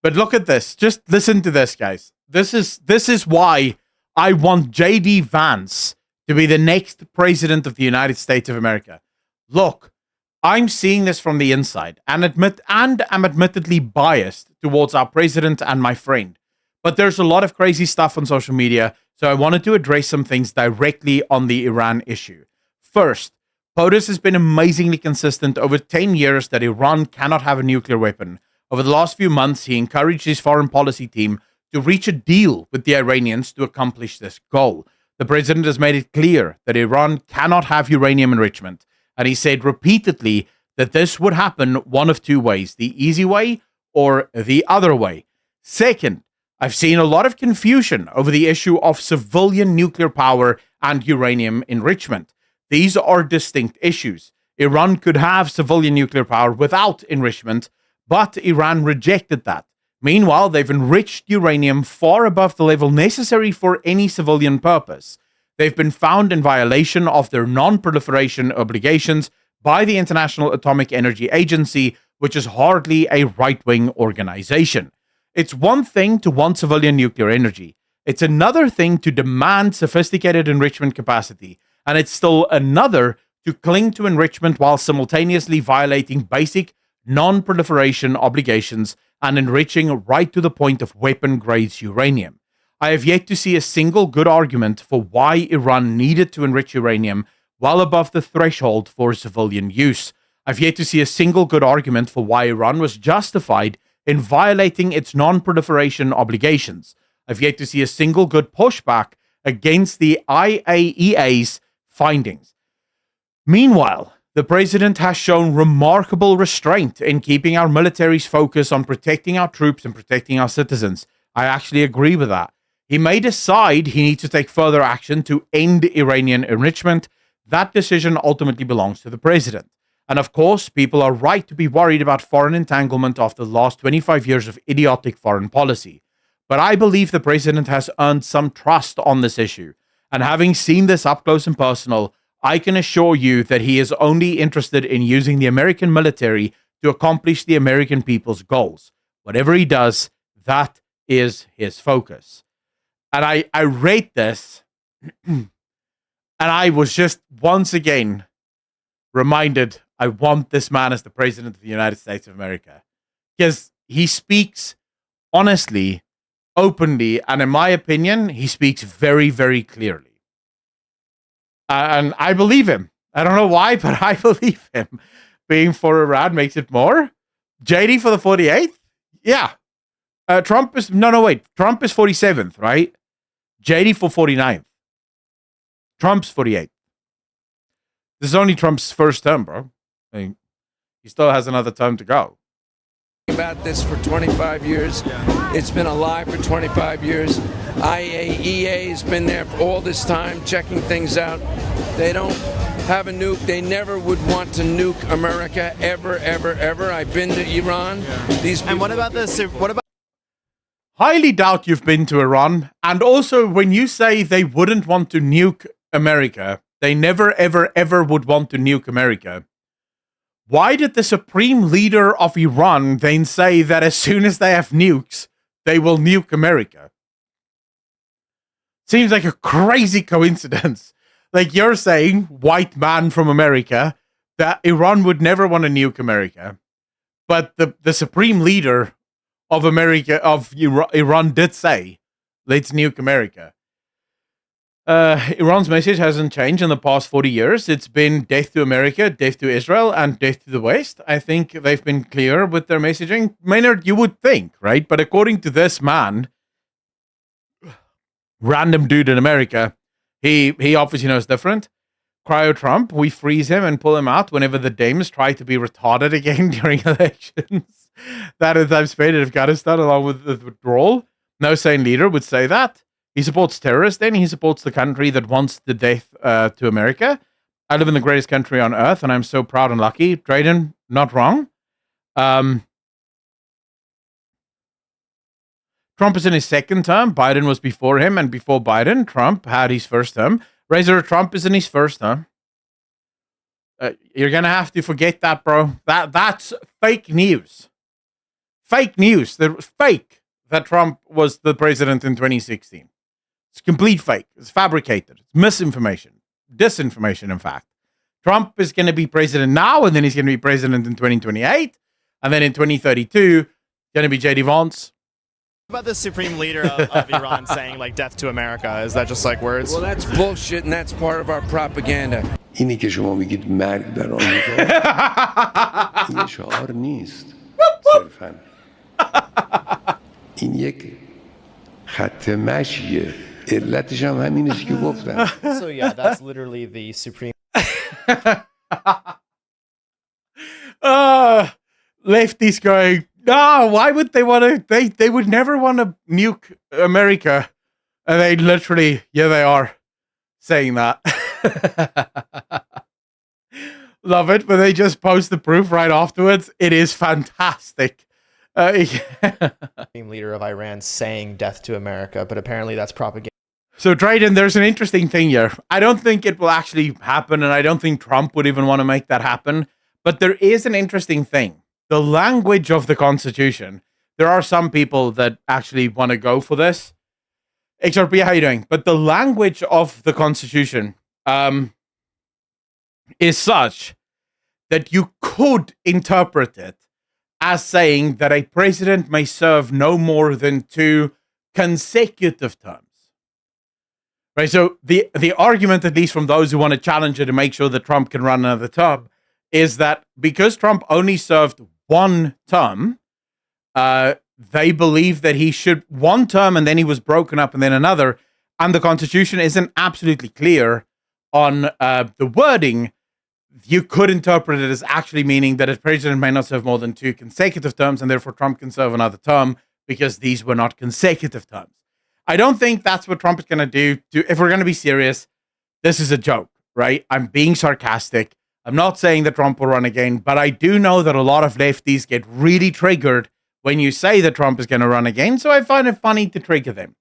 But look at this. Just listen to this, guys. This is why I want J.D. Vance to be the next president of the United States of America. Look, I'm seeing this from the inside and I'm admittedly biased towards our president and my friend. But there's a lot of crazy stuff on social media, so I wanted to address some things directly on the Iran issue. First, POTUS has been amazingly consistent over 10 years that Iran cannot have a nuclear weapon. Over the last few months, he encouraged his foreign policy team to reach a deal with the Iranians to accomplish this goal. The president has made it clear that Iran cannot have uranium enrichment, and he said repeatedly that this would happen one of two ways, the easy way or the other way. Second, I've seen a lot of confusion over the issue of civilian nuclear power and uranium enrichment. These are distinct issues. Iran could have civilian nuclear power without enrichment, but Iran rejected that. Meanwhile, they've enriched uranium far above the level necessary for any civilian purpose. They've been found in violation of their non-proliferation obligations by the International Atomic Energy Agency, which is hardly a right-wing organization. It's one thing to want civilian nuclear energy. It's another thing to demand sophisticated enrichment capacity. And it's still another to cling to enrichment while simultaneously violating basic non-proliferation obligations and enriching right to the point of weapon-grade uranium. I have yet to see a single good argument for why Iran needed to enrich uranium well above the threshold for civilian use. I've yet to see a single good argument for why Iran was justified in violating its non-proliferation obligations. I've yet to see a single good pushback against the IAEA's findings. Meanwhile, the president has shown remarkable restraint in keeping our military's focus on protecting our troops and protecting our citizens. I actually agree with that. He may decide he needs to take further action to end Iranian enrichment. That decision ultimately belongs to the president. And of course, people are right to be worried about foreign entanglement after the last 25 years of idiotic foreign policy. But I believe the president has earned some trust on this issue. And having seen this up close and personal, I can assure you that he is only interested in using the American military to accomplish the American people's goals. Whatever he does, that is his focus. And I read this, and I was just once again reminded, I want this man as the president of the United States of America. Because he speaks honestly, openly, and in my opinion, he speaks very, very clearly. And I believe him. I don't know why, but I believe him. Being for Iran makes it more. JD for the 48th? Yeah. Trump is... Trump is 47th, right? JD for 49th. Trump's 48th. This is only Trump's first term, bro. I mean, he still has another term to go. About this for 25 years. It's been alive for 25 years. IAEA has been there for all this time, checking things out. They don't have a nuke. They never would want to nuke America, ever, ever, ever. I've been to Iran. And what about this? What about? Highly doubt you've been to Iran. And also, when you say they wouldn't want to nuke America, they never, ever, ever would want to nuke America. Why did the supreme leader of Iran then say that as soon as they have nukes, they will nuke America? Seems like a crazy coincidence. Like you're saying, white man from America, that Iran would never want to nuke America. But the supreme leader of America, of Iran did say, let's nuke America. Iran's message hasn't changed in the past 40 years. It's been death to America, death to Israel, and death to the West. I think they've been clear with their messaging. Maynard, you would think, right? But according to this man, random dude in America, he obviously knows different. Cryo Trump, we freeze him and pull him out whenever the Dems try to be retarded again during elections. That is, I've spent in Afghanistan along with the withdrawal. No sane leader would say that. He supports terrorists, then he supports the country that wants the death to America. I live in the greatest country on earth, and I'm so proud and lucky. Drayden, not wrong. Trump is in his second term. Biden was before him, and before Biden, Trump had his first term. Razor, Trump is in his first term. You're going to have to forget that, bro. That's fake news. Fake news. They're fake that Trump was the president in 2016. It's complete fake. It's fabricated. It's misinformation. Disinformation, in fact. Trump is going to be president now, and then he's going to be president in 2028. And then in 2032, going to be J.D. Vance. What about the supreme leader of Iran saying, like, death to America? Is that just, like, words? Well, that's bullshit, and that's part of our propaganda. اینی که شما میگید مرگ بر آمریکا این شعار نیست صرفاً این یک خط مشیه علتش هم همین است که گفتم. So yeah, that's literally the supreme lefties going, no, why would they want to? They would never want to nuke America. And they literally, yeah, they are saying that. Love it, but they just post the proof right afterwards. It is fantastic. leader of Iran saying death to America, but apparently that's propaganda. So, Drayden, there's an interesting thing here. I don't think it will actually happen, and I don't think Trump would even want to make that happen. But there is an interesting thing. The language of the Constitution. There are some people that actually want to go for this. XRP, how you doing? But the language of the Constitution is such that you could interpret it as saying that a president may serve no more than 2 consecutive terms. Right? So the argument, at least from those who want to challenge it and make sure that Trump can run another term, is that because Trump only served 1 term, they believe that he should 1 term and then he was broken up and then another. And the Constitution isn't absolutely clear on the wording. You could interpret it as actually meaning that a president may not serve more than 2 consecutive terms, and therefore Trump can serve another term because these were not consecutive terms. I don't think that's what Trump is going to do. If we're going to be serious, this is a joke, right? I'm being sarcastic. I'm not saying that Trump will run again, but I do know that a lot of lefties get really triggered when you say that Trump is going to run again, so I find it funny to trigger them.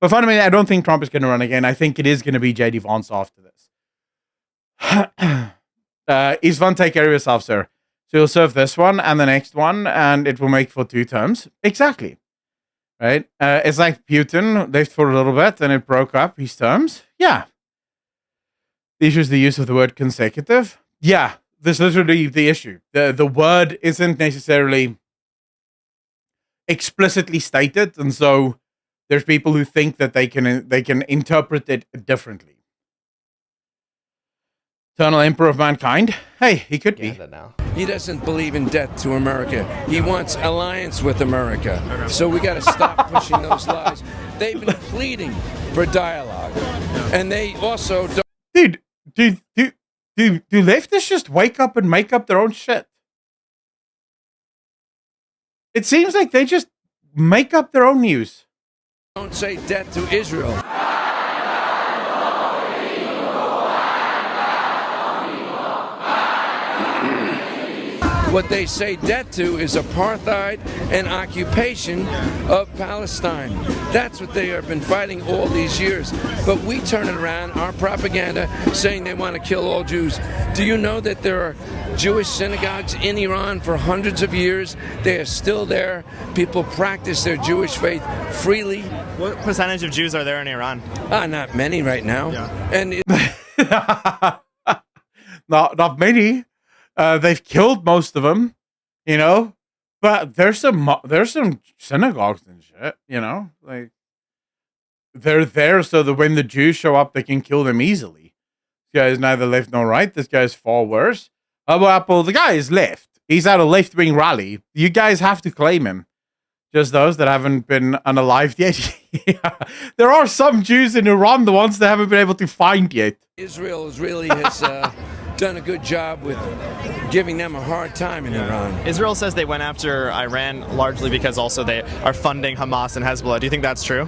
But fundamentally, I don't think Trump is going to run again. I think it is going to be J.D. Vance after this. Isvan, take care of yourself, sir. So you'll serve this one and the next one, and it will make for 2 terms. Exactly. Right? It's like Putin lived for a little bit, and it broke up his terms. Yeah. The issue is the use of the word consecutive. Yeah, this is literally the issue. The word isn't necessarily explicitly stated, and so there's people who think that they can interpret it differently. Eternal Emperor of Mankind. Hey, he could be. Now. He doesn't believe in death to America. He wants alliance with America. So we got to stop pushing those lies. They've been pleading for dialogue, and they also don't. Dude, do leftists just wake up and make up their own shit? It seems like they just make up their own news. Don't say death to Israel. What they say death to is apartheid and occupation of Palestine. That's what they have been fighting all these years. But we turn it around, our propaganda, saying they want to kill all Jews. Do you know that there are Jewish synagogues in Iran for hundreds of years? They are still there. People practice their Jewish faith freely. What percentage of Jews are there in Iran? Not many right now. Yeah. And not many. They've killed most of them, you know, but there's some synagogues and shit, you know, like they're there so that when the Jews show up, they can kill them easily. This guy is neither left nor right. This guy is far worse. Apple, the guy is left. He's at a left-wing rally. You guys have to claim him. Just those that haven't been unalived yet. Yeah. There are some Jews in Iran, the ones that haven't been able to find yet. Israel has done a good job with giving them a hard time in Iran. Israel says they went after Iran largely because also they are funding Hamas and Hezbollah. Do you think that's true?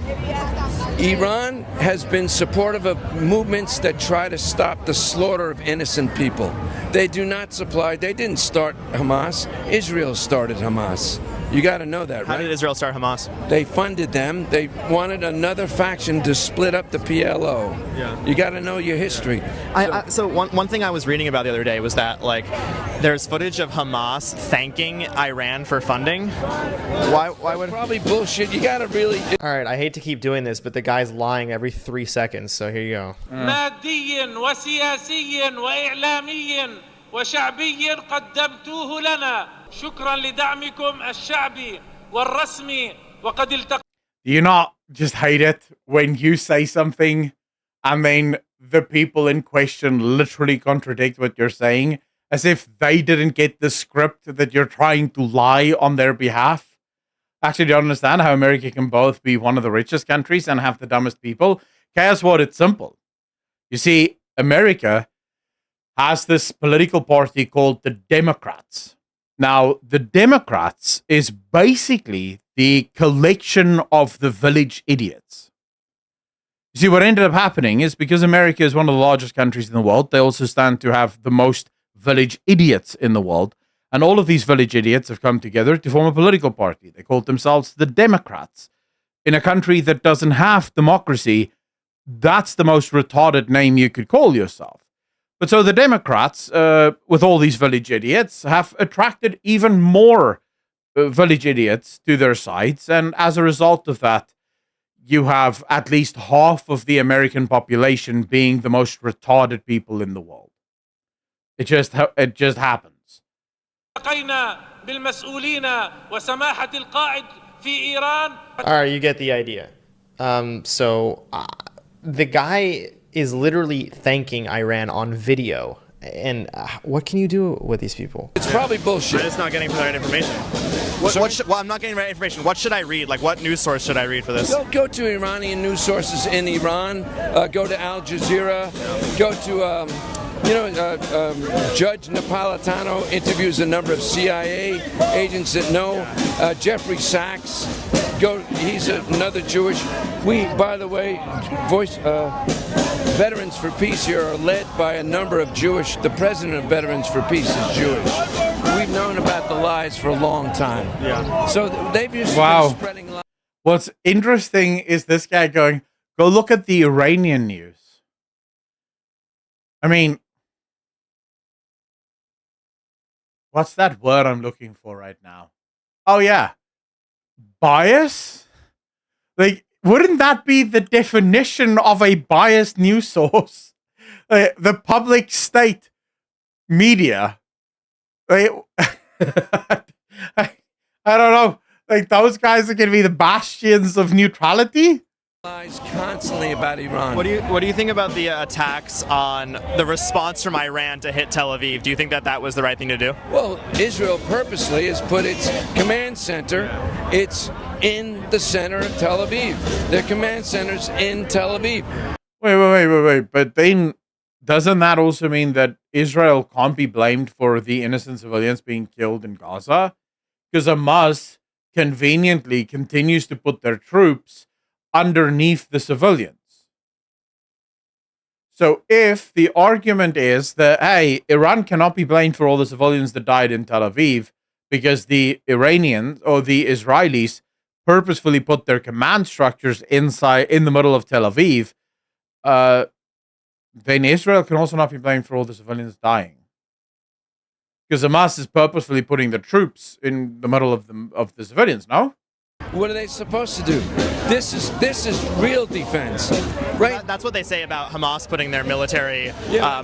Iran has been supportive of movements that try to stop the slaughter of innocent people. They didn't start Hamas. Israel started Hamas. You got to know that, right? How did Israel start Hamas? They funded them. They wanted another faction to split up the PLO. Yeah. You got to know your history. So one thing I was reading about the other day was that there's footage of Hamas thanking Iran for funding. Why would probably bullshit? You got to really. All right, I hate to keep doing this, but the guy's lying every 3 seconds. So here you go. ماديا وسياسيا وإعلاميا وشعبيا قدمتوه لنا شكرا لدعمكم الشعبي والرسمي وقد التقى. Do you not just hate it when you say something and then the people in question literally contradict what you're saying as if they didn't get the script that you're trying to lie on their behalf? Actually, don't understand how America can both be one of the richest countries and have the dumbest people. Guess what? It's simple. You see, America has this political party called the Democrats. Now, the Democrats is basically the collection of the village idiots. You see, what ended up happening is because America is one of the largest countries in the world, they also stand to have the most village idiots in the world. And all of these village idiots have come together to form a political party. They called themselves the Democrats. In a country that doesn't have democracy, that's the most retarded name you could call yourself. But so the Democrats, with all these village idiots, have attracted even more village idiots to their sides. And as a result of that, you have at least half of the American population being the most retarded people in the world. It just happens. All right, you get the idea. The guy is literally thanking Iran on video. And what can you do with these people? It's probably bullshit. I'm just not getting the right information. I'm not getting the right information. What should I read? What news source should I read for this? Go to Iranian news sources in Iran. Go to Al Jazeera. Go to, Judge Napolitano interviews a number of CIA agents that know. Jeffrey Sachs. He's another Jewish. By the way, Veterans for Peace here are led by a number of Jewish. The president of Veterans for Peace is Jewish. We've known about the lies for a long time. Yeah. So they've just been spreading lies. What's interesting is this guy going, go look at the Iranian news. I mean, what's that word I'm looking for right now? Oh, yeah. Bias? Wouldn't that be the definition of a biased news source? The public state media. I don't know. Those guys are going to be the bastions of neutrality? Lies constantly about Iran. What do you think about the attacks on the response from Iran to hit Tel Aviv? Do you think that was the right thing to do? Well, Israel purposely has put its command center. It's in the center of Tel Aviv. Their command center's in Tel Aviv. Wait. But then doesn't that also mean that Israel can't be blamed for the innocent civilians being killed in Gaza? Because Hamas conveniently continues to put their troops underneath the civilians. So if the argument is that, hey, Iran cannot be blamed for all the civilians that died in Tel Aviv because the Iranians or the Israelis purposefully put their command structures in the middle of Tel Aviv, then Israel can also not be blamed for all the civilians dying. Because Hamas is purposefully putting the troops in the middle of the civilians, no? What are they supposed to do? This is real defense, right? That's what they say about Hamas putting their military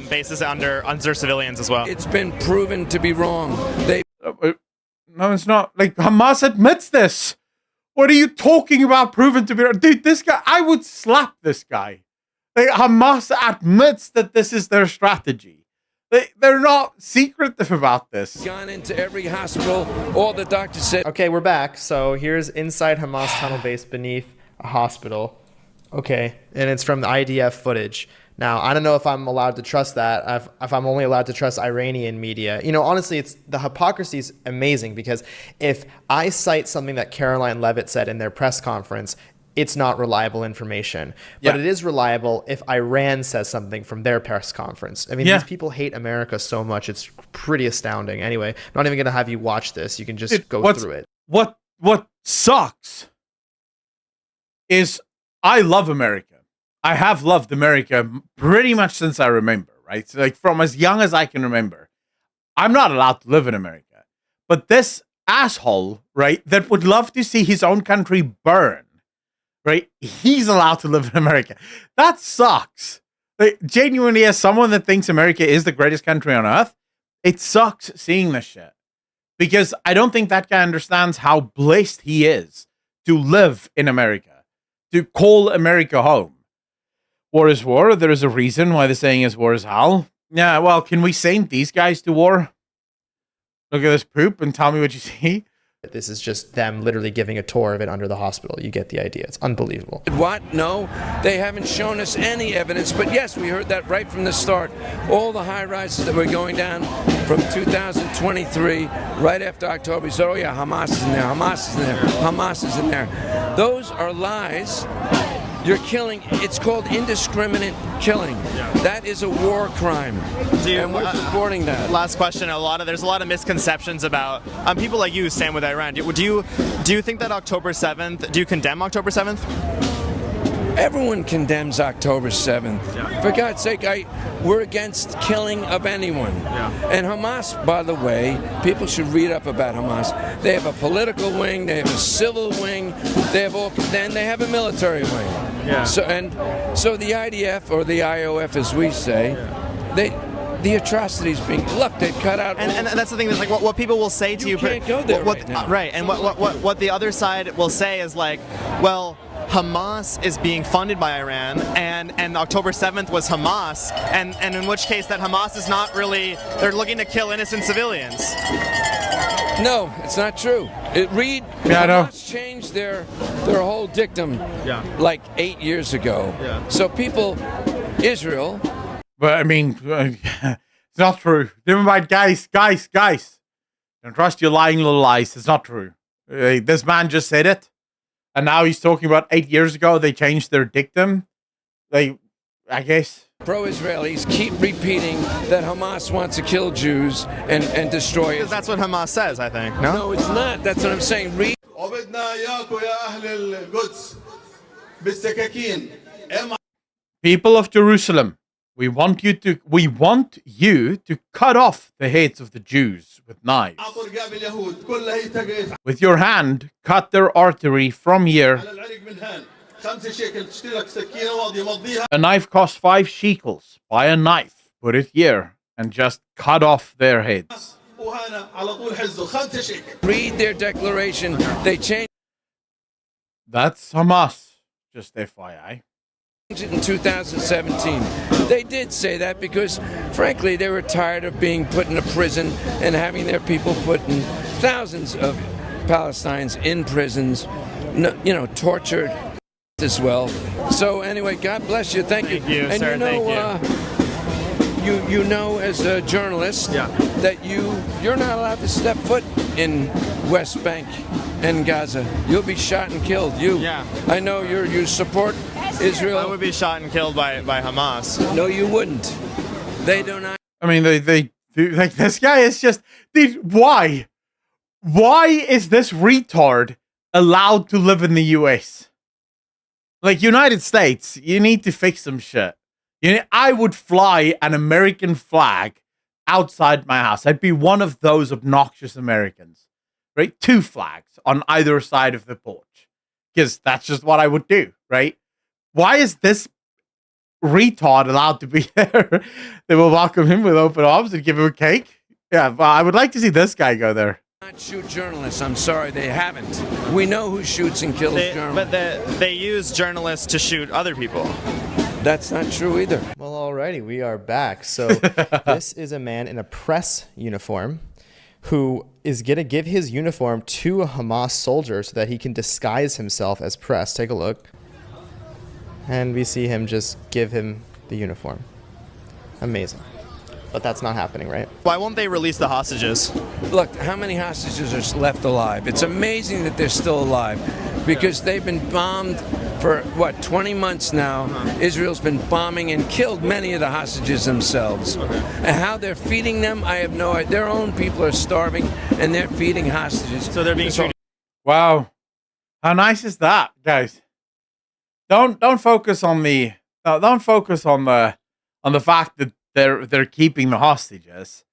bases under civilians as well. It's been proven to be wrong. No, it's not. Hamas admits this. What are you talking about proven to be? Dude, this guy, I would slap this guy. Like, Hamas admits that this is their strategy. They're not secretive about this. Gone into every hospital. All the doctors said. Okay, we're back. So here's inside Hamas tunnel base beneath a hospital. Okay, and it's from the IDF footage. Now, I don't know if I'm allowed to trust that, if I'm only allowed to trust Iranian media. You know, honestly, the hypocrisy is amazing, because if I cite something that Caroline Leavitt said in their press conference, it's not reliable information. But it is reliable if Iran says something from their press conference. I mean, these people hate America so much, it's pretty astounding. Anyway, I'm not even going to have you watch this. You can just go through it. What sucks is I love America. I have loved America pretty much since I remember, right? So, like, from as young as I can remember. I'm not allowed to live in America. But this asshole, right, that would love to see his own country burn, right? He's allowed to live in America. That sucks. Like, genuinely, as someone that thinks America is the greatest country on earth, it sucks seeing this shit. Because I don't think that guy understands how blessed he is to live in America, to call America home. War is war. There is a reason why the saying is war is hell. Yeah, well, can we send these guys to war? Look at this poop and tell me what you see. This is just them literally giving a tour of it under the hospital. You get the idea. It's unbelievable. What? No, they haven't shown us any evidence. But yes, we heard that right from the start. All the high rises that were going down from 2023, right after October, he said, oh yeah, Hamas is in there, Hamas is in there, Hamas is in there. Those are lies. You're killing. It's called indiscriminate killing. That is a war crime, and we're supporting that. Last question. There's a lot of misconceptions about people like you stand with Iran. Do you think that October 7th? Do you condemn October 7th? Everyone condemns October 7th. For God's sake, we're against killing of anyone. And Hamas, by the way, people should read up about Hamas. They have a political wing, they have a civil wing, then they have a military wing. So the IDF, or the IOF as we say, the atrocities being they cut out, and that's the thing. That's like what people will say to you. Can't go there right now. Right, and what the other side will say is like, well, Hamas is being funded by Iran, and October 7th was Hamas, and in which case that Hamas is not really, they're looking to kill innocent civilians. No, it's not true. Hamas changed their whole dictum like 8 years ago. So Israel. But I mean, it's not true. Never mind, guys. Don't trust your lying little lies. It's not true. This man just said it. And now he's talking about 8 years ago they changed their dictum. I guess. Pro-Israelis keep repeating that Hamas wants to kill Jews and destroy Israel. Because that's what Hamas says, I think. No, it's not. That's what I'm saying. People of Jerusalem, we want you to cut off the heads of the Jews with knives. With your hand, cut their artery from here. A knife costs 5 shekels. Buy a knife, put it here, and just cut off their heads. Read their declaration. They changed. That's Hamas, just FYI. In 2017. They did say that because, frankly, they were tired of being put in a prison and having their people put in, thousands of Palestinians in prisons, tortured as well. So anyway, God bless you. Thank you. Thank you, and sir. You know, as a journalist, that you're not allowed to step foot in West Bank and Gaza. You'll be shot and killed. I know you support Israel. I would be shot and killed by Hamas. No, you wouldn't. They do not. I mean, they like, this guy is just, dude, why? Why is this retard allowed to live in the US? Like, United States, you need to fix some shit. I would fly an American flag outside my house. I'd be one of those obnoxious Americans, right? 2 flags on either side of the porch, because that's just what I would do, right? Why is this retard allowed to be there? They will welcome him with open arms and give him a cake. Yeah, well, I would like to see this guy go there. Not shoot journalists. I'm sorry, they haven't. We know who shoots and kills journalists. But they use journalists to shoot other people. That's not true either. Well, alrighty, we are back. So this is a man in a press uniform who is going to give his uniform to a Hamas soldier so that he can disguise himself as press. Take a look. And we see him just give him the uniform. Amazing. But that's not happening, right? Why won't they release the hostages? Look, how many hostages are left alive? It's amazing that they're still alive because they've been bombed for, 20 months now. Israel's been bombing and killed many of the hostages themselves. And how they're feeding them, I have no idea. Their own people are starving and they're feeding hostages. So they're being treated. Wow. How nice is that, guys? Don't focus on the fact that they're keeping the hostages.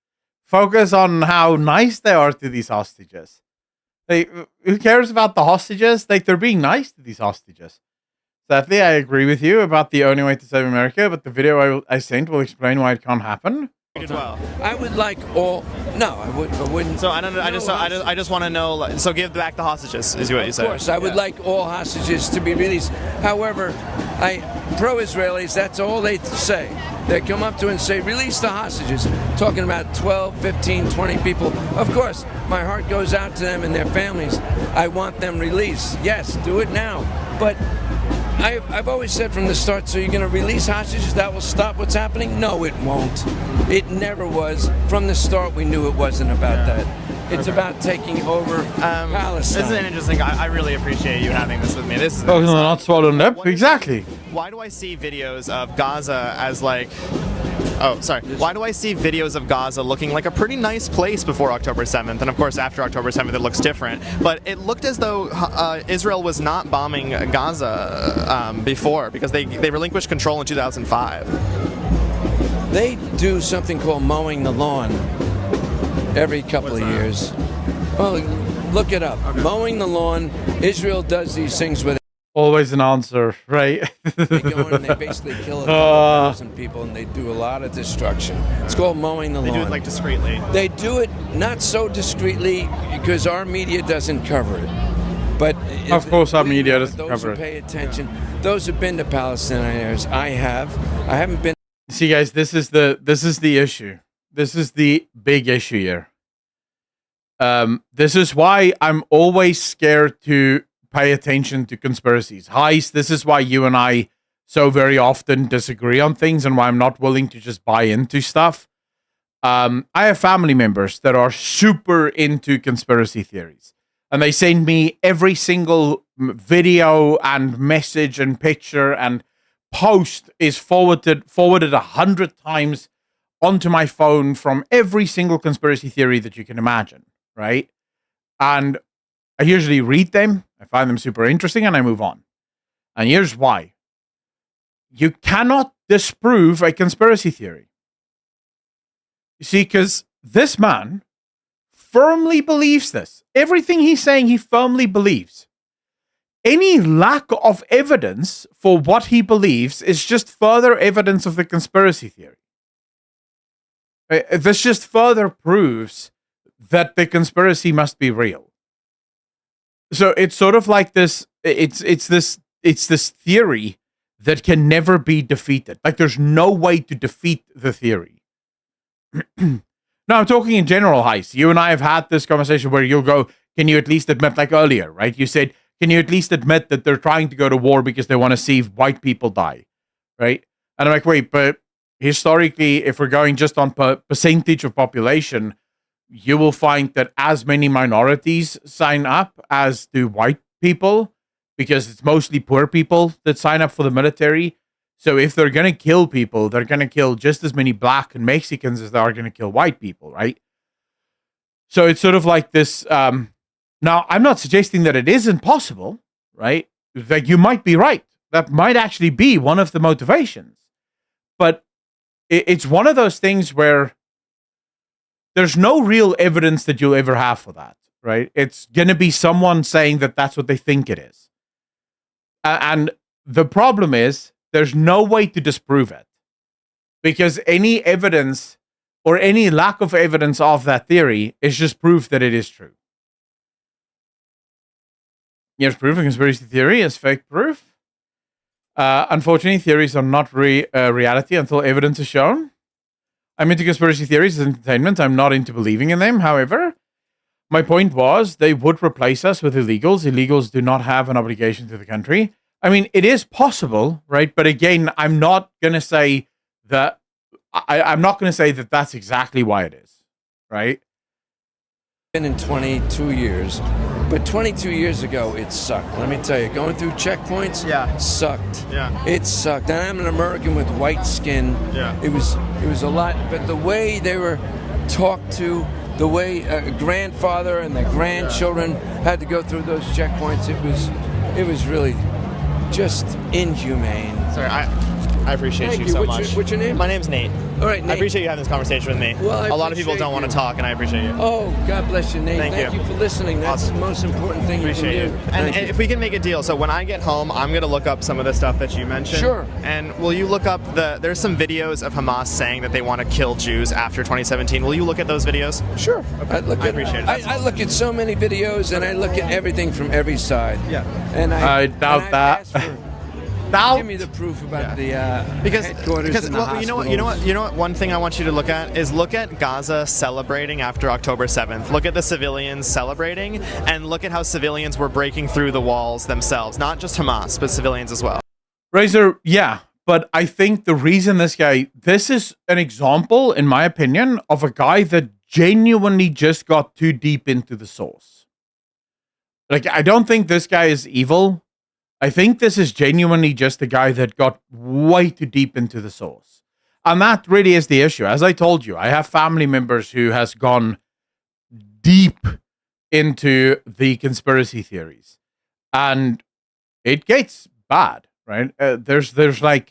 Focus on how nice they are to these hostages. Who cares about the hostages? They're being nice to these hostages. Sadly, I agree with you about the only way to save America, but the video I sent will explain why it can't happen. Well, I would like all. No, I wouldn't. So I don't. I just want to know. So give back the hostages, is what you said. Of course, I would like all hostages to be released. However, pro-Israelis, that's all they say. They come up to and say, release the hostages. Talking about 12, 15, 20 people. Of course, my heart goes out to them and their families. I want them released. Yes, do it now. But I've always said from the start, so you're going to release hostages, that will stop what's happening? No, it won't. It never was. From the start, we knew it wasn't about that. It's about taking over Palestine. This is an interesting. I really appreciate you having this with me. This is not swallowed up. Exactly. Why do I see videos of Gaza as like? Oh, sorry. Why do I see videos of Gaza looking like a pretty nice place before October 7th? And of course, after October 7th, it looks different. But it looked as though Israel was not bombing Gaza before because they relinquished control in 2005. They do something called mowing the lawn every couple of years. Well, look it up. Okay. Mowing the lawn. Israel does these things with. Always an answer, right? They go in and they basically kill 1,000 people and they do a lot of destruction. It's called mowing the lawn. They do it like discreetly. They do it not so discreetly because our media doesn't cover it. But of course, our media doesn't cover it. Those who pay attention, those who've been to Palestinian areas, I haven't been. See, guys, this is the issue. This is the big issue here. This is why I'm always scared to pay attention to conspiracies. Heist, this is why you and I so very often disagree on things and why I'm not willing to just buy into stuff. I have family members that are super into conspiracy theories. And they send me every single video and message and picture and post is forwarded 100 times onto my phone from every single conspiracy theory that you can imagine, right? And I usually read them, I find them super interesting, and I move on. And here's why. You cannot disprove a conspiracy theory. You see, because this man firmly believes this. Everything he's saying, he firmly believes. Any lack of evidence for what he believes is just further evidence of the conspiracy theory. This just further proves that the conspiracy must be real. So it's sort of like this. It's this theory that can never be defeated. Like there's no way to defeat the theory. Now I'm talking in general, Heist. You and I have had this conversation where you'll go, "Can you at least admit?" Like earlier, right? You said, "Can you at least admit that they're trying to go to war because they want to see white people die?" Right? And I'm like, wait, but historically, if we're going just on percentage of population, you will find that as many minorities sign up as do white people because it's mostly poor people that sign up for the military. So if they're going to kill people, they're going to kill just as many black and Mexicans as they are going to kill white people, right? So it's sort of like this. Now, I'm not suggesting that it isn't possible, right? Like you might be right. That might actually be one of the motivations. But it's one of those things where there's no real evidence that you'll ever have for that, right? It's going to be someone saying that that's what they think it is. And the problem is there's no way to disprove it because any evidence or any lack of evidence of that theory is just proof that it is true. Here's proof. A conspiracy theory is fake proof. Unfortunately, theories are not reality until evidence is shown. I'm into conspiracy theories as entertainment. I'm not into believing in them. However, my point was they would replace us with illegals. Illegals do not have an obligation to the country. I mean, it is possible, right? But again, I'm not going to say that. I'm not going to say that that's exactly why it is, right? Been in 22 years, but 22 years ago it sucked. Let me tell you, going through checkpoints, sucked. It sucked. And I'm an American with white skin. It was a lot. But the way they were talked to, the way a grandfather and their grandchildren had to go through those checkpoints, it was really just inhumane. Sorry, I appreciate Thank you you. so What's much. your- what's your name? My name's Nate. All right, Nate. I appreciate you having this conversation with me. Well, I a lot of people appreciate don't want to you. talk, and I appreciate you. Oh, God bless you, Nate. Thank you for listening. That's the most important thing Appreciate you it. can do. And, Thank and you. if we can make a deal, so when I get home, I'm going to look up some of the stuff that you mentioned. Sure. And will you look up there's some videos of Hamas saying that they want to kill Jews after 2017. Will you look at those videos? Sure. I appreciate it. I look at so many videos, and I look at everything from every side. Yeah. And I doubt that. Give me the proof about the Because headquarters and the well, you know what one thing I want you to look at is look at Gaza celebrating after October 7th. Look at the civilians celebrating, and look at how civilians were breaking through the walls themselves, not just Hamas, but civilians as well. Razor, yeah, but I think the reason this is an example, in my opinion, of a guy that genuinely just got too deep into the source. Like, I don't think this guy is evil. I think this is genuinely just a guy that got way too deep into the source. And that really is the issue. As I told you, I have family members who has gone deep into the conspiracy theories. And it gets bad, right? There's a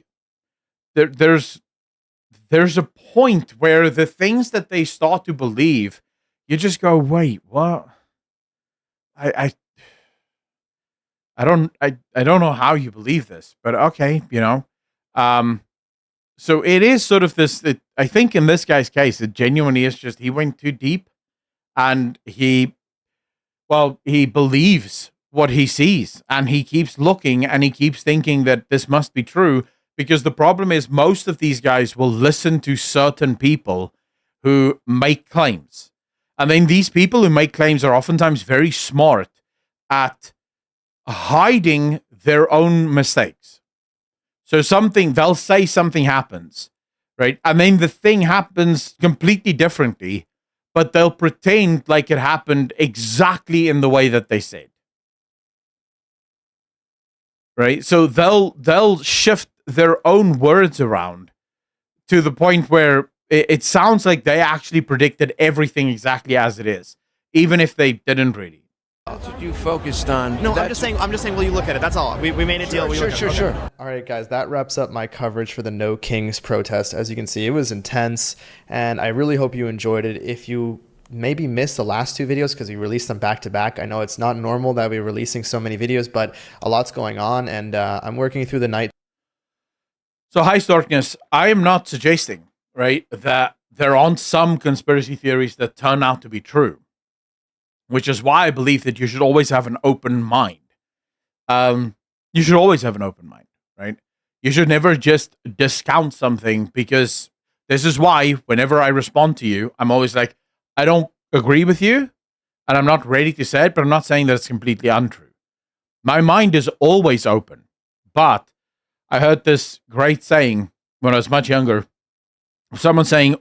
point where the things that they start to believe, you just go, wait, what? I don't know how you believe this, but okay, so it is sort of this. I think in this guy's case, it genuinely is just he went too deep, and he believes what he sees, and he keeps looking, and he keeps thinking that this must be true. Because the problem is, most of these guys will listen to certain people who make claims, and then these people who make claims are oftentimes very smart at hiding their own mistakes. So they'll say something happens, right? And then the thing happens completely differently, but they'll pretend like it happened exactly in the way that they said. Right? So they'll shift their own words around to the point where it sounds like they actually predicted everything exactly as it is, even if they didn't really. That's what you focused on. No, I'm just saying, will you look at it? That's all. We made a deal. Sure. All right, guys, that wraps up my coverage for the No Kings protest. As you can see, it was intense, and I really hope you enjoyed it. If you maybe missed the last two videos because we released them back to back, I know it's not normal that we're releasing so many videos, but a lot's going on, and I'm working through the night. So, Hi Starkness, I am not suggesting, right, that there aren't some conspiracy theories that turn out to be true, which is why I believe that you should always have an open mind. You should always have an open mind, right? You should never just discount something, because this is why whenever I respond to you, I'm always like, I don't agree with you, and I'm not ready to say it, but I'm not saying that it's completely untrue. My mind is always open, but I heard this great saying when I was much younger, someone saying,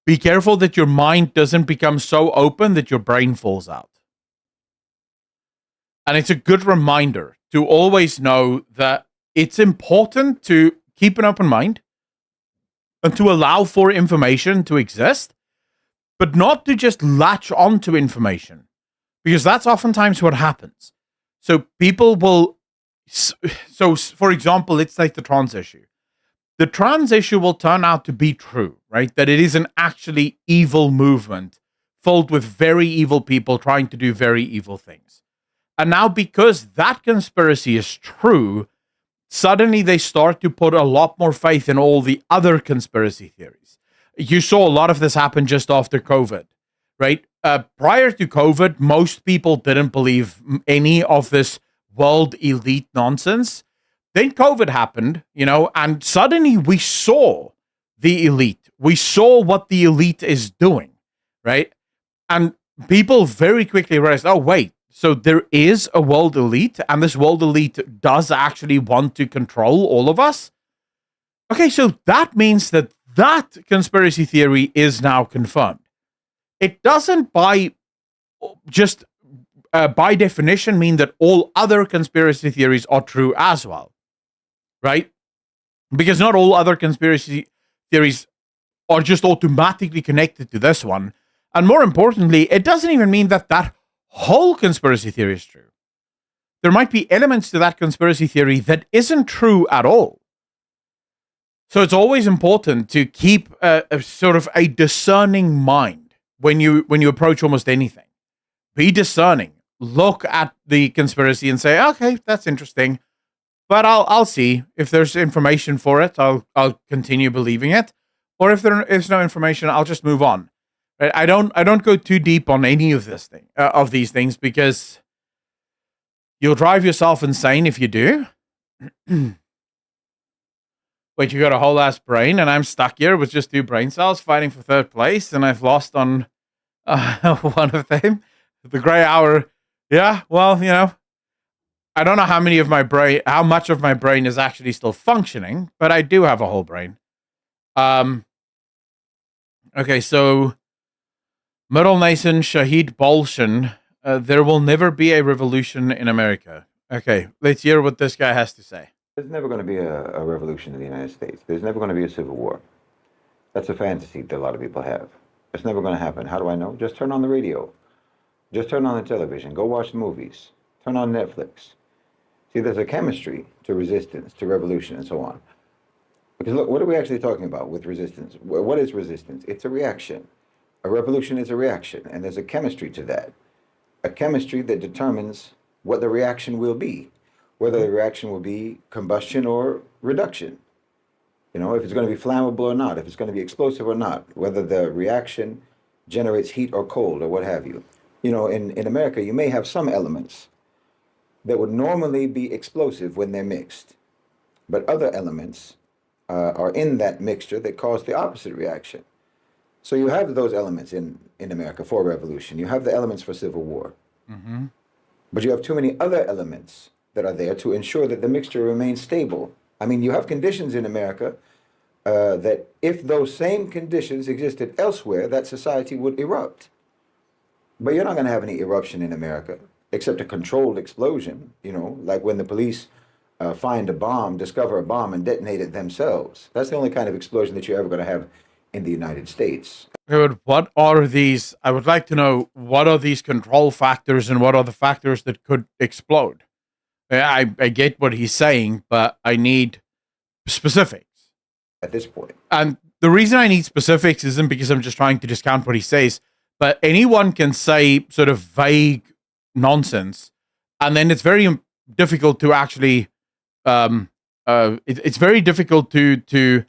be careful that your mind doesn't become so open that your brain falls out. And it's a good reminder to always know that it's important to keep an open mind and to allow for information to exist, but not to just latch onto information, because that's oftentimes what happens. So people will, so for example, let's take the trans issue. The trans issue will turn out to be true, right? That it is an actually evil movement filled with very evil people trying to do very evil things. And now, because that conspiracy is true, suddenly they start to put a lot more faith in all the other conspiracy theories. You saw a lot of this happen just after COVID, right? Prior to COVID, most people didn't believe any of this world elite nonsense. Then COVID happened, and suddenly we saw the elite. We saw what the elite is doing, right? And people very quickly realized, oh, wait, so there is a world elite, and this world elite does actually want to control all of us? Okay, so that means that conspiracy theory is now confirmed. It doesn't by definition mean that all other conspiracy theories are true as well, right? Because not all other conspiracy theories are just automatically connected to this one. And more importantly, it doesn't even mean that whole conspiracy theory is true. There might be elements to that conspiracy theory that isn't true at all. So it's always important to keep a sort of a discerning mind when you approach almost anything. Be discerning. Look at the conspiracy and say, okay, that's interesting, but I'll see if there's information for it. I'll continue believing it, or if there is no information, I'll just move on. Right? I don't go too deep on any of these things because you'll drive yourself insane if you do. Wait, you got a whole ass brain, and I'm stuck here with just 2 brain cells fighting for 3rd place, and I've lost on one of them. The gray hour. Yeah, well, I don't know how much of my brain is actually still functioning, but I do have a whole brain. Okay, so Middle Nation Shahid Bolshan, there will never be a revolution in America. Okay, let's hear what this guy has to say. There's never going to be a revolution in the United States. There's never going to be a civil war. That's a fantasy that a lot of people have. It's never going to happen. How do I know? Just turn on the radio. Just turn on the television. Go watch movies. Turn on Netflix. See, there's a chemistry to resistance, to revolution, and so on. Because look, what are we actually talking about with resistance? What is resistance? It's a reaction. A revolution is a reaction, and there's a chemistry to that. A chemistry that determines what the reaction will be. Whether the reaction will be combustion or reduction. If it's going to be flammable or not, if it's going to be explosive or not, whether the reaction generates heat or cold or what have you. In America, you may have some elements that would normally be explosive when they're mixed, but other elements are in that mixture that cause the opposite reaction. So you have those elements in America for revolution. You have the elements for civil war. Mm-hmm. But you have too many other elements that are there to ensure that the mixture remains stable. I mean, you have conditions in America that if those same conditions existed elsewhere, that society would erupt. But you're not going to have any eruption in America, except a controlled explosion, like when the police find a bomb, discover a bomb, and detonate it themselves. That's the only kind of explosion that you're ever going to have in the United States. But what are these? I would like to know, what are these control factors and what are the factors that could explode? I get what he's saying, but I need specifics. At this point. And the reason I need specifics isn't because I'm just trying to discount what he says, but anyone can say sort of vague nonsense, and then it's very difficult to actually, it's very difficult to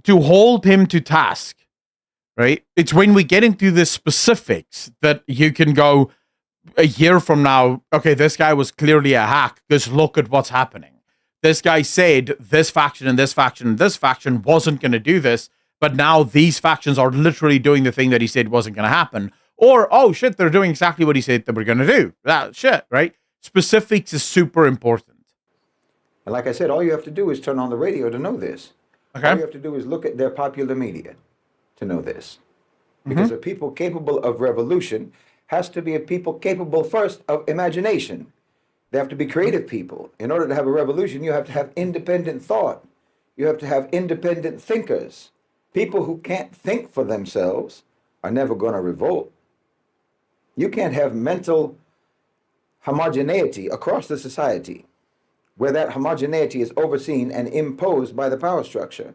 hold him to task, right? It's when we get into the specifics that you can go a year from now, okay, this guy was clearly a hack because look at what's happening. This guy said this faction and this faction and this faction wasn't going to do this, but now these factions are literally doing the thing that he said wasn't going to happen. Or, oh shit, they're doing exactly what he said they were going to do. That shit, right? Specifics is super important. And like I said, all you have to do is turn on the radio to know this. Okay. All you have to do is look at their popular media to know this. Because a people capable of revolution has to be a people capable first of imagination. They have to be creative people. In order to have a revolution, you have to have independent thought. You have to have independent thinkers. People who can't think for themselves are never going to revolt. You can't have mental homogeneity across the society where that homogeneity is overseen and imposed by the power structure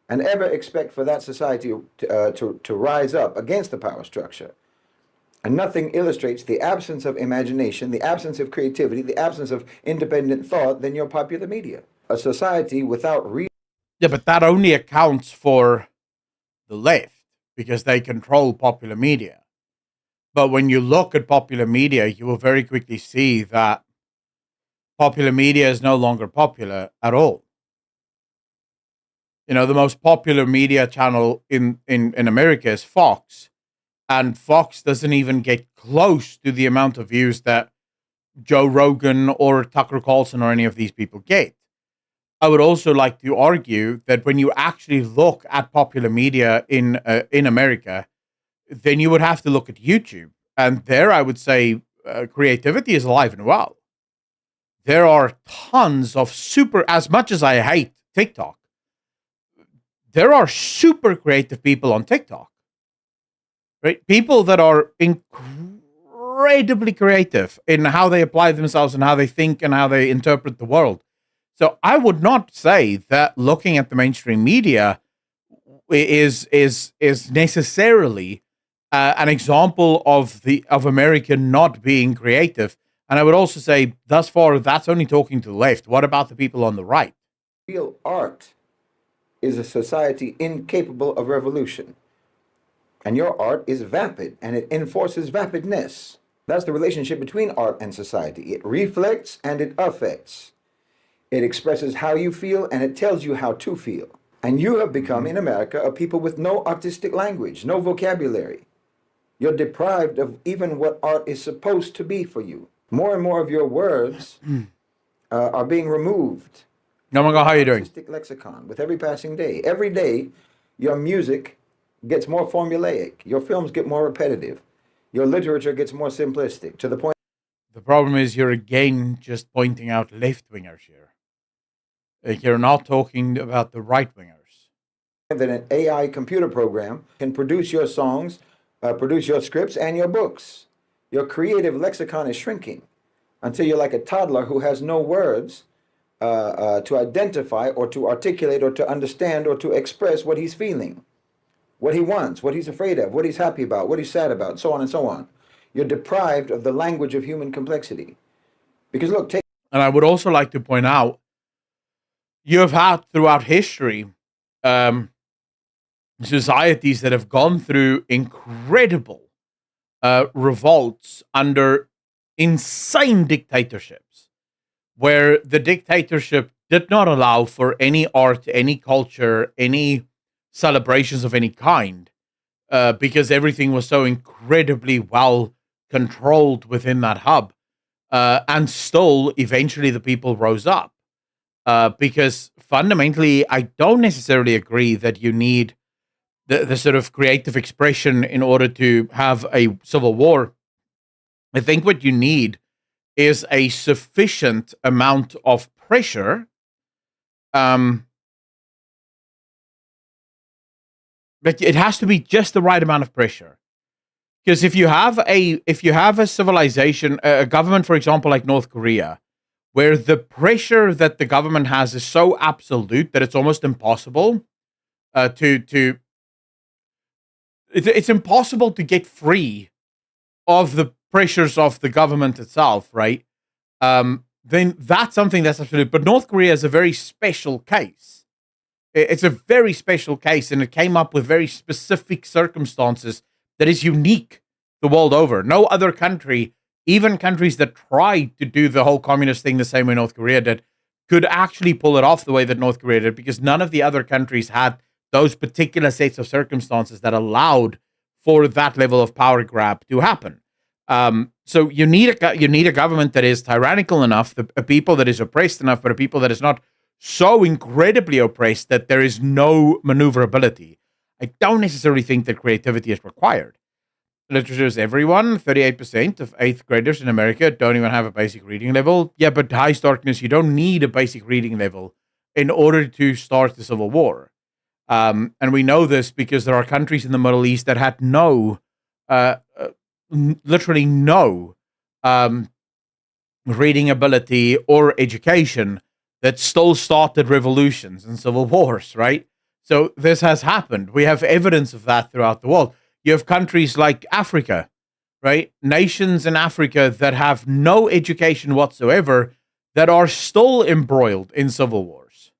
and ever expect for that society to rise up against the power structure. And nothing illustrates the absence of imagination, the absence of creativity, the absence of independent thought than your popular media. A society without Yeah, but that only accounts for the left. because they control popular media. But when you look at popular media, you will very quickly see that popular media is no longer popular at all. You know, the most popular media channel in America is Fox. And Fox doesn't even get close to the amount of views that Joe Rogan or Tucker Carlson or any of these people get. I would also like to argue that when you actually look at popular media in America, then you would have to look at YouTube. And there I would say creativity is alive and well. There are tons of as much as I hate TikTok, there are super creative people on TikTok. Right? People that are incredibly creative in how they apply themselves and how they think and how they interpret the world. So I would not say that looking at the mainstream media is necessarily an example of America not being creative. And I would also say, thus far, that's only talking to the left. What about the people on the right? Real art is a society incapable of revolution. And your art is vapid, and it enforces vapidness. That's the relationship between art and society. It reflects and it affects. It expresses how you feel, and it tells you how to feel. And you have become, in America, a people with no artistic language, no vocabulary. You're deprived of even what art is supposed to be for you. More and more of your words are being removed. No, how are you doing? Artistic lexicon with every passing day. Every day, your music gets more formulaic. Your films get more repetitive. Your literature gets more simplistic, to the point. The problem is you're again just pointing out left-wingers here. You're not talking about the right-wingers. That an AI computer program can produce your songs, produce your scripts and your books. Your creative lexicon is shrinking until you're like a toddler who has no words to identify or to articulate or to understand or to express what he's feeling, what he wants, what he's afraid of, what he's happy about, what he's sad about, so on and so on. You're deprived of the language of human complexity. Because look, and I would also like to point out, you have had throughout history societies that have gone through incredible revolts under insane dictatorships, where the dictatorship did not allow for any art, any culture, any celebrations of any kind, because everything was so incredibly well controlled within that hub. And still, eventually, the people rose up. Because fundamentally, I don't necessarily agree that you need the sort of creative expression in order to have a civil war. I think what you need is a sufficient amount of pressure, but it has to be just the right amount of pressure. Because if you have a civilization, a government, for example, like North Korea, where the pressure that the government has is so absolute that it's almost impossible it's impossible to get free of the pressures of the government itself, right? Then that's something that's absolute. But North Korea is a very special case. It's a very special case, and it came up with very specific circumstances that is unique the world over. No other country, even countries that tried to do the whole communist thing the same way North Korea did, could actually pull it off the way that North Korea did, because none of the other countries had those particular sets of circumstances that allowed for that level of power grab to happen. So you need a government that is tyrannical enough, a people that is oppressed enough, but a people that is not so incredibly oppressed that there is no maneuverability. I don't necessarily think that creativity is required. Literature is everyone. 38% of 8th graders in America don't even have a basic reading level. Yeah, but high darkness, you don't need a basic reading level in order to start the Civil War. And we know this because there are countries in the Middle East that had literally no reading ability or education that still started revolutions and civil wars, right? So this has happened. We have evidence of that throughout the world. You have countries like Africa, right? Nations in Africa that have no education whatsoever that are still embroiled in civil wars.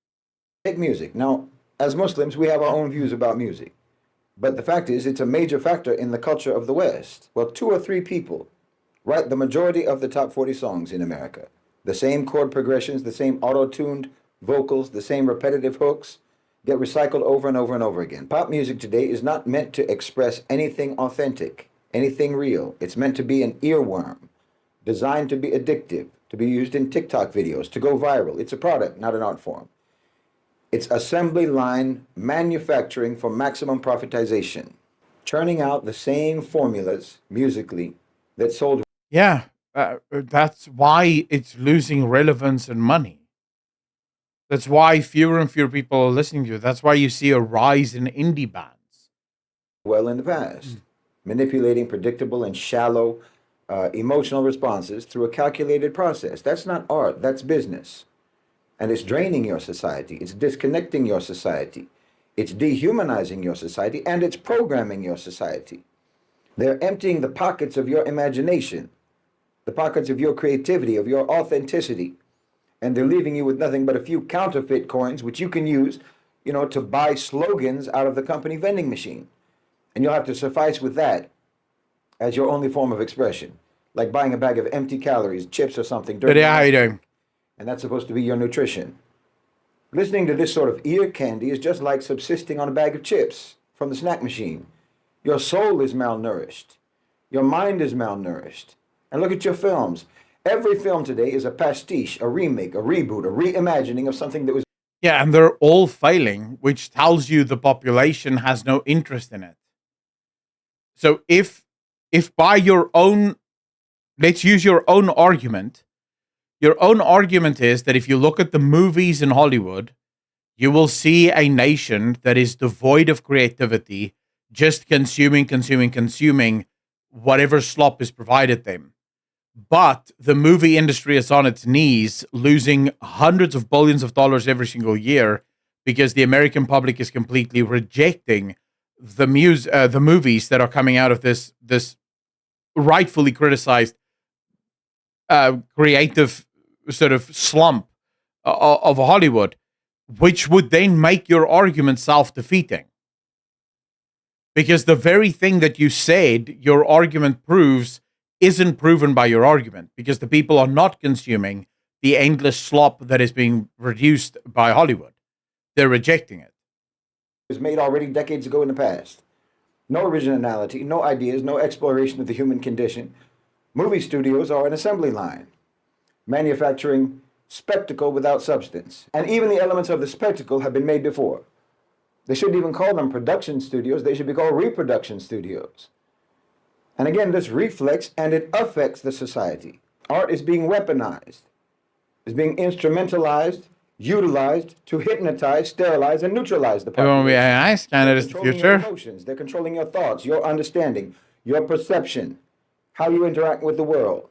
Take music. Now, as Muslims, we have our own views about music. But the fact is, it's a major factor in the culture of the West. Well, 2 or 3 people write the majority of the top 40 songs in America. The same chord progressions, the same auto-tuned vocals, the same repetitive hooks get recycled over and over and over again. Pop music today is not meant to express anything authentic, anything real. It's meant to be an earworm, designed to be addictive, to be used in TikTok videos, to go viral. It's a product, not an art form. It's assembly line manufacturing for maximum profitization, churning out the same formulas musically that sold. Yeah, that's why it's losing relevance and money. That's why fewer and fewer people are listening to it. That's why you see a rise in indie bands. Well in the past, manipulating predictable and shallow emotional responses through a calculated process. That's not art, that's business. And it's draining your society. It's disconnecting your society. It's dehumanizing your society, and it's programming your society. They're emptying the pockets of your imagination, the pockets of your creativity, of your authenticity, and they're leaving you with nothing but a few counterfeit coins, which you can use, to buy slogans out of the company vending machine. And you'll have to suffice with that as your only form of expression, like buying a bag of empty calories, chips or something. But yeah, how you doing? And that's supposed to be your nutrition. Listening to this sort of ear candy is just like subsisting on a bag of chips from the snack machine. Your soul is malnourished. Your mind is malnourished. And look at your films. Every film today is a pastiche, a remake, a reboot, a reimagining of something that was... Yeah, and they're all failing, which tells you the population has no interest in it. So if by your own... Let's use your own argument. Your own argument is that if you look at the movies in Hollywood, you will see a nation that is devoid of creativity, just consuming whatever slop is provided them. But the movie industry is on its knees, losing hundreds of billions of dollars every single year because the American public is completely rejecting the movies that are coming out of this rightfully criticized creative sort of slump of Hollywood, which would then make your argument self-defeating. Because the very thing that you said your argument proves isn't proven by your argument, because the people are not consuming the endless slop that is being produced by Hollywood. They're rejecting it. It was made already decades ago in the past. No originality, no ideas, no exploration of the human condition. Movie studios are an assembly line, manufacturing spectacle without substance. And even the elements of the spectacle have been made before. They shouldn't even call them production studios. They should be called reproduction studios. And again, this reflects and it affects the society. Art is being weaponized, is being instrumentalized, utilized to hypnotize, sterilize, and neutralize the population. It won't be nice, Canada is the future. Your emotions. They're controlling your thoughts, your understanding, your perception, how you interact with the world.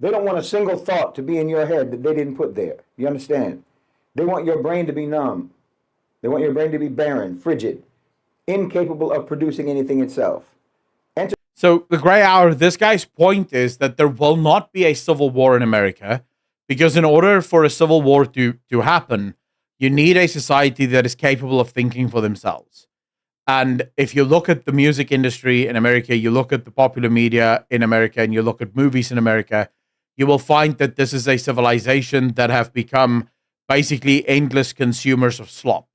They don't want a single thought to be in your head that they didn't put there. You understand? They want your brain to be numb. They want your brain to be barren, frigid, incapable of producing anything itself. So the gray hour, this guy's point is that there will not be a civil war in America, because in order for a civil war to happen, you need a society that is capable of thinking for themselves. And if you look at the music industry in America, you look at the popular media in America, and you look at movies in America, you will find that this is a civilization that have become basically endless consumers of slop.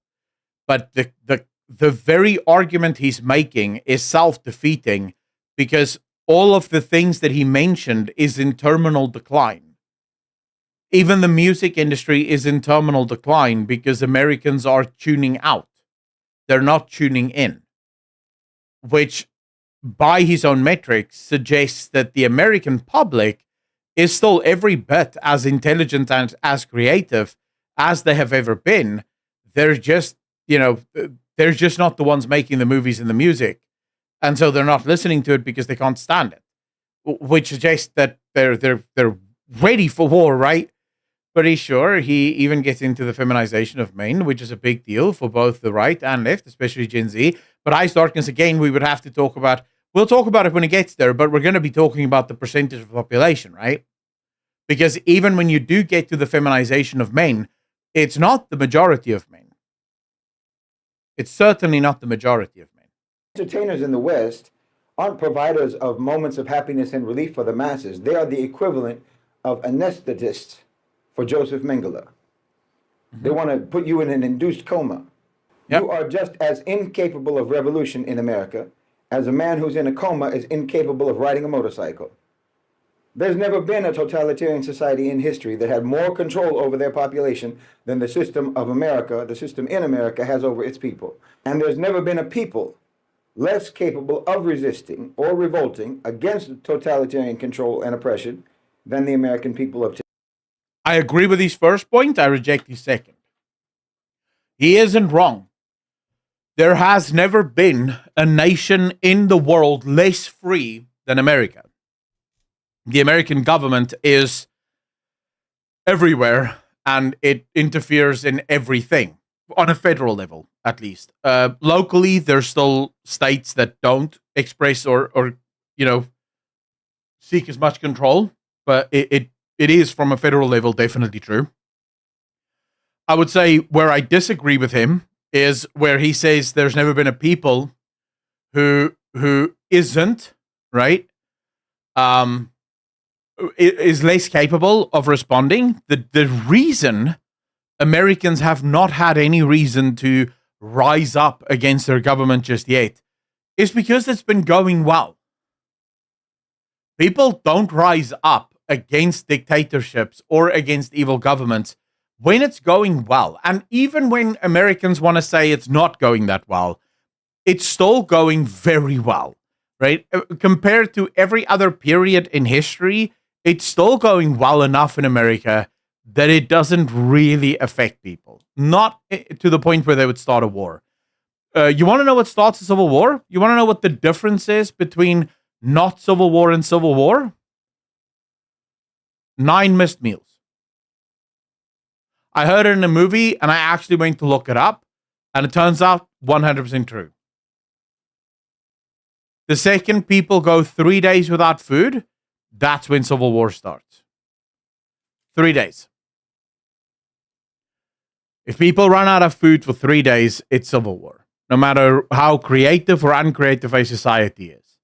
But the very argument he's making is self-defeating, because all of the things that he mentioned is in terminal decline. Even the music industry is in terminal decline because Americans are tuning out. They're not tuning in, which by his own metrics suggests that the American public is still every bit as intelligent and as creative as they have ever been. They're just, they're just not the ones making the movies and the music. And so they're not listening to it because they can't stand it, which suggests that they're ready for war, right? Pretty sure he even gets into the feminization of men, which is a big deal for both the right and left, especially Gen Z. But Ice Darkness, again, we would have to talk about. We'll talk about it when it gets there, but we're going to be talking about the percentage of the population, right? Because even when you do get to the feminization of men, it's not the majority of men. It's certainly not the majority of men. Entertainers in the West aren't providers of moments of happiness and relief for the masses. They are the equivalent of anesthetists for Joseph Mengele. They want to put you in an induced coma. Yep. You are just as incapable of revolution in America as a man who's in a coma is incapable of riding a motorcycle. There's never been a totalitarian society in history that had more control over their population than the system of America, the system in America, has over its people. And there's never been a people less capable of resisting or revolting against totalitarian control and oppression than the American people of today. I agree with his first point. I reject his second. He isn't wrong. There has never been a nation in the world less free than America. The American government is everywhere and it interferes in everything on a federal level, at least. Locally, there's still states that don't express or seek as much control, but it is from a federal level definitely true. I would say where I disagree with him is where he says there's never been a people who isn't, right, is less capable of responding. The reason Americans have not had any reason to rise up against their government just yet is because it's been going well. People don't rise up against dictatorships or against evil governments when it's going well. And even when Americans want to say it's not going that well, it's still going very well, right? Compared to every other period in history, it's still going well enough in America that it doesn't really affect people. Not to the point where they would start a war. You want to know what starts a civil war? You want to know what the difference is between not civil war and civil war? 9 missed meals. I heard it in a movie and I actually went to look it up and it turns out 100% true. The second people go 3 days without food, that's when civil war starts. 3 days. If people run out of food for 3 days, it's civil war. No matter how creative or uncreative a society is.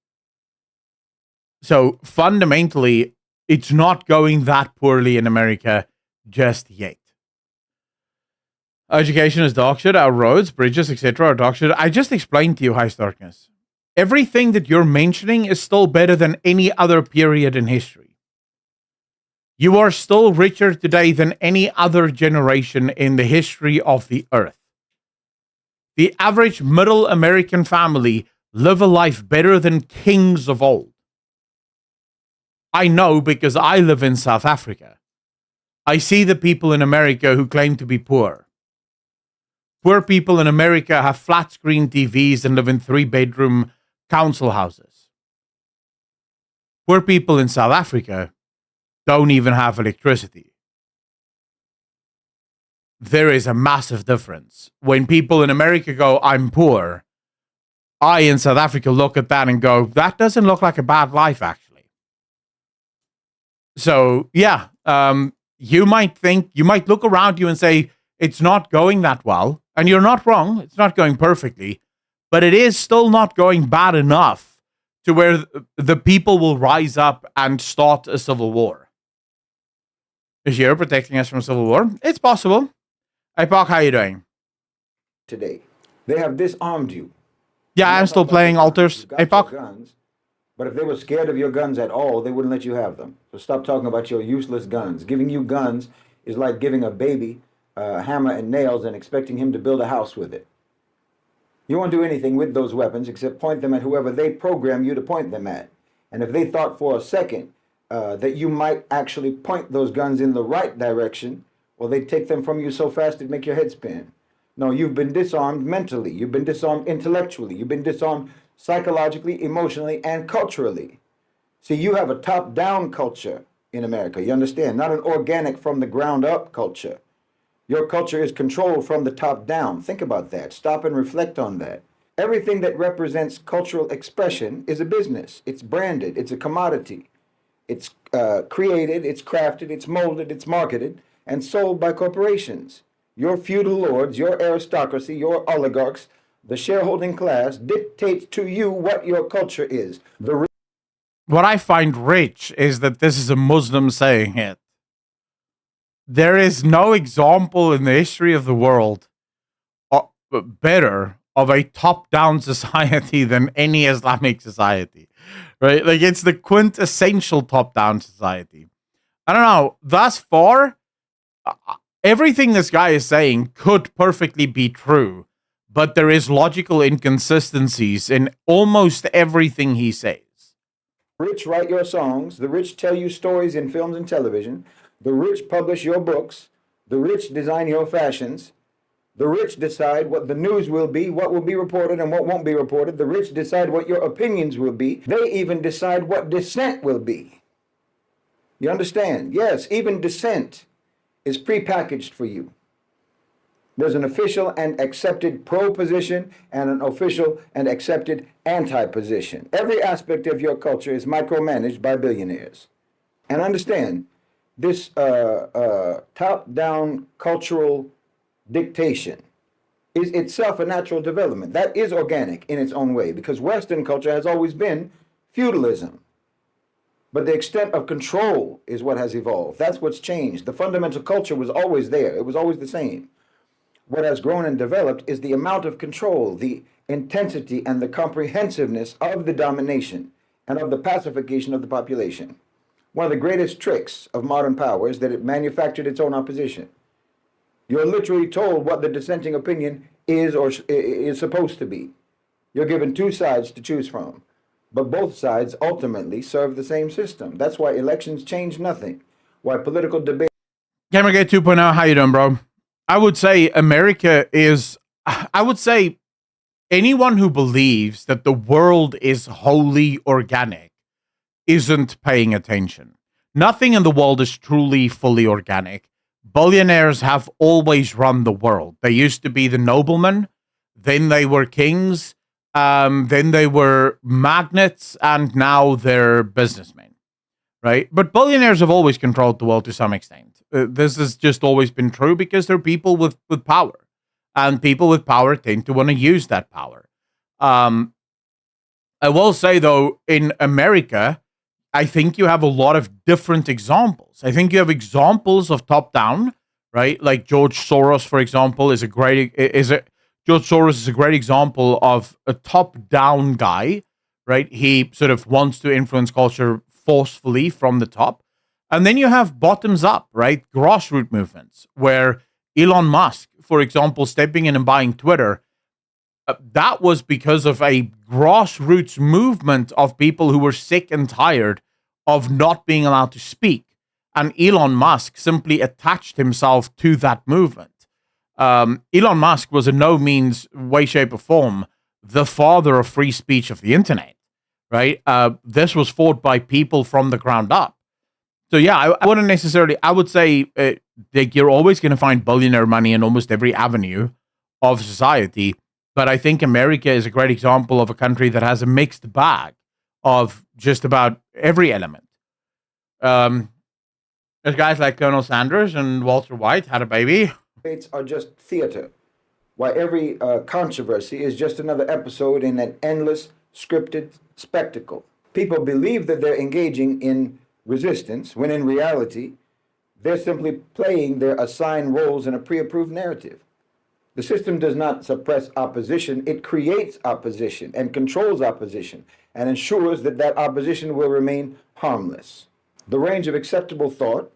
So fundamentally, it's not going that poorly in America just yet. Education is dog shit. Our roads, bridges, etc. are dog shit. I just explained to you, High Starkness. Everything that you're mentioning is still better than any other period in history. You are still richer today than any other generation in the history of the earth. The average middle American family live a life better than kings of old. I know because I live in South Africa. I see the people in America who claim to be poor. Poor people in America have flat screen TVs and live in 3-bedroom council houses. Poor people in South Africa don't even have electricity. There is a massive difference. When people in America go, I'm poor, I in South Africa look at that and go, that doesn't look like a bad life, actually. So, yeah, you might look around you and say, it's not going that well. And you're not wrong. It's not going perfectly. But it is still not going bad enough to where the people will rise up and start a civil war. Is Europe protecting us from civil war? It's possible. Hey, Park, how are you doing? Today, they have disarmed you. Yeah, I'm still playing Alters. Hey, Park. Guns, but if they were scared of your guns at all, they wouldn't let you have them. So stop talking about your useless guns. Giving you guns is like giving a baby a hammer and nails and expecting him to build a house with it. You won't do anything with those weapons except point them at whoever they program you to point them at. And if they thought for a second that you might actually point those guns in the right direction, well, they'd take them from you so fast it'd make your head spin. No, you've been disarmed mentally. You've been disarmed intellectually. You've been disarmed psychologically, emotionally, and culturally. See, you have a top-down culture in America. You understand? Not an organic from the ground up culture. Your culture is controlled from the top down. Think about that. Stop and reflect on that. Everything that represents cultural expression is a business. It's branded. It's a commodity. It's created, it's crafted, it's molded, it's marketed, and sold by corporations. Your feudal lords, your aristocracy, your oligarchs The shareholding class dictates to you what your culture is. What I find rich is that this is a Muslim saying it. There is no example in the history of the world better of a top-down society than any Islamic society, right? Like, it's the quintessential top-down society. I don't know. Thus far, everything this guy is saying could perfectly be true, but there is logical inconsistencies in almost everything he says. The rich write your songs. The rich tell you stories in films and television. The rich publish your books. The rich design your fashions. The rich decide what the news will be, what will be reported and what won't be reported. The rich decide what your opinions will be. They even decide what dissent will be. You understand? Yes, even dissent is prepackaged for you. There's an official and accepted pro position and an official and accepted anti position. Every aspect of your culture is micromanaged by billionaires. And understand, this top-down cultural dictation is itself a natural development. That is organic in its own way, because Western culture has always been feudalism. But the extent of control is what has evolved. That's what's changed. The fundamental culture was always there. It was always the same. What has grown and developed is the amount of control, the intensity and the comprehensiveness of the domination and of the pacification of the population. One of the greatest tricks of modern power is that it manufactured its own opposition. You're literally told what the dissenting opinion is or is supposed to be. You're given two sides to choose from, but both sides ultimately serve the same system. That's why elections change nothing. Why political debate. Gamergate 2.0, how you doing, bro? I would say anyone who believes that the world is wholly organic isn't paying attention. Nothing in the world is truly fully organic. Billionaires have always run the world. They used to be the noblemen, then they were kings, then they were magnates, and now they're businessmen, right? But billionaires have always controlled the world to some extent. This has just always been true because they're people with power, and people with power tend to want to use that power. I will say, though, in America, I think you have a lot of different examples. I think you have examples of top-down, right? Like George Soros, for example, George Soros is a great example of a top-down guy, right? He sort of wants to influence culture forcefully from the top. And then you have bottoms up, right? Grassroots movements where Elon Musk, for example, stepping in and buying Twitter, that was because of a grassroots movement of people who were sick and tired of not being allowed to speak. And Elon Musk simply attached himself to that movement. Elon Musk was in no means, way, shape, or form the father of free speech of the internet, right? This was fought by people from the ground up. So yeah, I wouldn't necessarily, I would say that you're always going to find billionaire money in almost every avenue of society. But I think America is a great example of a country that has a mixed bag of just about every element. There's guys like Colonel Sanders and Walter White had a baby. Debates are just theater. Why every controversy is just another episode in an endless scripted spectacle. People believe that they're engaging in resistance, when in reality, they're simply playing their assigned roles in a pre-approved narrative. The system does not suppress opposition, it creates opposition and controls opposition and ensures that that opposition will remain harmless. The range of acceptable thought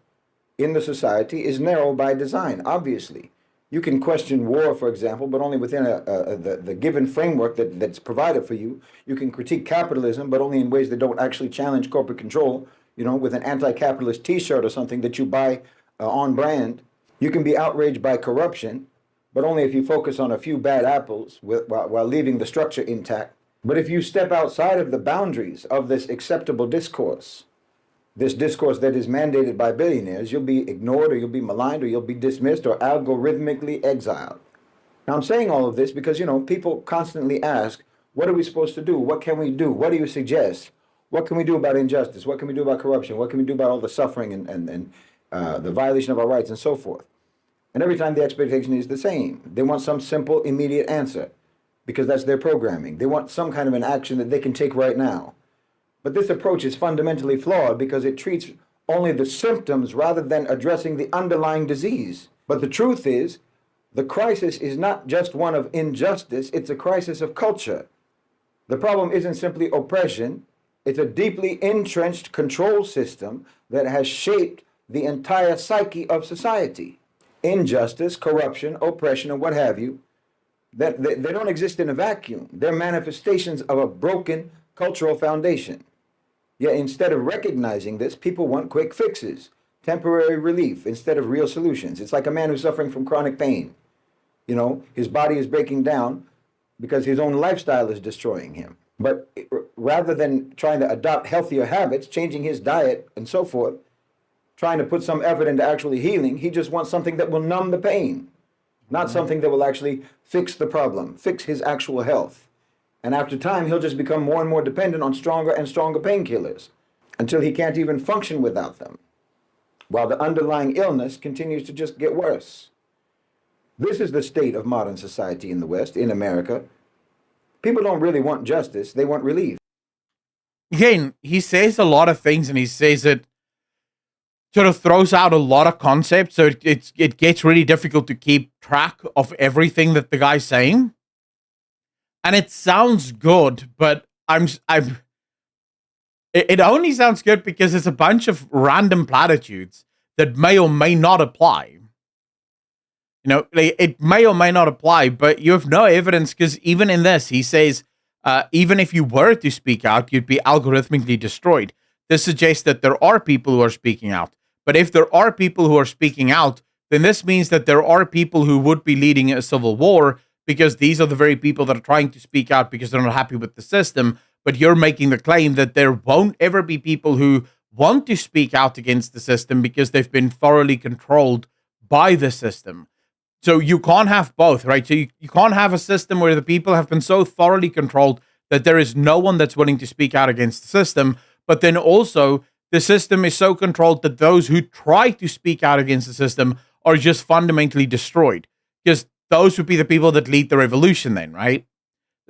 in the society is narrow by design, obviously. You can question war, for example, but only within the given framework that's provided for you. You can critique capitalism, but only in ways that don't actually challenge corporate control, with an anti-capitalist t-shirt or something that you buy on brand. You can be outraged by corruption, but only if you focus on a few bad apples while leaving the structure intact. But if you step outside of the boundaries of this acceptable discourse, this discourse that is mandated by billionaires, you'll be ignored or you'll be maligned or you'll be dismissed or algorithmically exiled. Now I'm saying all of this because, people constantly ask, what are we supposed to do? What can we do? What do you suggest? What can we do about injustice? What can we do about corruption? What can we do about all the suffering and the violation of our rights and so forth? And every time the expectation is the same. They want some simple, immediate answer. because that's their programming. They want some kind of an action that they can take right now. But this approach is fundamentally flawed because it treats only the symptoms rather than addressing the underlying disease. But the truth is, the crisis is not just one of injustice, it's a crisis of culture. The problem isn't simply oppression, it's a deeply entrenched control system that has shaped the entire psyche of society. Injustice, corruption, oppression, and what have you, they don't exist in a vacuum. They're manifestations of a broken cultural foundation. Yet instead of recognizing this, people want quick fixes, temporary relief instead of real solutions. It's like a man who's suffering from chronic pain. You know, his body is breaking down because his own lifestyle is destroying him. But rather than trying to adopt healthier habits, changing his diet and so forth, trying to put some effort into actually healing, he just wants something that will numb the pain, not something that will actually fix the problem, fix his actual health. And after time, he'll just become more and more dependent on stronger and stronger painkillers until he can't even function without them, while the underlying illness continues to just get worse. This is the state of modern society in the West, in America. People don't really want justice, they want relief. Again, he says a lot of things, and he says it sort of throws out a lot of concepts, so it gets really difficult to keep track of everything that the guy's saying. And it sounds good, but it only sounds good because it's a bunch of random platitudes that may or may not apply. You know, it may or may not apply, but you have no evidence because even in this, he says, even if you were to speak out, you'd be algorithmically destroyed. This suggests that there are people who are speaking out. But if there are people who are speaking out, then this means that there are people who would be leading a civil war, because these are the very people that are trying to speak out because they're not happy with the system. But you're making the claim that there won't ever be people who want to speak out against the system because they've been thoroughly controlled by the system. So you can't have both, right? So you can't have a system where the people have been so thoroughly controlled that there is no one that's willing to speak out against the system. But then also the system is so controlled that those who try to speak out against the system are just fundamentally destroyed, because those would be the people that lead the revolution then, right?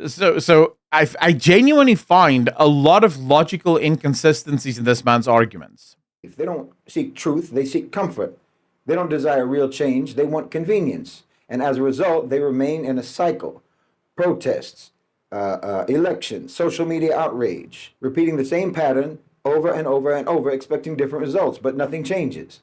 So I genuinely find a lot of logical inconsistencies in this man's arguments. If they don't seek truth, they seek comfort. They don't desire real change, they want convenience. And as a result, they remain in a cycle. Protests, elections, social media outrage, repeating the same pattern over and over and over, expecting different results, but nothing changes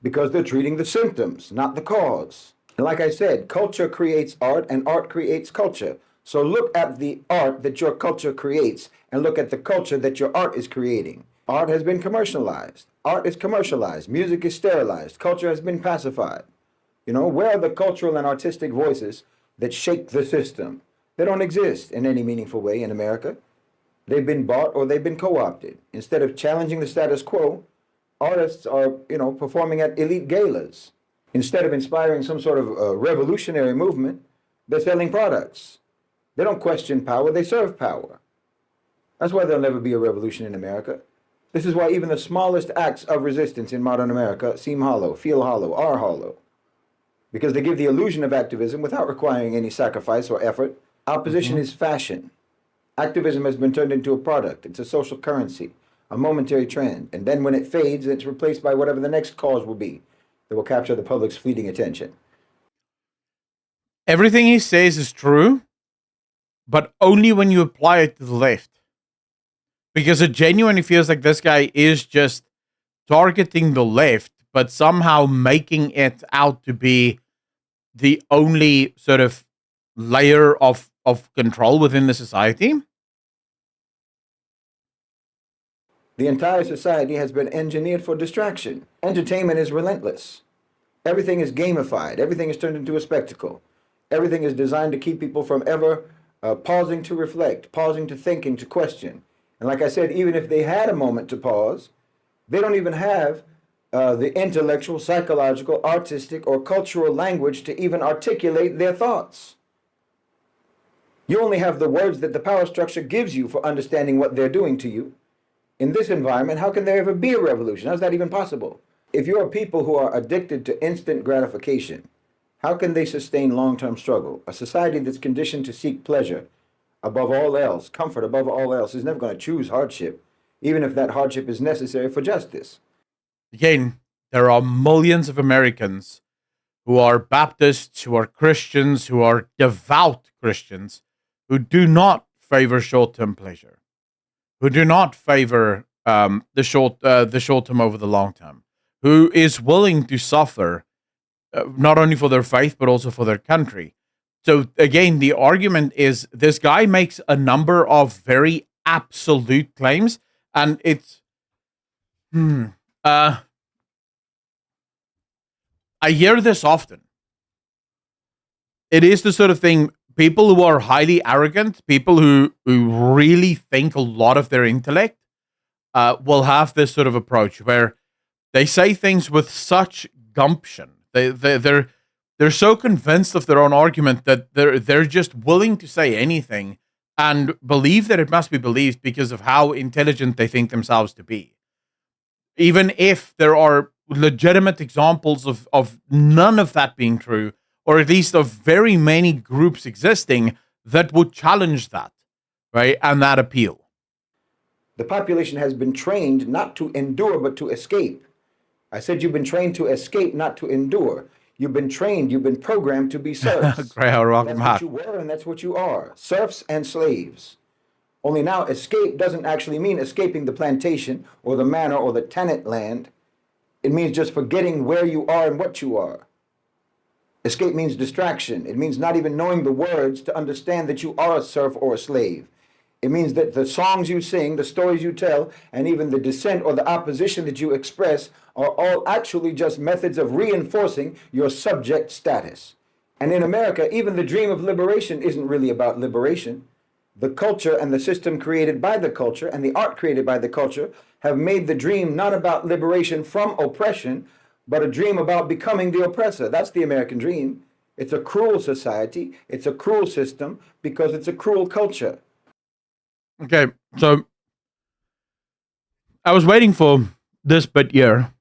because they're treating the symptoms, not the cause. And like I said, culture creates art and art creates culture. So look at the art that your culture creates and look at the culture that your art is creating. Art has been commercialized. Art is commercialized. Music is sterilized. Culture has been pacified. You know, where are the cultural and artistic voices that shake the system? They don't exist in any meaningful way in America. They've been bought or they've been co-opted. Instead of challenging the status quo, artists are, performing at elite galas. Instead of inspiring some sort of revolutionary movement, they're selling products. They don't question power, they serve power. That's why there'll never be a revolution in America. This is why even the smallest acts of resistance in modern America seem hollow, feel hollow, are hollow. Because they give the illusion of activism without requiring any sacrifice or effort. Opposition is fashion. Activism has been turned into a product. It's a social currency, a momentary trend. And then when it fades, it's replaced by whatever the next cause will be that will capture the public's fleeting attention. Everything he says is true, but only when you apply it to the left. Because it genuinely feels like this guy is just targeting the left, but somehow making it out to be the only sort of layer of control within the society. The entire society has been engineered for distraction. Entertainment is relentless. Everything is gamified. Everything is turned into a spectacle. Everything is designed to keep people from ever pausing to reflect, pausing to think and to question. And like I said, even if they had a moment to pause, they don't even have the intellectual, psychological, artistic, or cultural language to even articulate their thoughts. You only have the words that the power structure gives you for understanding what they're doing to you. In this environment, how can there ever be a revolution? How's that even possible? If you're a people who are addicted to instant gratification, How can they sustain long-term struggle? A society that's conditioned to seek pleasure above all else, comfort above all else, is never going to choose hardship, even if that hardship is necessary for justice. Again, there are millions of Americans who are Baptists, who are Christians, who are devout Christians, who do not favor short-term pleasure, who do not favor the short term over the long term, who is willing to suffer not only for their faith but also for their country. So again, the argument is this guy makes a number of very absolute claims, and it's I hear this often. It is the sort of thing, people who are highly arrogant, people who really think a lot of their intellect, will have this sort of approach where they say things with such gumption. They're so convinced of their own argument that they're just willing to say anything and believe that it must be believed because of how intelligent they think themselves to be. Even if there are legitimate examples of none of that being true, or at least of very many groups existing that would challenge that, right? And that appeal. The population has been trained not to endure, but to escape. I said you've been trained to escape, not to endure. You've been trained, you've been programmed to be serfs. Great, welcome that's what you were and that's what you are, serfs and slaves. Only now escape doesn't actually mean escaping the plantation or the manor or the tenant land. It means just forgetting where you are and what you are. Escape means distraction. It means not even knowing the words to understand that you are a serf or a slave. It means that the songs you sing, the stories you tell, and even the dissent or the opposition that you express are all actually just methods of reinforcing your subject status. And in America, even the dream of liberation isn't really about liberation. The culture and the system created by the culture and the art created by the culture have made the dream not about liberation from oppression, but a dream about becoming the oppressor. That's the American dream. It's a cruel society. It's a cruel system because it's a cruel culture. Okay, so I was waiting for this bit here,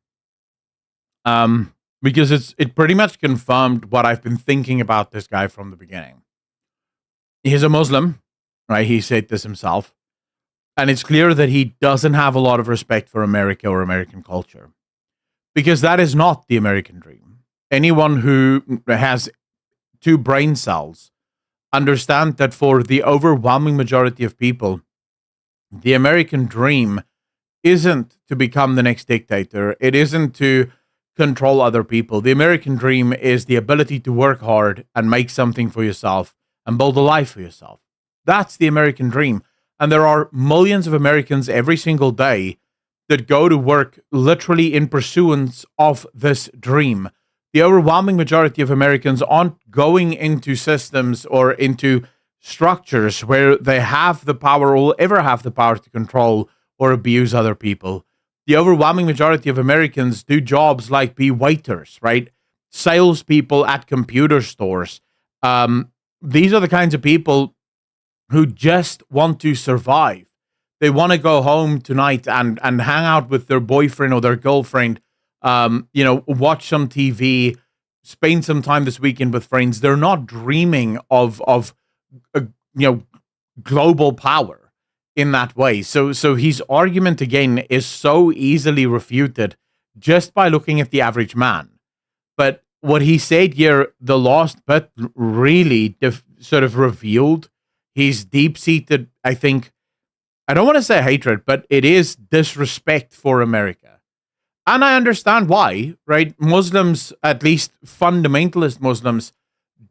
because it pretty much confirmed what I've been thinking about this guy from the beginning. He's a Muslim, right? He said this himself, and it's clear that he doesn't have a lot of respect for America or American culture, because that is not the American dream. Anyone who has two brain cells understand that for the overwhelming majority of people, the American dream isn't to become the next dictator. It isn't to control other people. The American dream is the ability to work hard and make something for yourself and build a life for yourself. That's the American dream. And there are millions of Americans every single day that go to work literally in pursuance of this dream. The overwhelming majority of Americans aren't going into systems or into structures where they have the power or will ever have the power to control or abuse other people. The overwhelming majority of Americans do jobs like be waiters, right? Salespeople at computer stores. These are the kinds of people who just want to survive. They want to go home tonight and hang out with their boyfriend or their girlfriend, watch some TV, spend some time this weekend with friends. They're not dreaming of global power in that way. So his argument again is so easily refuted just by looking at the average man. But what he said here, the last bit really sort of revealed his deep-seated, I think, I don't want to say hatred, but it is disrespect for America. And I understand why, right? Muslims, at least fundamentalist Muslims,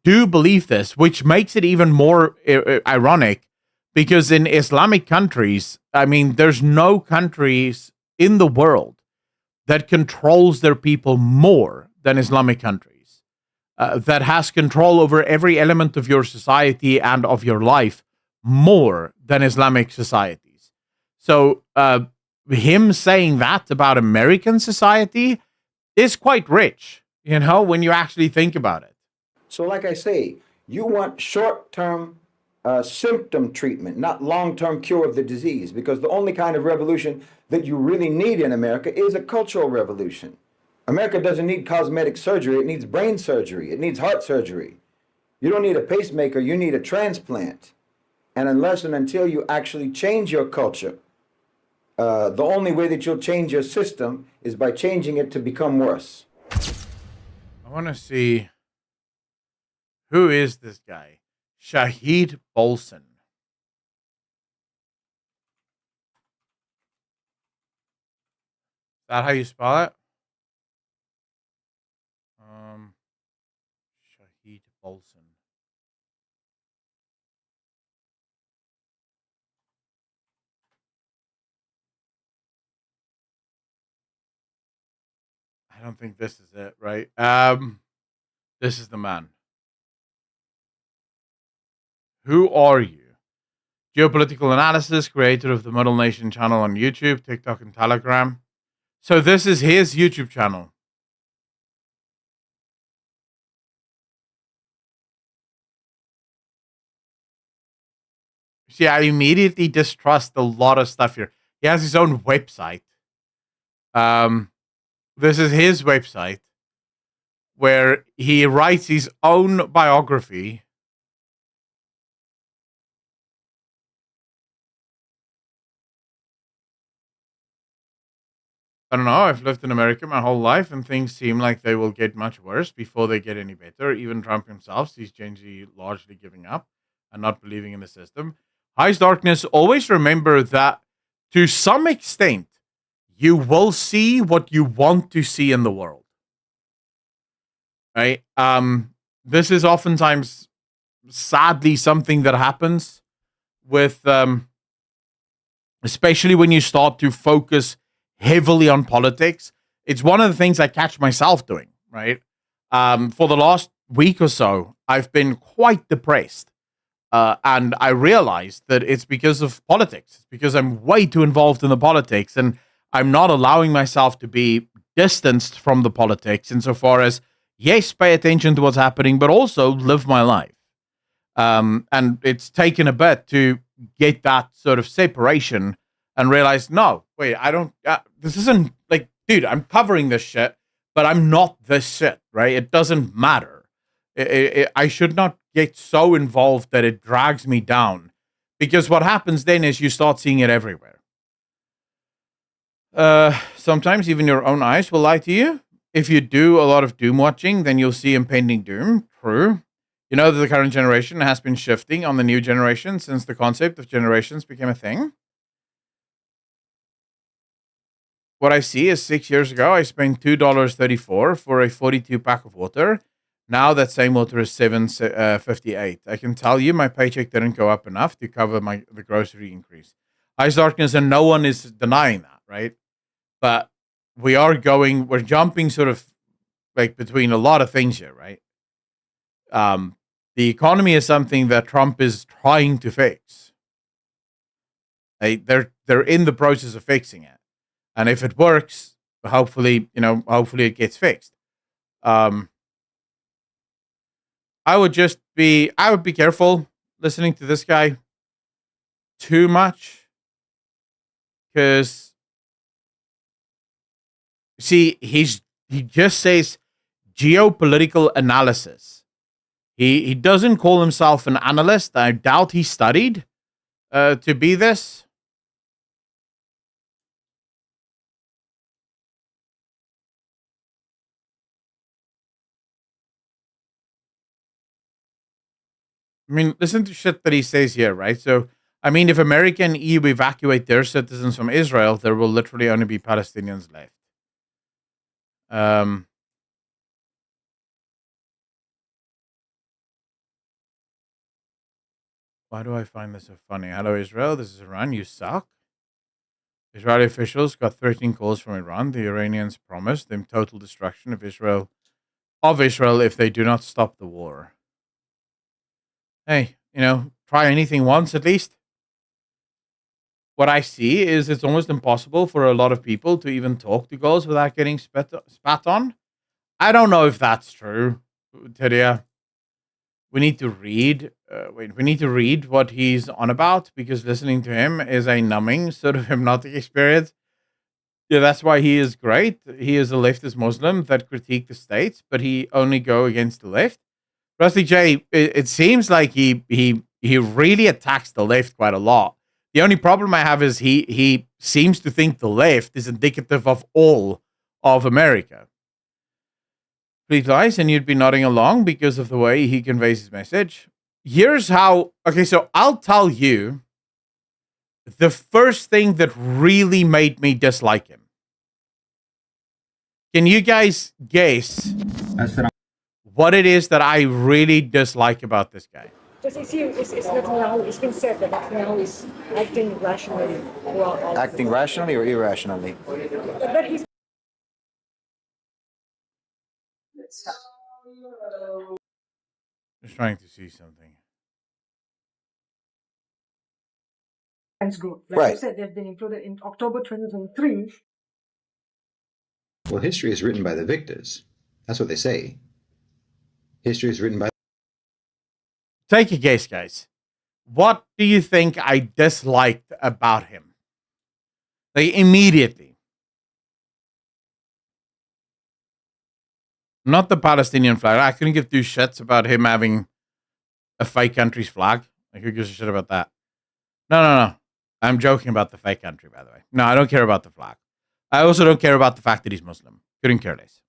do believe this, which makes it even more ironic, because in Islamic countries, I mean, there's no countries in the world that controls their people more than Islamic countries, that has control over every element of your society and of your life more than Islamic societies. So him saying that about American society is quite rich, when you actually think about it. So like I say, you want short-term symptom treatment, not long-term cure of the disease, because the only kind of revolution that you really need in America is a cultural revolution. America doesn't need cosmetic surgery. It needs brain surgery. It needs heart surgery. You don't need a pacemaker. You need a transplant. And unless and until you actually change your culture, the only way that you'll change your system is by changing it to become worse. I want to see, who is this guy? Shahid Bolson. Is that how you spell it? Shahid Bolson. I don't think this is it, right? This is the man. Who are you? Geopolitical analysis, creator of the Middle Nation channel on YouTube, TikTok, and Telegram. So this is his YouTube channel. See, I immediately distrust a lot of stuff here. He has his own website. This is his website where he writes his own biography. I don't know. I've lived in America my whole life, and things seem like they will get much worse before they get any better. Even Trump himself sees generally largely giving up and not believing in the system. Highest darkness, always remember that to some extent, you will see what you want to see in the world. Right? This is oftentimes, sadly, something that happens with, especially when you start to focus heavily on politics. It's one of the things I catch myself doing, right? For the last week or so, I've been quite depressed. And I realized that it's because of politics. It's because I'm way too involved in the politics, and I'm not allowing myself to be distanced from the politics insofar as, yes, pay attention to what's happening, but also live my life. And it's taken a bit to get that sort of separation and realize, no, wait, I don't, this isn't like, dude, I'm covering this shit, but I'm not this shit, right? It doesn't matter. I should not get so involved that it drags me down, because what happens then is you start seeing it everywhere. Sometimes even your own eyes will lie to you. If you do a lot of doom watching, then you'll see impending doom. True. You know that the current generation has been shifting on the new generation since the concept of generations became a thing. What I see is 6 years ago, I spent $2.34 for a 42 pack of water. Now that same water is $7.58. I can tell you my paycheck didn't go up enough to cover the grocery increase. Ice darkness, and no one is denying that, right? But we're jumping sort of like between a lot of things here, right? The economy is something that Trump is trying to fix. They're in the process of fixing it. And if it works, hopefully it gets fixed. I would be careful listening to this guy too much, because see, he just says geopolitical analysis. He doesn't call himself an analyst. I doubt he studied to be this. I mean, listen to shit that he says here, right? So, I mean, if America and EU evacuate their citizens from Israel, there will literally only be Palestinians left. Why do I find this so funny? Hello, Israel. This is Iran. You suck. Israeli officials got 13 calls from Iran. The Iranians promised them total destruction of Israel if they do not stop the war. Hey, try anything once at least. What I see is it's almost impossible for a lot of people to even talk to girls without getting spat on. I don't know if that's true, Teria. We need to read. We need to read what he's on about, because listening to him is a numbing sort of hypnotic experience. Yeah, that's why he is great. He is a leftist Muslim that critique the states, but he only go against the left. Rusty J, it seems like he really attacks the left quite a lot. The only problem I have is he seems to think the left is indicative of all of America. Please lies, and you'd be nodding along because of the way he conveys his message. Here's how. Okay, so I'll tell you the first thing that really made me dislike him. Can you guys guess what it is that I really dislike about this guy? Just it's Netanyahu. It's been said that Netanyahu is acting rationally. Acting rationally or irrationally? That he's Just trying to see something. group. Like Right. you said, they've been included in October 2023. Well, history is written by the victors. That's what they say. History is written by. Take a guess, guys. What do you think I disliked about him? Like, immediately. Not the Palestinian flag. I couldn't give two shits about him having a fake country's flag. Like, who gives a shit about that? No. I'm joking about the fake country, by the way. No, I don't care about the flag. I also don't care about the fact that he's Muslim. Couldn't care less.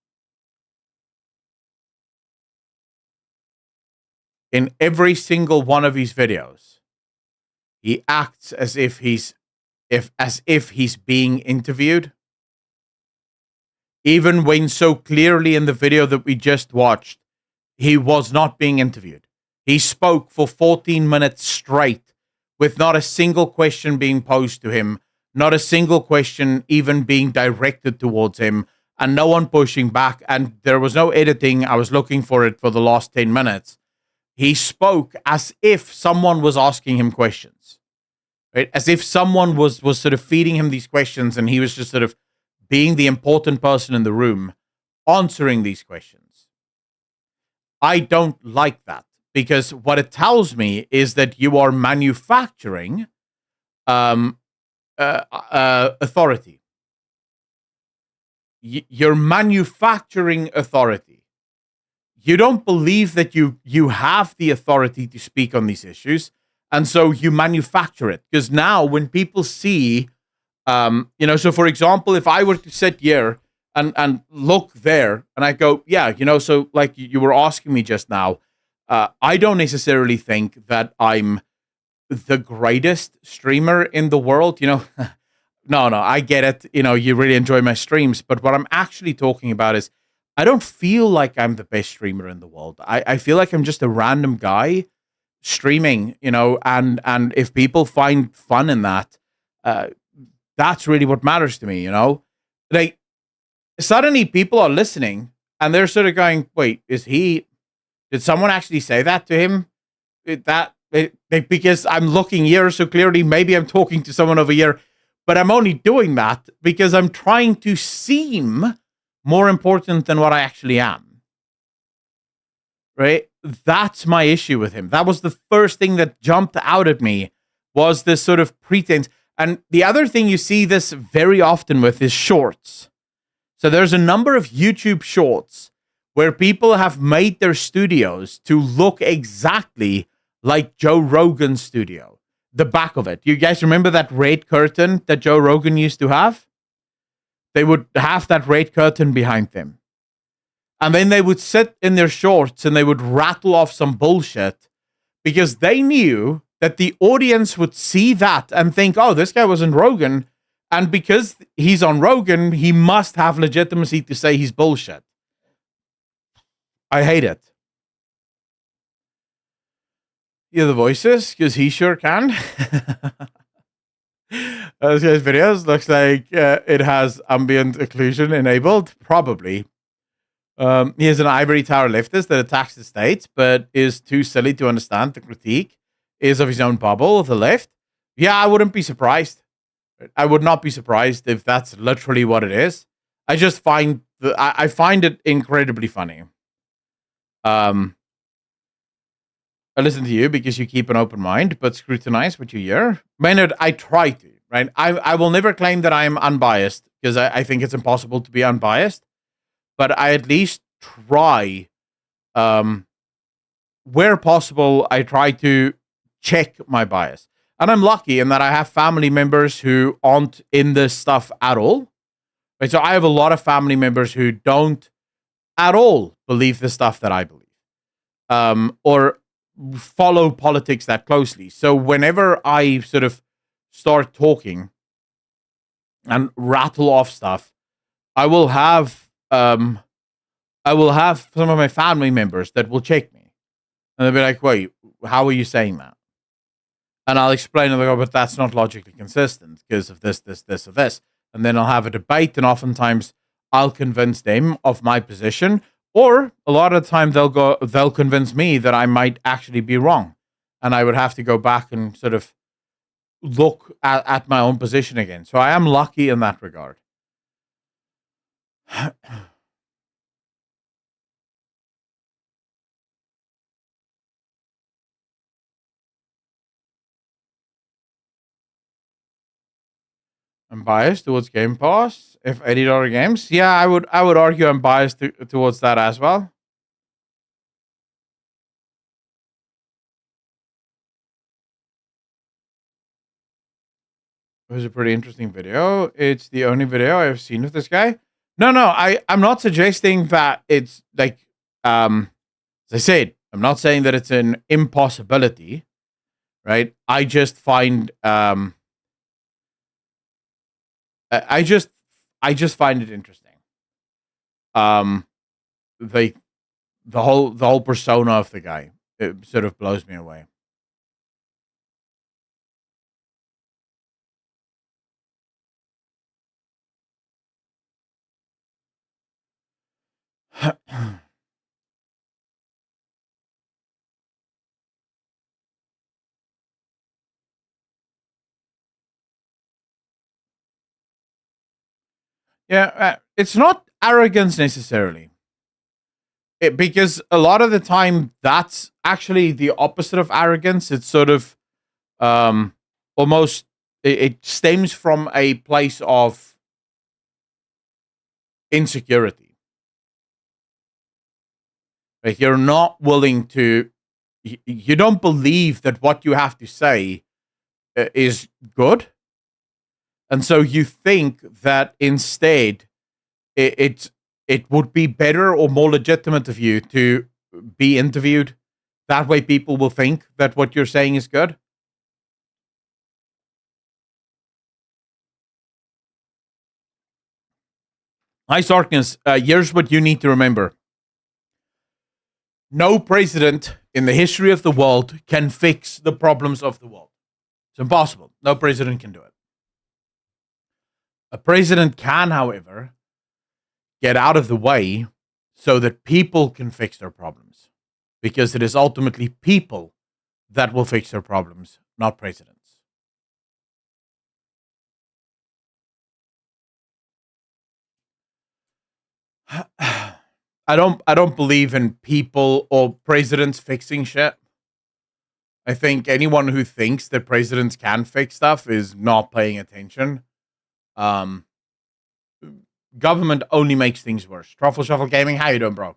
In every single one of his videos, he acts as if he's being interviewed. Even when so clearly in the video that we just watched, he was not being interviewed. He spoke for 14 minutes straight with not a single question being posed to him, not a single question even being directed towards him, and no one pushing back. And there was no editing. I was looking for it for the last 10 minutes. He spoke as if someone was asking him questions, right? As if someone was sort of feeding him these questions, and he was just sort of being the important person in the room, answering these questions. I don't like that, because what it tells me is that you are manufacturing authority. You're manufacturing authority. You don't believe that you have the authority to speak on these issues, and so you manufacture it. Because now when people see, so for example, if I were to sit here and look there, and I go, yeah, so like you were asking me just now, I don't necessarily think that I'm the greatest streamer in the world. No, I get it. You really enjoy my streams, but what I'm actually talking about is I don't feel like I'm the best streamer in the world. I feel like I'm just a random guy streaming, and if people find fun in that, that's really what matters to me, Like, suddenly people are listening and they're sort of going, wait, did someone actually say that to him? Because I'm looking here so clearly, maybe I'm talking to someone over here, but I'm only doing that because I'm trying to seem more important than what I actually am. Right? That's my issue with him. That was the first thing that jumped out at me, was this sort of pretense. And the other thing you see this very often with is shorts. So there's a number of YouTube shorts where people have made their studios to look exactly like Joe Rogan's studio. The back of it. You guys remember that red curtain that Joe Rogan used to have? They would have that red curtain behind them. And then they would sit in their shorts and they would rattle off some bullshit because they knew that the audience would see that and think, oh, this guy was on Rogan. And because he's on Rogan, he must have legitimacy to say he's bullshit. I hate it. Hear the voices? Because he sure can. This guy's videos looks like it has ambient occlusion enabled. Probably. He is an ivory tower leftist that attacks the states, but is too silly to understand the critique is of his own bubble of the left. Yeah, I wouldn't be surprised. I would not be surprised if that's literally what it is. I just find I find it incredibly funny. I listen to you because you keep an open mind, but scrutinize what you hear. Maynard, I try to, right? I will never claim that I am unbiased because I think it's impossible to be unbiased. But I at least try, where possible, I try to check my bias. And I'm lucky in that I have family members who aren't in this stuff at all. Right? So I have a lot of family members who don't at all believe the stuff that I believe, or follow politics that closely. So whenever I sort of start talking and rattle off stuff, I will have some of my family members that will check me, and they'll be like, "Wait, how are you saying that?" And I'll explain, and they'll go, "But that's not logically consistent because of this, this, this, or this." And then I'll have a debate, and oftentimes I'll convince them of my position, or a lot of the time they'll convince me that I might actually be wrong, and I would have to go back and sort of look at my own position again. So I am lucky in that regard. I'm biased towards Game Pass. If $80 games, yeah, I would argue I'm biased towards that as well. It was a pretty interesting video. It's the only video I've seen of this guy. No, I'm not suggesting that it's like, as I said, I'm not saying that it's an impossibility, right? I just find, I just find it interesting. The whole persona of the guy, it sort of blows me away. Yeah, it's not arrogance necessarily. Because a lot of the time, that's actually the opposite of arrogance. It's sort of almost, it stems from a place of insecurity. Like you're not willing to, you don't believe that what you have to say is good. And so you think that instead it would be better or more legitimate of you to be interviewed. That way people will think that what you're saying is good. Hi, Sarkis. Here's what you need to remember. No president in the history of the world can fix the problems of the world. It's impossible. No president can do it. A president can, however, get out of the way so that people can fix their problems. Because it is ultimately people that will fix their problems, not presidents. I don't believe in people or presidents fixing shit. I think anyone who thinks that presidents can fix stuff is not paying attention. Government only makes things worse. Truffle Shuffle Gaming, how you doing, bro?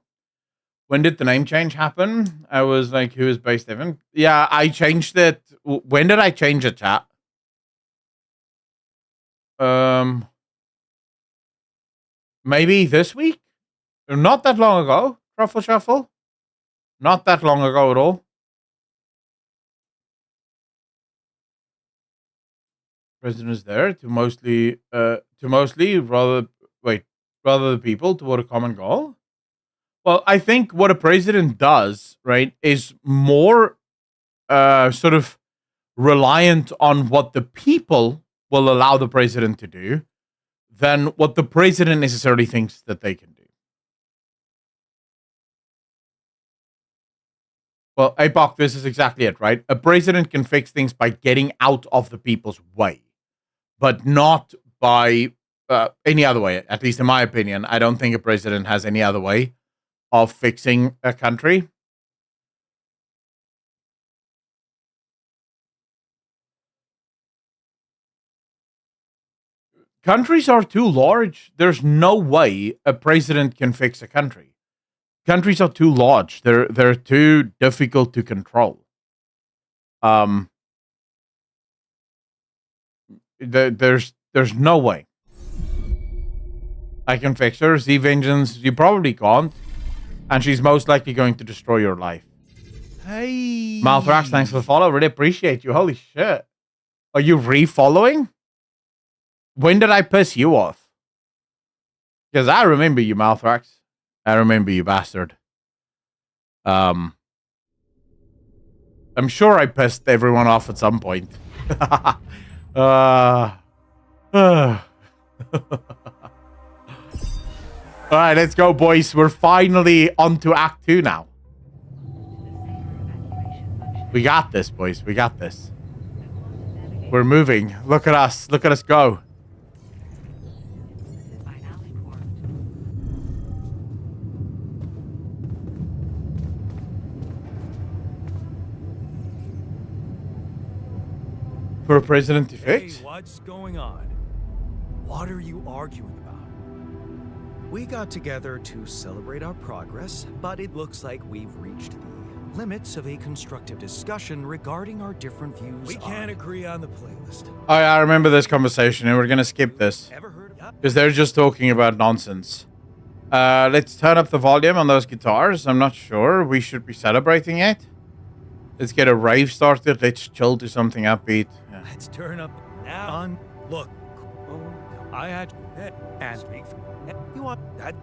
When did the name change happen? I was like, who is Based Evan? Yeah, I changed it. When did I change it, chat? Maybe this week? Not that long ago, Truffle Shuffle. Not that long ago at all. President is there to mostly rather the people toward a common goal. Well, I think what a president does, right, is more sort of reliant on what the people will allow the president to do than what the president necessarily thinks that they can do. Well, Apoc, this is exactly it, right? A president can fix things by getting out of the people's way, but not by any other way. At least in my opinion, I don't think a president has any other way of fixing a country. countries are too large. There's no way a president can fix a country. Countries are too large. They're too difficult to control. There's no way I can fix her. Z Vengeance, you probably can't, and she's most likely going to destroy your life. Hey, Malthrax, thanks for the follow. Really appreciate you. Holy shit, are you re-following? When did I piss you off? Because I remember you, Malthrax. I remember you, bastard. I'm sure I pissed everyone off at some point. Alright, let's go, boys. We're finally on to Act 2 now. We got this, boys. We got this. We're moving. Look at us. Look at us go. For a president to fix? Hey, what's going on? What are you arguing about? We got together to celebrate our progress, but it looks like we've reached the limits of a constructive discussion regarding our different views. We can't agree on the playlist. Oh, yeah, I remember this conversation, and we're gonna skip this because they're just talking about nonsense. Let's turn up the volume on those guitars. I'm not sure we should be celebrating it. Let's get a rave started. Let's chill to something upbeat. Yeah. Let's turn up now. On, look, I had and speak. You want that?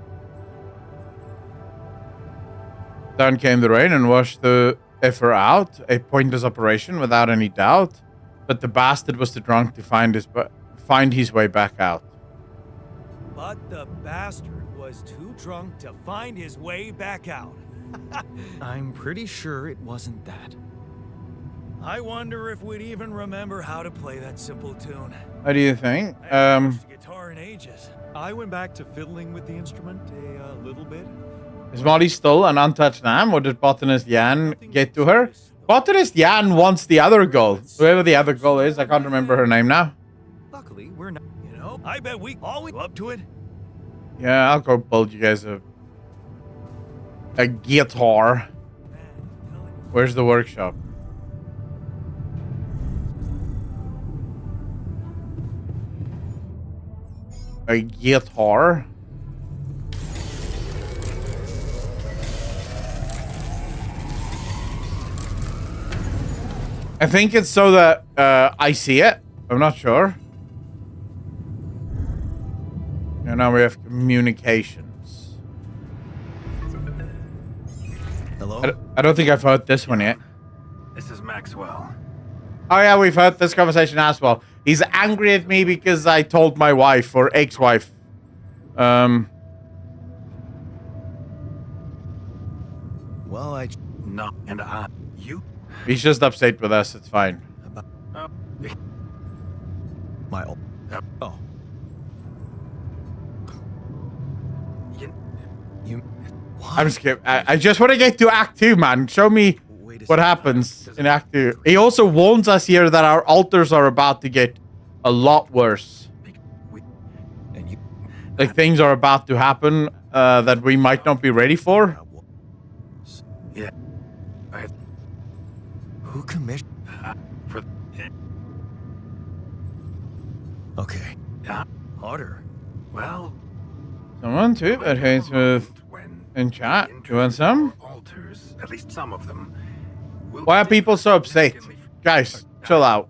Down came the rain and washed the effer out. A pointless operation, without any doubt. But the bastard was too drunk to find his way back out. But the bastard was too drunk to find his way back out. I'm pretty sure it wasn't that. I wonder if we'd even remember how to play that simple tune. What do you think? I haven't touched a guitar in ages. I went back to fiddling with the instrument a little bit. Is Molly still an untouched lamb, or did Botanist Jan get to her? Botanist Jan wants the other girl. Whoever the other girl is, I can't remember her name now. Luckily, we're not. You know, I bet we always up to it. Yeah, I'll go build you guys a guitar. Where's the workshop? A guitar? I think it's so that I see it. I'm not sure. And now we have communications. Hello? I don't think I've heard this one yet. This is Maxwell. Oh yeah, we've heard this conversation as well. He's angry at me because I told my wife or ex-wife. Well, you. He's just upset with us. It's fine. My old. Oh. You. What? I'm scared. I just want to get to Act 2, man. Show me what happens in Act 2. He also warns us here that our altars are about to get a lot worse. Like things are about to happen that we might not be ready for. Yeah. Who commissioned for? Okay. Harder. Well. Someone too that hates with in chat. You want some? Altars, at least some of them. Why are people so upset? Guys, chill out.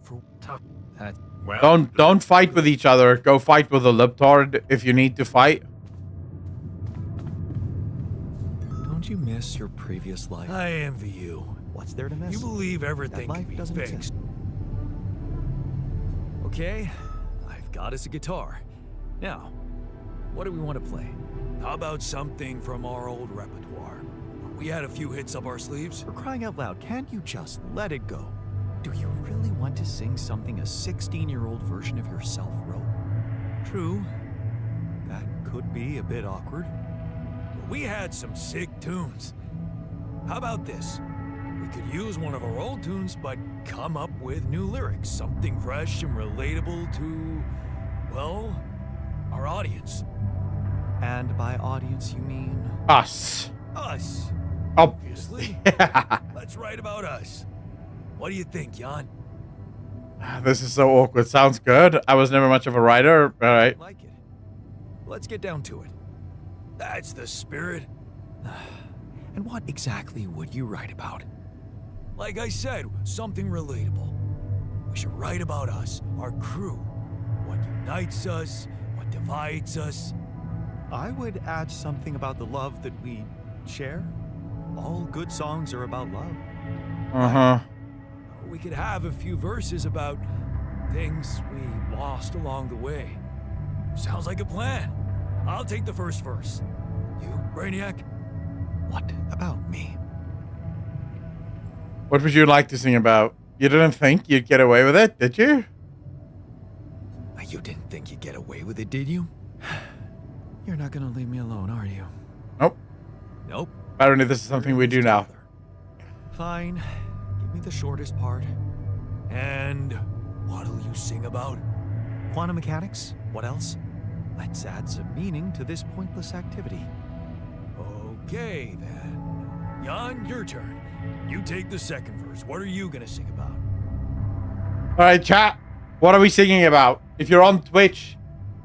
Don't fight with each other. Go fight with a libtard if you need to fight. Don't you miss your previous life? I envy you. What's there to miss? You believe everything can be fixed. Okay, I've got us a guitar. Now, what do we want to play? How about something from our old repertoire? We had a few hits up our sleeves. For crying out loud, can't you just let it go? Do you really want to sing something a 16-year-old version of yourself wrote? True. That could be a bit awkward. But we had some sick tunes. How about this? We could use one of our old tunes, but come up with new lyrics. Something fresh and relatable to, well, our audience. And by audience, you mean? Us. Us. Obviously. Let's write about us. What do you think, Jan? This is so awkward. Sounds good. I was never much of a writer. All right. Like it. Let's get down to it. That's the spirit. And what exactly would you write about? Like I said, something relatable. We should write about us, our crew. What unites us, what divides us. I would add something about the love that we share. All good songs are about love. Uh-huh. We could have a few verses about things we lost along the way. Sounds like a plan. I'll take the first verse. You, Brainiac? What about me? What would you like to sing about? You didn't think you'd get away with it, did you? You didn't think you'd get away with it, did you? You're not gonna leave me alone, are you? Nope. Nope. Apparently this is something we do now. Fine. Give me the shortest part. And what'll you sing about? Quantum mechanics? What else? Let's add some meaning to this pointless activity. Okay, then. Jan, your turn. You take the second verse. What are you gonna sing about? All right, chat. What are we singing about? If you're on Twitch,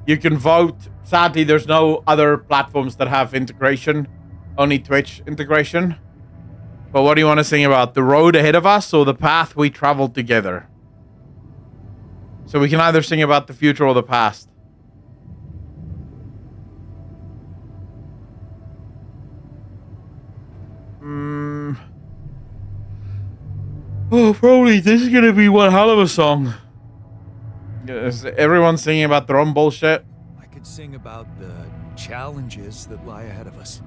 you can vote. Sadly, there's no other platforms that have integration. Only Twitch integration. But what do you want to sing about? The road ahead of us or the path we traveled together? So we can either sing about the future or the past. Oh, probably this is gonna be one hell of a song. Is everyone singing about their own bullshit? I could sing about the challenges that lie ahead of us.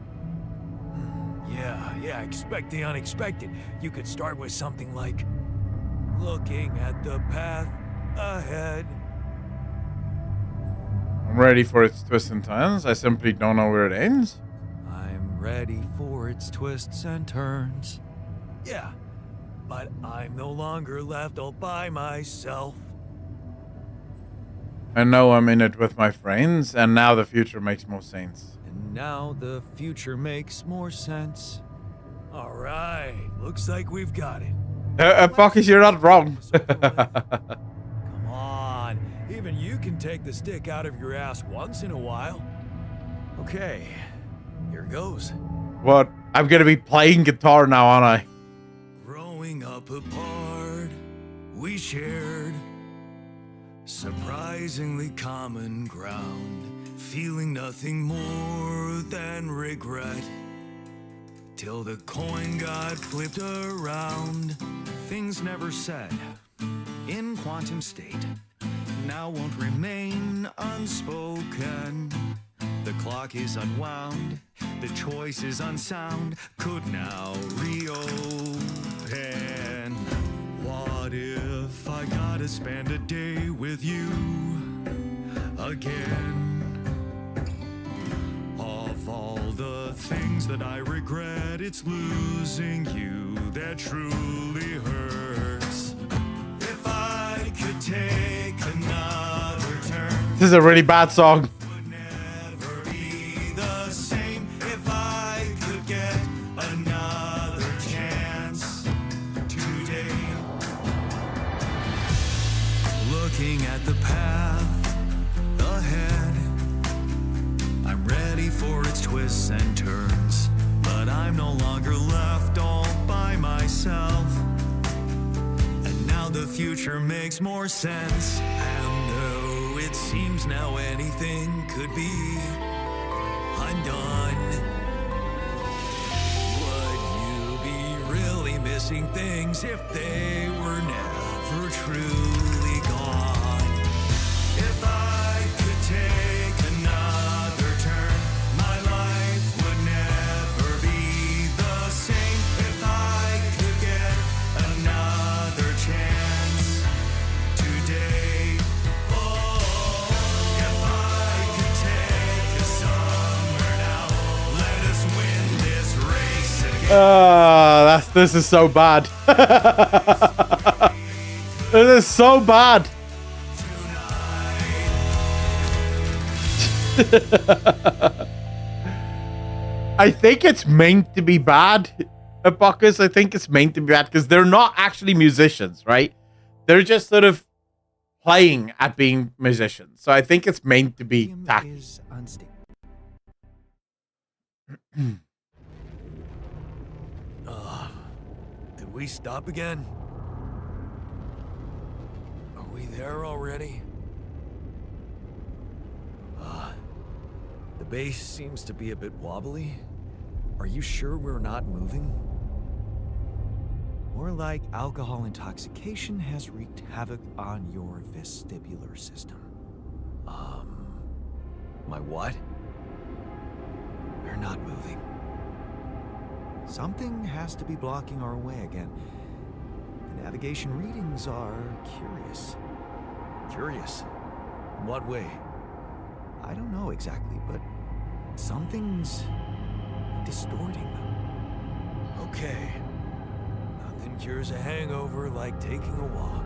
Yeah, expect the unexpected. You could start with something like, looking at the path ahead. I'm ready for its twists and turns. I simply don't know where it ends. I'm ready for its twists and turns. Yeah, but I'm no longer left all by myself. I know I'm in it with my friends, and now the future makes more sense. And now the future makes more sense. All right, looks like we've got it. Fuckers, you're not wrong. Come on, even you can take the stick out of your ass once in a while. Okay, here goes. What? I'm gonna be playing guitar now, aren't I? Growing up apart, we shared surprisingly common ground, feeling nothing more than regret. Till the coin got flipped around. Things never said in quantum state now won't remain unspoken. The clock is unwound, the choice is unsound, could now reopen. What if I gotta spend a day with you again? Of all the things that I regret, it's losing you that truly hurts. If I could take another turn, This is a really bad song. would never be the same. If I could get another chance today. Looking at the path ahead, I'm ready for its twists and turns, but I'm no longer left all by myself. And now the future makes more sense, and though it seems now anything could be undone, would you be really missing things if they were never truly gone? If I could take another turn, my life would never be the same. If I could get another chance today, oh, if I could take us somewhere now, let us win this race again. This is so bad. This is so bad. I think it's meant to be bad, Bacchus. I think it's meant to be bad because they're not actually musicians, right? They're just sort of playing at being musicians. So I think it's meant to be tacky. Did we stop again? Are we there already? The base seems to be a bit wobbly. Are you sure we're not moving? More like alcohol intoxication has wreaked havoc on your vestibular system. My what? We're not moving. Something has to be blocking our way again. The navigation readings are curious. Curious? In what way? I don't know exactly, but something's distorting them. Okay. Nothing cures a hangover like taking a walk.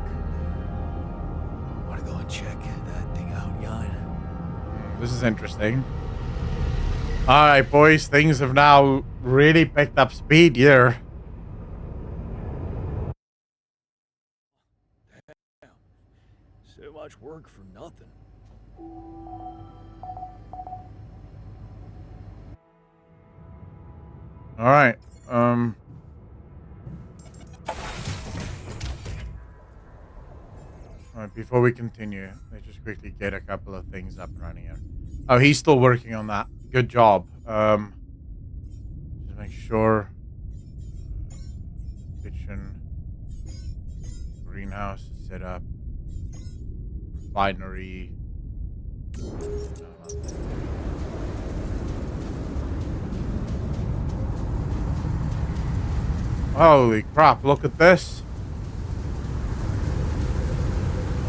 Wanna go and check that thing out, Jan? This is interesting. All right, boys. Things have now really picked up speed here. So much work for nothing. All right. All right, before we continue, let's just quickly get a couple of things up and running here. Oh, he's still working on that. Good job. Just make sure. Kitchen. Greenhouse is set up. Refinery. Holy crap, look at this.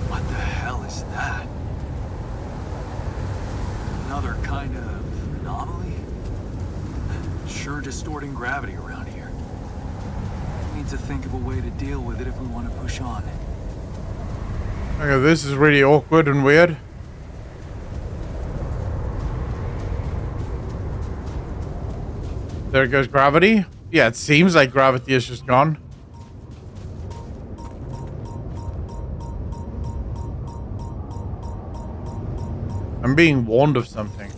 What the hell is that? Another kind of anomaly? Sure distorting gravity around here. Need to think of a way to deal with it if we want to push on. Okay, this is really awkward and weird. There goes gravity. Yeah, it seems like gravity is just gone. I'm being warned of something.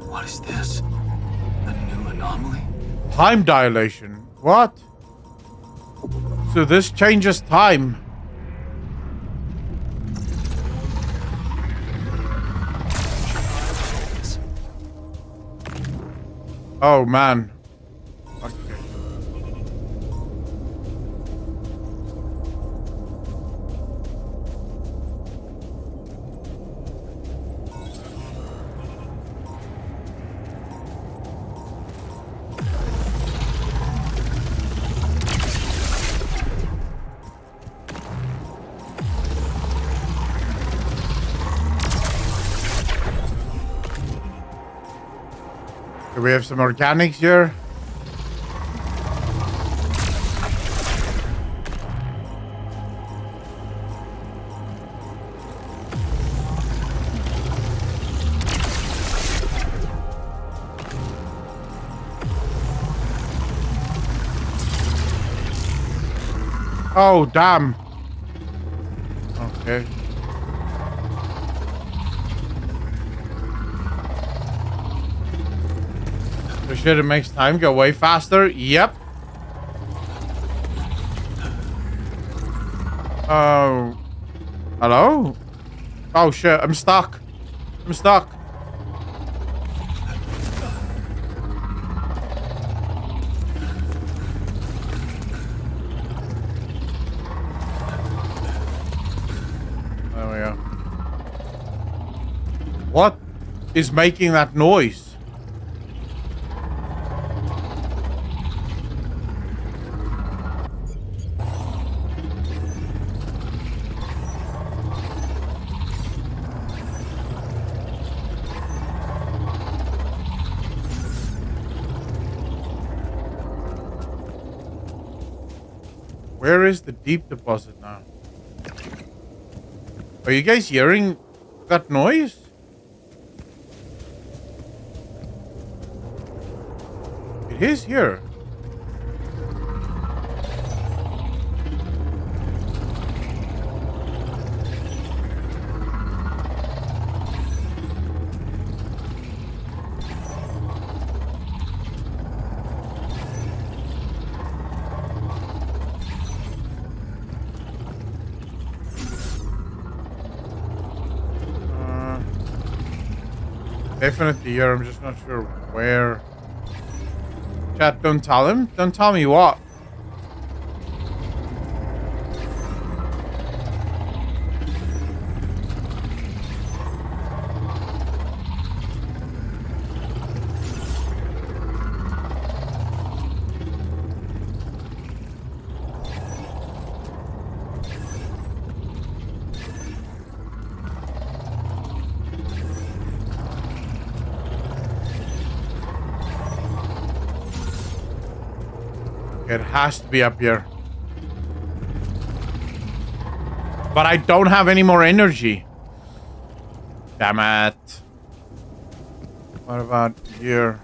What is this? A new anomaly? Time dilation. What? So this changes time. Oh man. Okay. Do we have some organics here? Oh, damn. Okay. For sure it makes time go way faster. Yep. Oh. Hello? Oh shit, I'm stuck. I'm stuck. There we go. What is making that noise? Where is the deep deposit now? Are you guys hearing that noise? It is here. Definitely here. I'm just not sure where. Chat, don't tell him. Don't tell me what. It has to be up here. But I don't have any more energy. Damn it. What about here?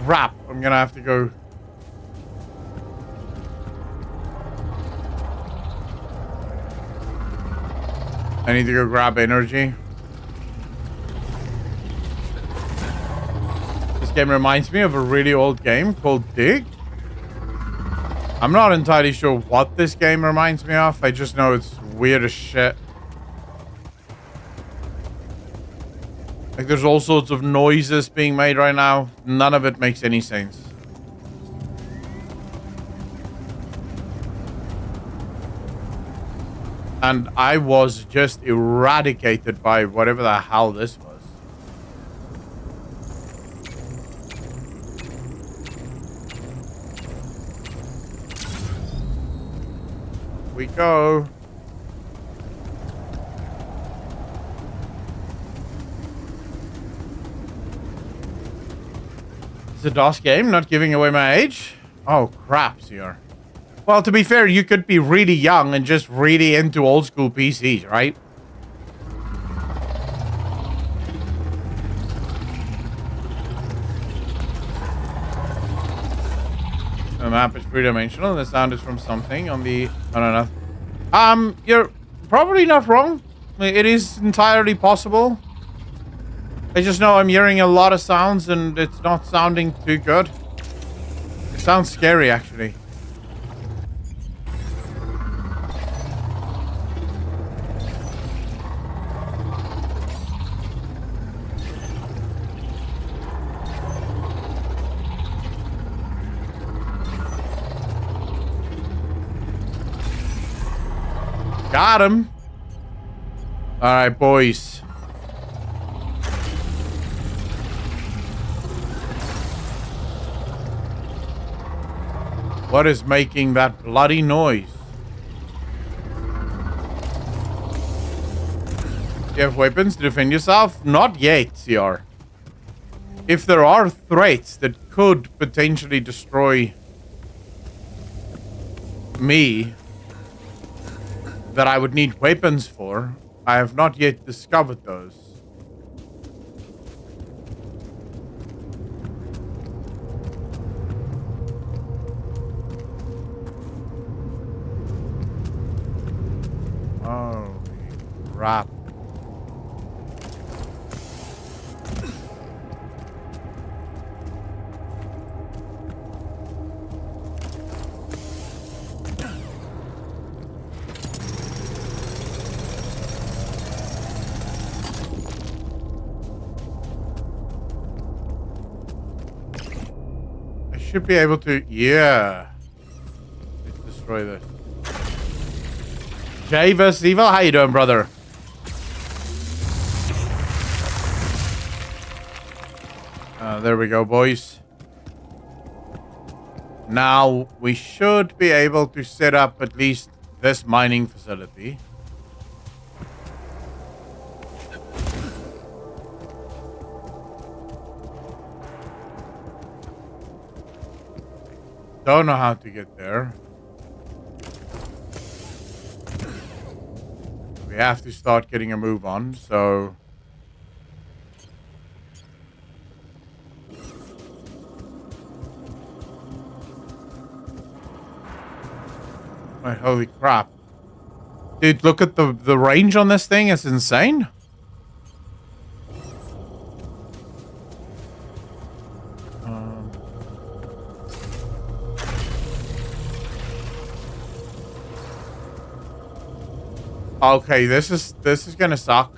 Crap. I'm gonna have to go. I need to go grab energy. This game reminds me of a really old game called Dig. I'm not entirely sure what this game reminds me of. I just know it's weird as shit. Like there's all sorts of noises being made right now. None of it makes any sense. And I was just eradicated by whatever the hell this was. We go. It's a DOS game, not giving away my age. Oh crap, Sierra. Well, to be fair, you could be really young and just really into old school PCs, right? The map is three-dimensional and the sound is from something on the... I don't know. You're probably not wrong. It is entirely possible. I just know I'm hearing a lot of sounds and it's not sounding too good. It sounds scary, actually. Got him. All right, boys. What is making that bloody noise? Do you have weapons to defend yourself? Not yet, CR. If there are threats that could potentially destroy me, that I would need weapons for, I have not yet discovered those. Oh, crap. Should be able to, yeah. Let's destroy this. Jay vs. Evil, how you doing, brother? There we go, boys. Now we should be able to set up at least this mining facility. Don't know how to get there. We have to start getting a move on, so... Wait, holy crap. Dude, look at the range on this thing. It's insane. Okay, this is gonna suck.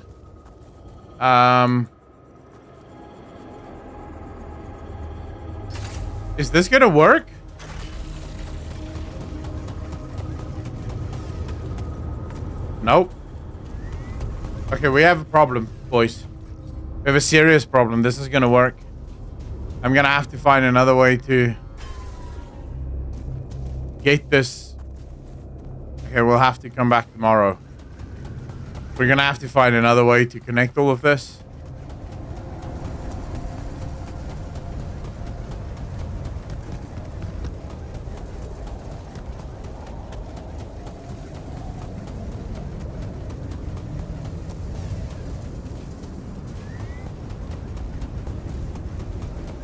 Is this gonna work? Nope. Okay, we have a problem, boys. We have a serious problem. This is gonna work. I'm gonna have to find another way to get this. Okay, we'll have to come back tomorrow. We're gonna have to find another way to connect all of this.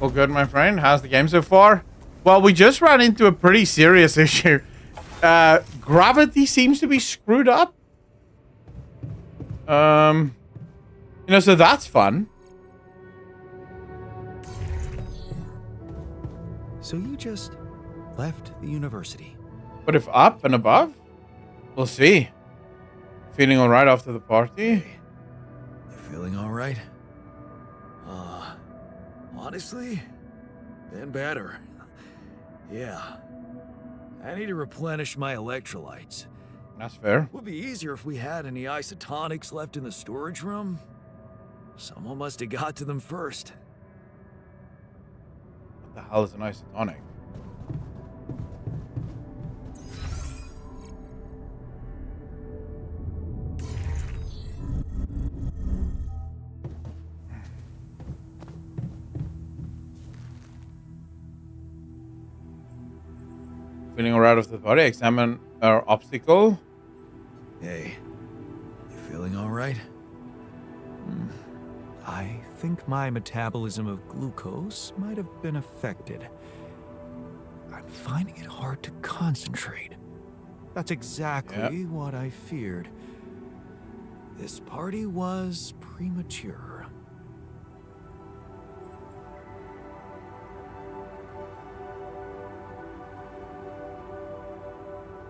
All good, my friend. How's the game so far? Well, we just ran into a pretty serious issue. Gravity seems to be screwed up. You know, so that's fun. So you just left the university? But if up and above? We'll see. Feeling alright after the party? You feeling alright? Honestly, been better. Yeah. I need to replenish my electrolytes. That's fair. Would be easier if we had any isotonics left in the storage room. Someone must have got to them first. What the hell is an isotonic? Feeling alright after the party? Examine our obstacle. Hey, you feeling alright? I think my metabolism of glucose might have been affected. I'm finding it hard to concentrate. That's exactly what I feared. This party was premature.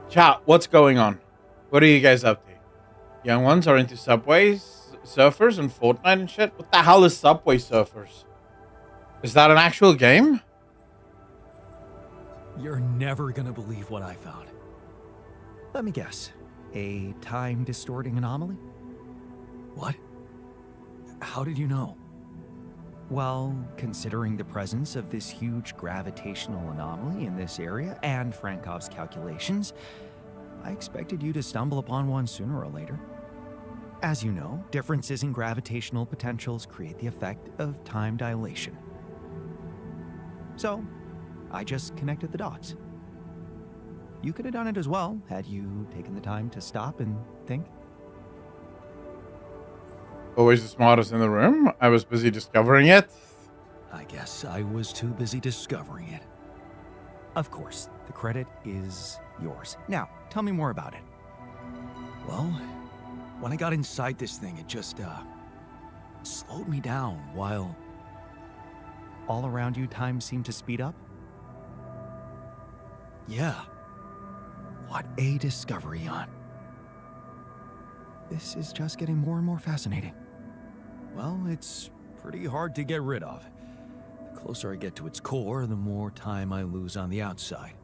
Chat, what's going on? What are you guys up to? Young ones are into Subways, Surfers, and Fortnite and shit? What the hell is Subway Surfers? Is that an actual game? You're never gonna believe what I found. Let me guess. A time-distorting anomaly? What? How did you know? Well, considering the presence of this huge gravitational anomaly in this area and Frankov's calculations, I expected you to stumble upon one sooner or later. As you know, differences in gravitational potentials create the effect of time dilation. So, I just connected the dots. You could have done it as well, had you taken the time to stop and think. Always the smartest in the room. I was busy discovering it. I guess I was too busy discovering it. Of course, the credit is yours. Now, tell me more about it. Well, when I got inside this thing, it just, slowed me down while... All around you, time seemed to speed up? Yeah. What a discovery, Jan. This is just getting more and more fascinating. Well, it's pretty hard to get rid of. The closer I get to its core, the more time I lose on the outside.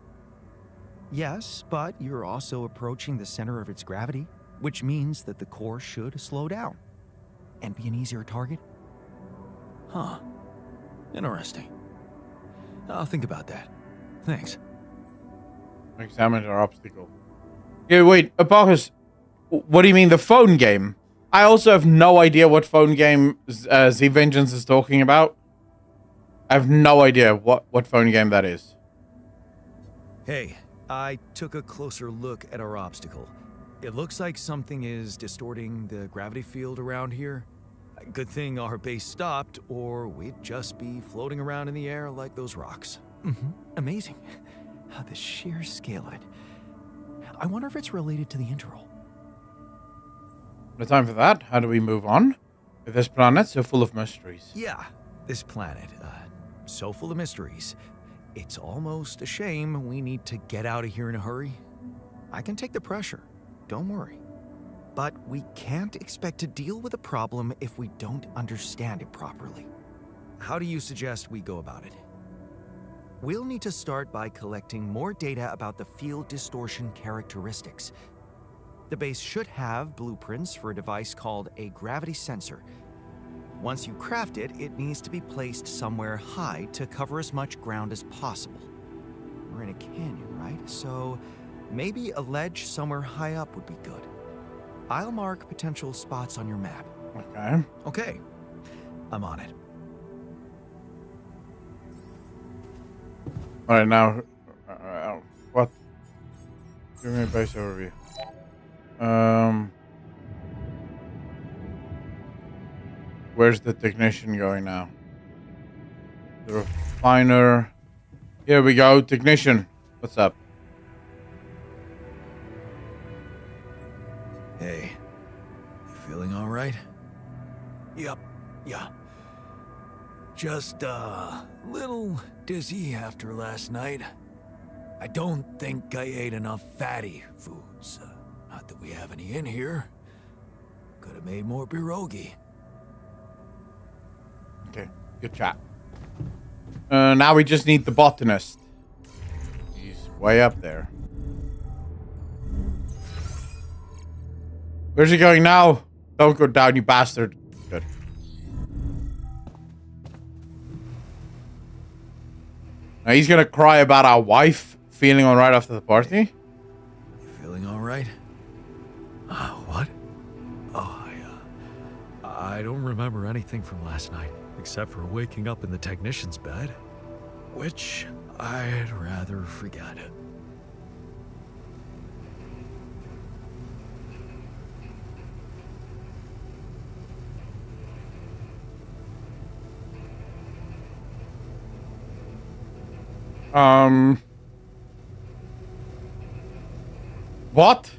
Yes, but you're also approaching the center of its gravity, which means that the core should slow down and be an easier target. Huh. Interesting. I'll think about that. Thanks. Examine our obstacle. Yeah, wait, Apophis, what do you mean the phone game? I also have no idea what phone game Z Vengeance is talking about. I have no idea what phone game that is. Hey, I took a closer look at our obstacle. It looks like something is distorting the gravity field around here. Good thing our base stopped, or we'd just be floating around in the air like those rocks. Amazing. The sheer scale of it. I wonder if it's related to the interval. No time for that. How do we move on? With this planet so full of mysteries. Yeah, this planet, so full of mysteries. It's almost a shame we need to get out of here in a hurry. I can take the pressure, don't worry. But we can't expect to deal with a problem if we don't understand it properly. How do you suggest we go about it? We'll need to start by collecting more data about the field distortion characteristics. The base should have blueprints for a device called a gravity sensor. Once you craft it, it needs to be placed somewhere high to cover as much ground as possible. We're in a canyon, right? So maybe a ledge somewhere high up would be good. I'll mark potential spots on your map. Okay. Okay, I'm on it. All right, now, what? Give me a base overview. Where's the technician going now? The refiner. Here we go, technician. What's up? Hey, you feeling all right? Yep, yeah. Just a little dizzy after last night. I don't think I ate enough fatty foods. Not that we have any in here. Could have made more pierogi. Okay, good chat. Now we just need the botanist. He's way up there. Where's he going now? Don't go down, you bastard. Good. Now he's gonna cry about our wife feeling alright after the party. You feeling alright? What? Oh, I don't remember anything from last night, except for waking up in the technician's bed, which I'd rather forget. What?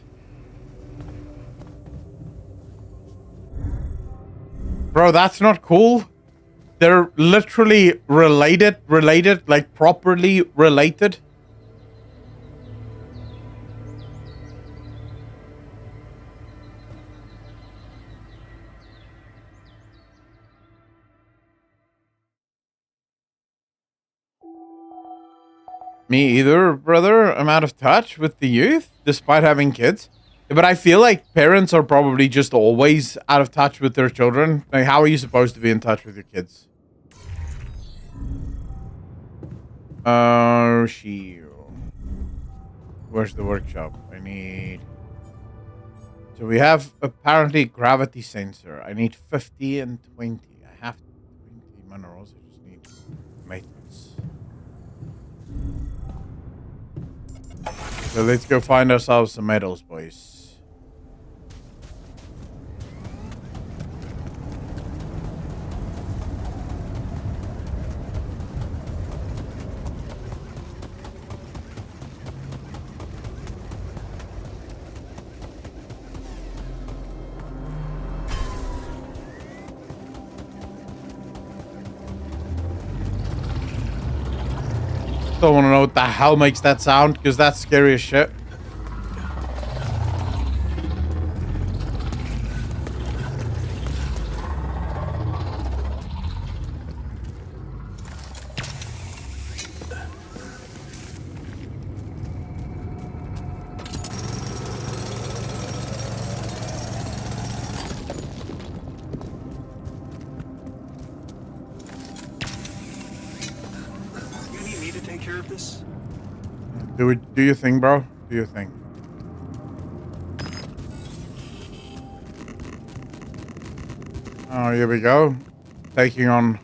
Bro, that's not cool. They're literally related, like properly related. Me either, brother. I'm out of touch with the youth, despite having kids. But I feel like parents are probably just always out of touch with their children. Like, how are you supposed to be in touch with your kids? Where's the workshop? I need... So we have apparently gravity sensor. I need 50 and 20. I have 20 minerals. I just need maintenance. So let's go find ourselves some metals, boys. Don't want to know what the hell makes that sound, because that's scary as shit. Do your thing, bro. Do your thing. Oh, here we go. Taking on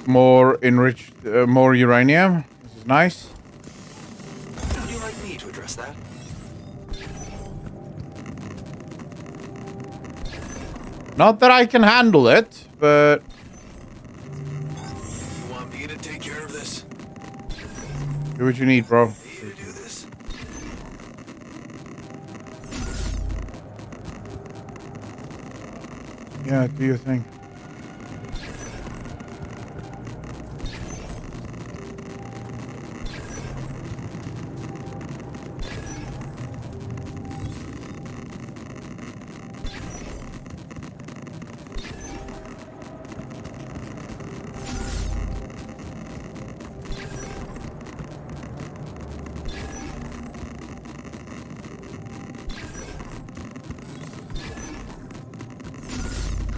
more enriched, more uranium. This is nice. Would you like me to address that? Not that I can handle it, but... You want me to take care of this? Do what you need, bro. You do this. Yeah, do your thing.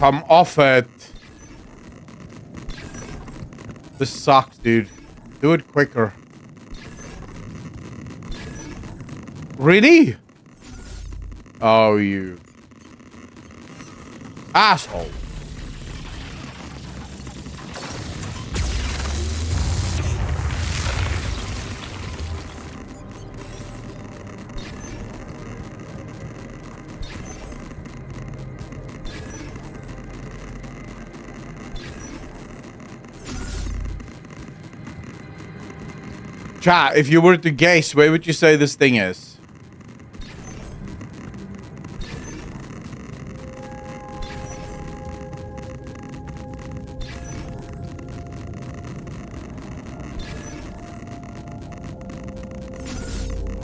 Come off it. This sucks, dude. Do it quicker. Really? Oh, you asshole. Chat, if you were to guess, where would you say this thing is?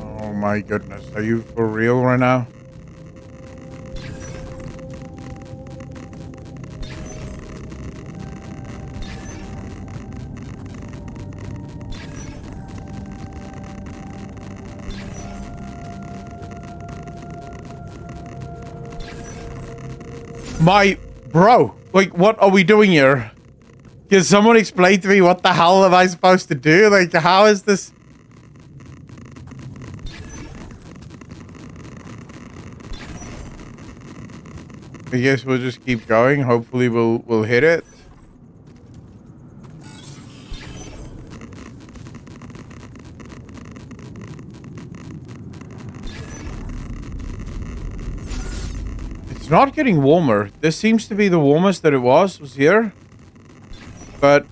Oh my goodness, are you for real right now? My bro, like, what are we doing here? Can someone explain to me what the hell am I supposed to do? Like, how is this? I guess we'll just keep going. Hopefully we'll hit it. It's not getting warmer. This seems to be the warmest that it was here. But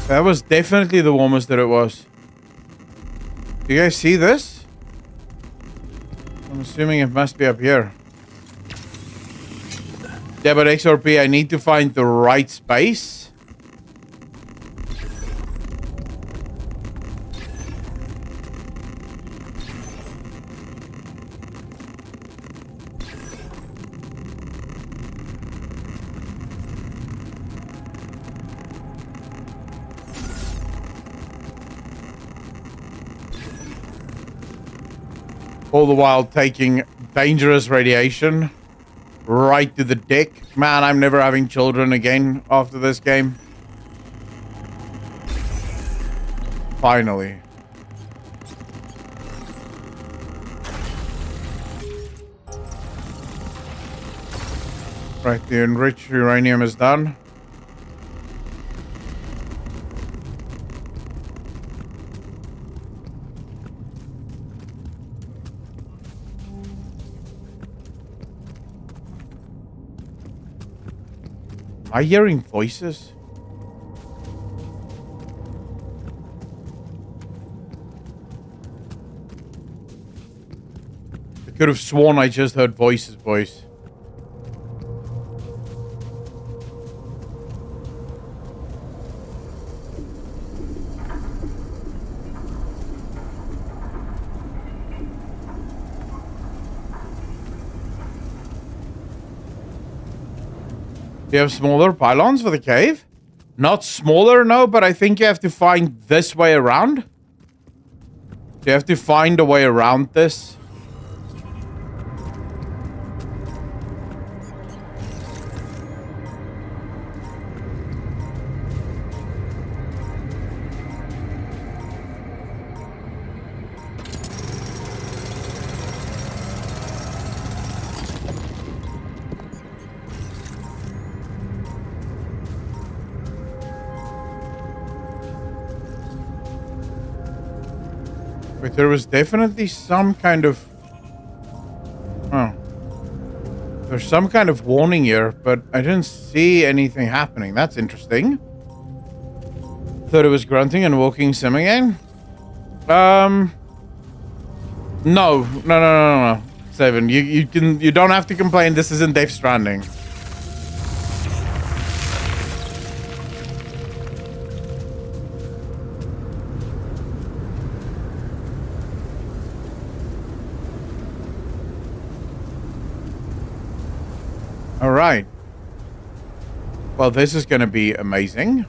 that was definitely the warmest that it was. Do you guys see this? I'm assuming it must be up here. Yeah, but XRP, I need to find the right space. All the while taking dangerous radiation right to the dick. Man, I'm never having children again after this game. Finally. Right, the enriched uranium is done. Am I hearing voices? I could have sworn I just heard voices, boys. Do you have smaller pylons for the cave? Not smaller, no, but I think you have to find this way around. You have to find a way around this. But there was definitely some kind of... Oh. There's some kind of warning here, but I didn't see anything happening. That's interesting. Thought it was grunting and walking sim again. No. Seven, you don't have to complain. This isn't Death Stranding. All right. Well, this is going to be amazing.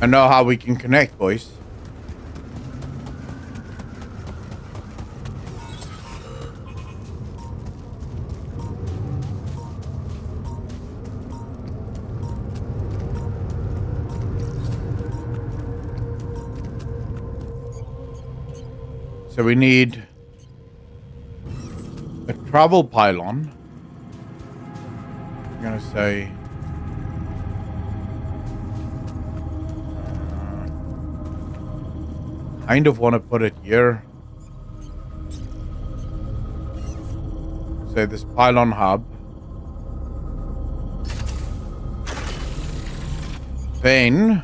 I know how we can connect, boys. So we need a travel pylon. I'm gonna say kind of want to put it here. Say this pylon hub. Then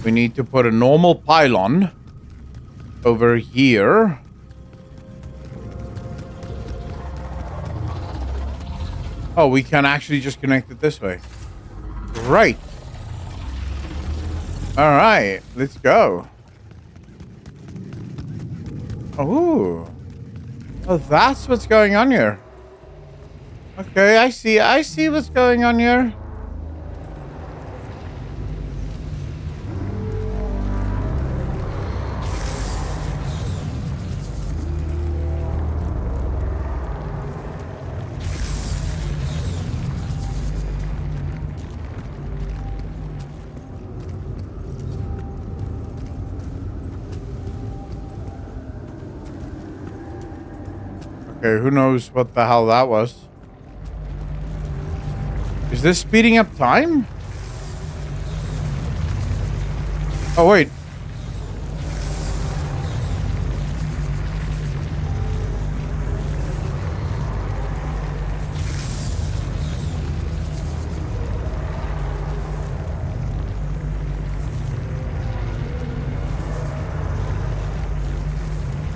we need to put a normal pylon over here. Oh, we can actually just connect it this way. Great. All right, let's go. Oh, that's what's going on here. Okay, I see what's going on here. Okay, who knows what the hell that was? Is this speeding up time? Oh, wait.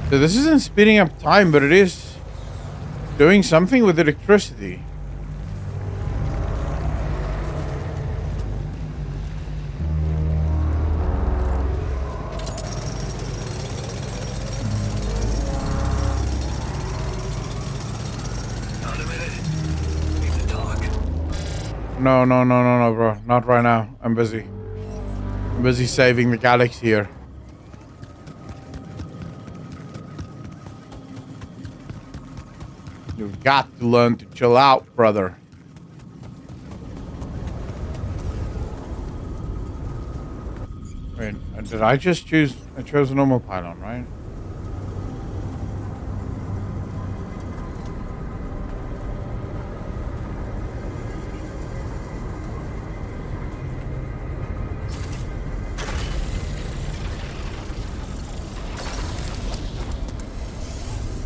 So this isn't speeding up time, but it is doing something with electricity. No, bro. Not right now. I'm busy. I'm busy saving the galaxy here. You've got to learn to chill out, brother. Wait, did I just choose? I chose a normal pylon, right?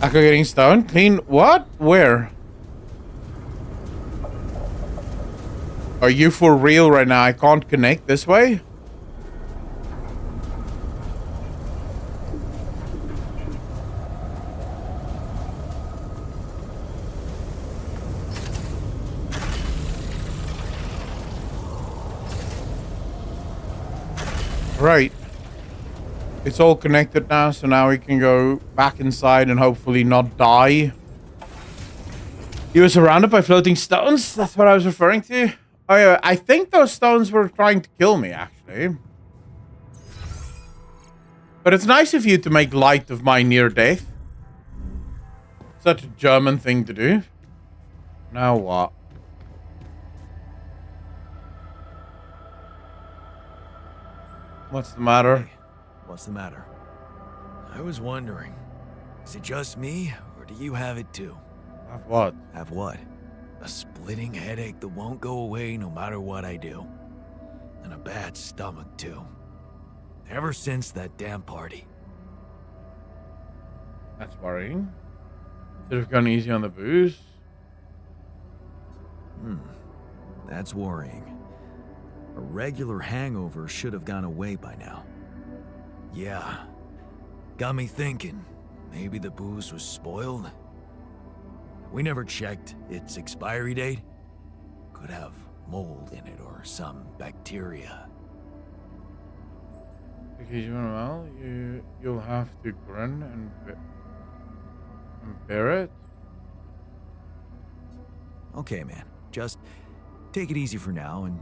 Echo getting stoned? Clean what? Where? Are you for real right now? I can't connect this way? Right. It's all connected now, so now we can go back inside and hopefully not die. You were surrounded by floating stones? That's what I was referring to. Oh yeah, I think those stones were trying to kill me, actually. But it's nice of you to make light of my near death. Such a German thing to do. Now what? What's the matter? What's the matter? I was wondering, is it just me, or do you have it too? Have what? Have what? A splitting headache that won't go away no matter what I do. And a bad stomach, too. Ever since that damn party. That's worrying. Should have gone easy on the booze. That's worrying. A regular hangover should have gone away by now. Yeah. Got me thinking. Maybe the booze was spoiled? We never checked its expiry date. Could have mold in it or some bacteria. Because well, you'll have to grin and bear it. Okay, man. Just take it easy for now and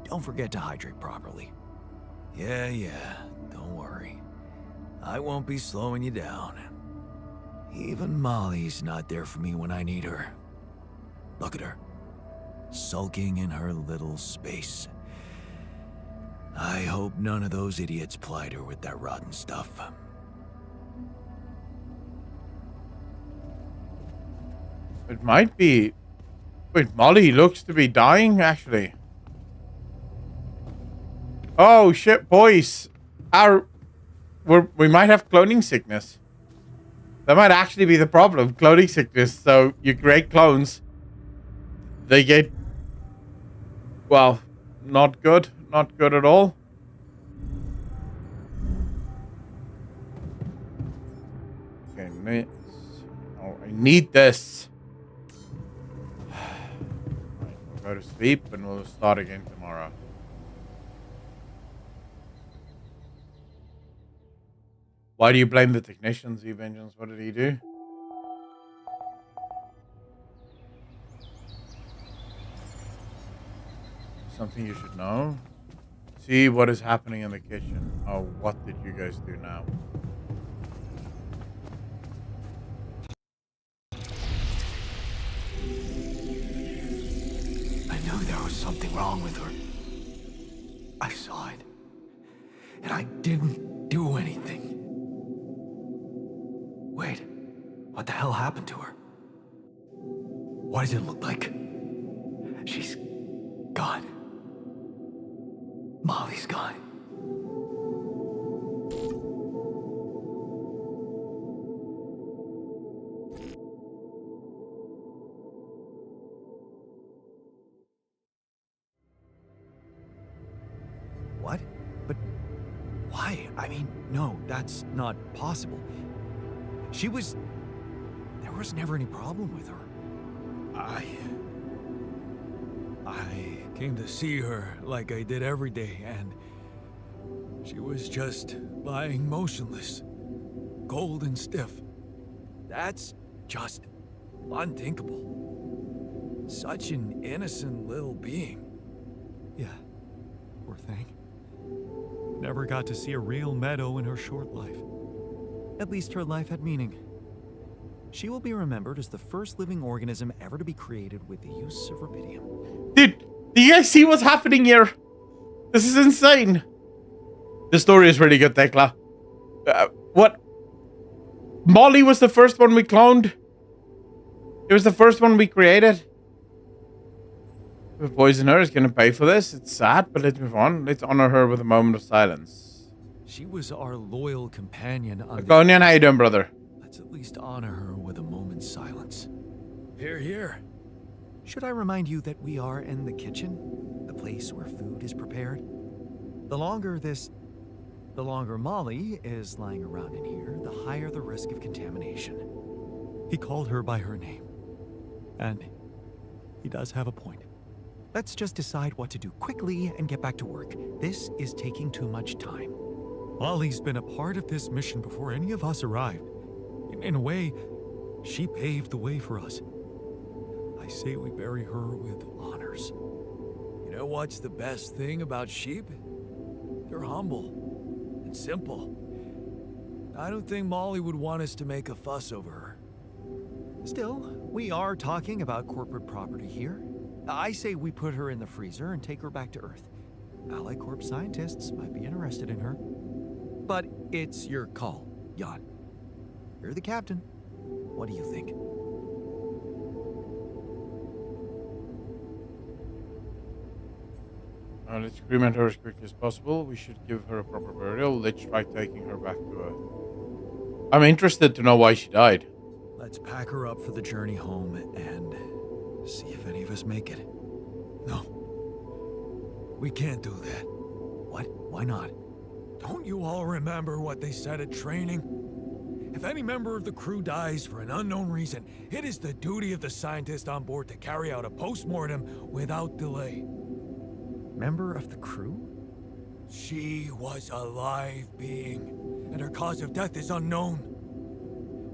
don't forget to hydrate properly. Yeah, don't worry. I won't be slowing you down. Even Molly's not there for me when I need her. Look at her. Sulking in her little space. I hope none of those idiots plied her with that rotten stuff. It might be... Wait, Molly looks to be dying, actually. Oh, shit, boys. We might have cloning sickness. That might actually be the problem, cloning sickness. So, you create clones. They get... Well, not good. Not good at all. Okay, oh, I need this. Right, we'll go to sleep and we'll start again tomorrow. Why do you blame the technicians, E-Vengeance? What did he do? Something you should know. See what is happening in the kitchen. Oh, what did you guys do now? I knew there was something wrong with her. I saw it. And I didn't do anything. Wait, what the hell happened to her? What does it look like? She's gone. Molly's gone. What? But why? I mean, no, that's not possible. There was never any problem with her. I came to see her like I did every day, and she was just lying motionless, cold and stiff. That's just unthinkable. Such an innocent little being. Yeah, poor thing. Never got to see a real Meadow in her short life. At least her life had meaning. She will be remembered as the first living organism ever to be created with the use of rubidium. Dude, do you guys see what's happening here? This is insane. The story is really good, Tekla. What? Molly was the first one we cloned? It was the first one we created? The poisoner is going to pay for this. It's sad, but let's move on. Let's honor her with a moment of silence. She was our loyal companion on Gonian, how you doing, brother? Let's at least honor her with a moment's silence. Here, here. Should I remind you that we are in the kitchen? The place where food is prepared? The longer Molly is lying around in here, the higher the risk of contamination. He called her by her name. And he does have a point. Let's just decide what to do quickly and get back to work. This is taking too much time. Molly's been a part of this mission before any of us arrived. In a way, she paved the way for us. I say we bury her with honors. You know what's the best thing about sheep? They're humble and simple. I don't think Molly would want us to make a fuss over her. Still, we are talking about corporate property here. I say we put her in the freezer and take her back to Earth. Ally Corp scientists might be interested in her. But it's your call, Jan. You're the captain. What do you think? Let's cremate her as quickly as possible. We should give her a proper burial. Let's try taking her back to her. I'm interested to know why she died. Let's pack her up for the journey home and see if any of us make it. No. We can't do that. What? Why not? Don't you all remember what they said at training? If any member of the crew dies for an unknown reason, it is the duty of the scientist on board to carry out a post-mortem without delay. Member of the crew? She was a live being, and her cause of death is unknown.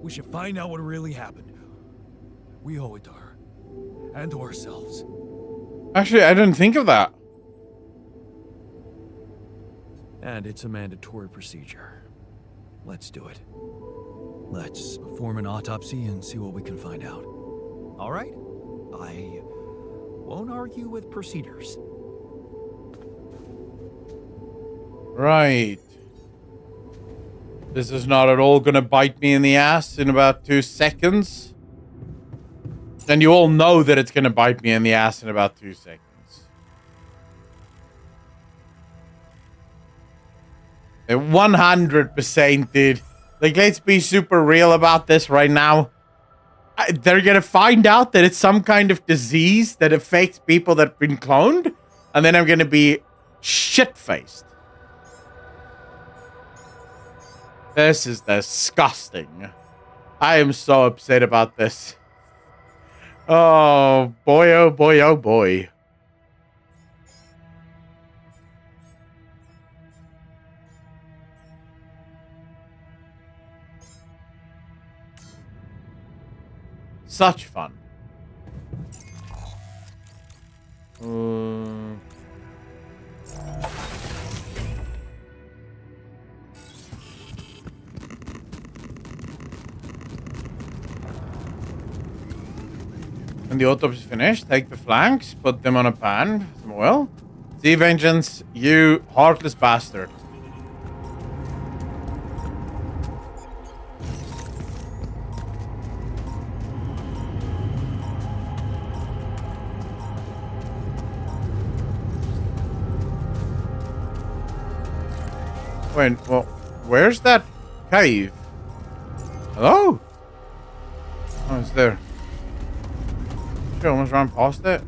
We should find out what really happened. We owe it to her, and to ourselves. Actually, I didn't think of that. And it's a mandatory procedure. Let's do it. Let's perform an autopsy and see what we can find out. All right. I won't argue with procedures. Right. This is not at all gonna bite me in the ass in about 2 seconds. And you all know that it's gonna bite me in the ass in about 2 seconds. It 100%, dude. Like, let's be super real about this right now. They're gonna find out that it's some kind of disease that affects people that have been cloned. And then I'm gonna be shit-faced. This is disgusting. I am so upset about this. Oh boy, oh boy, oh boy. Such fun. When the autopsy is finished, take the flanks, put them on a pan, some oil. See, Vengeance, you heartless bastard. Wait, well, where's that cave? Hello? Oh, it's there. I almost ran past it.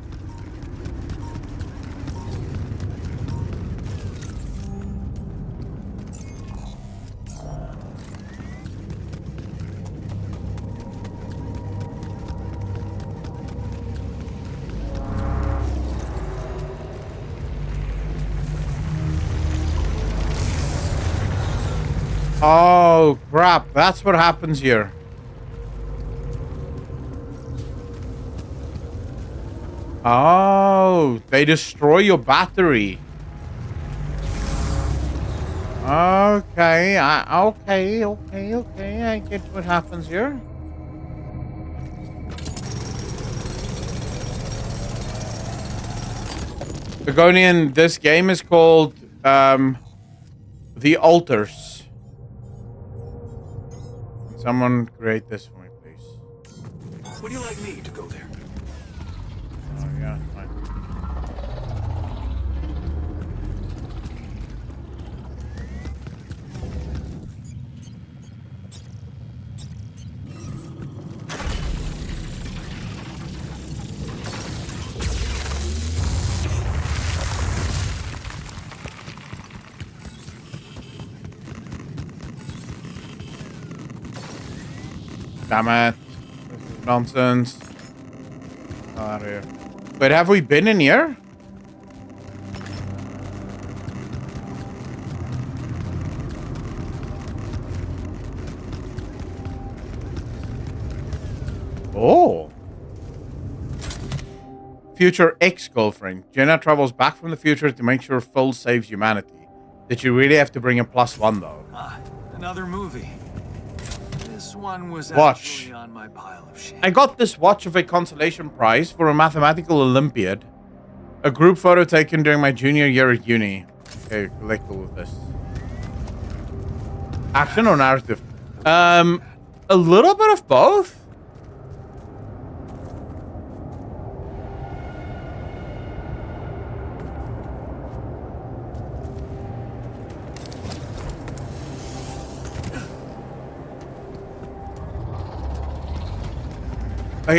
Oh, crap. That's what happens here. Oh, they destroy your battery. Okay, okay. I get what happens here. Begonian, this game is called The Altars. Someone create this for me, please. Would you like me to go there? Oh, yeah, fine. Damn it. This is nonsense. Out of here. Wait, have we been in here? Oh. Future ex-girlfriend. Jenna travels back from the future to make sure Phil saves humanity. Did you really have to bring a +1 though? Another movie. This one was Watch. actually on my pile of shit. I got this watch of a consolation prize for a mathematical Olympiad. A group photo taken during my junior year at uni. Okay, collect all of this. Action or narrative? A little bit of both.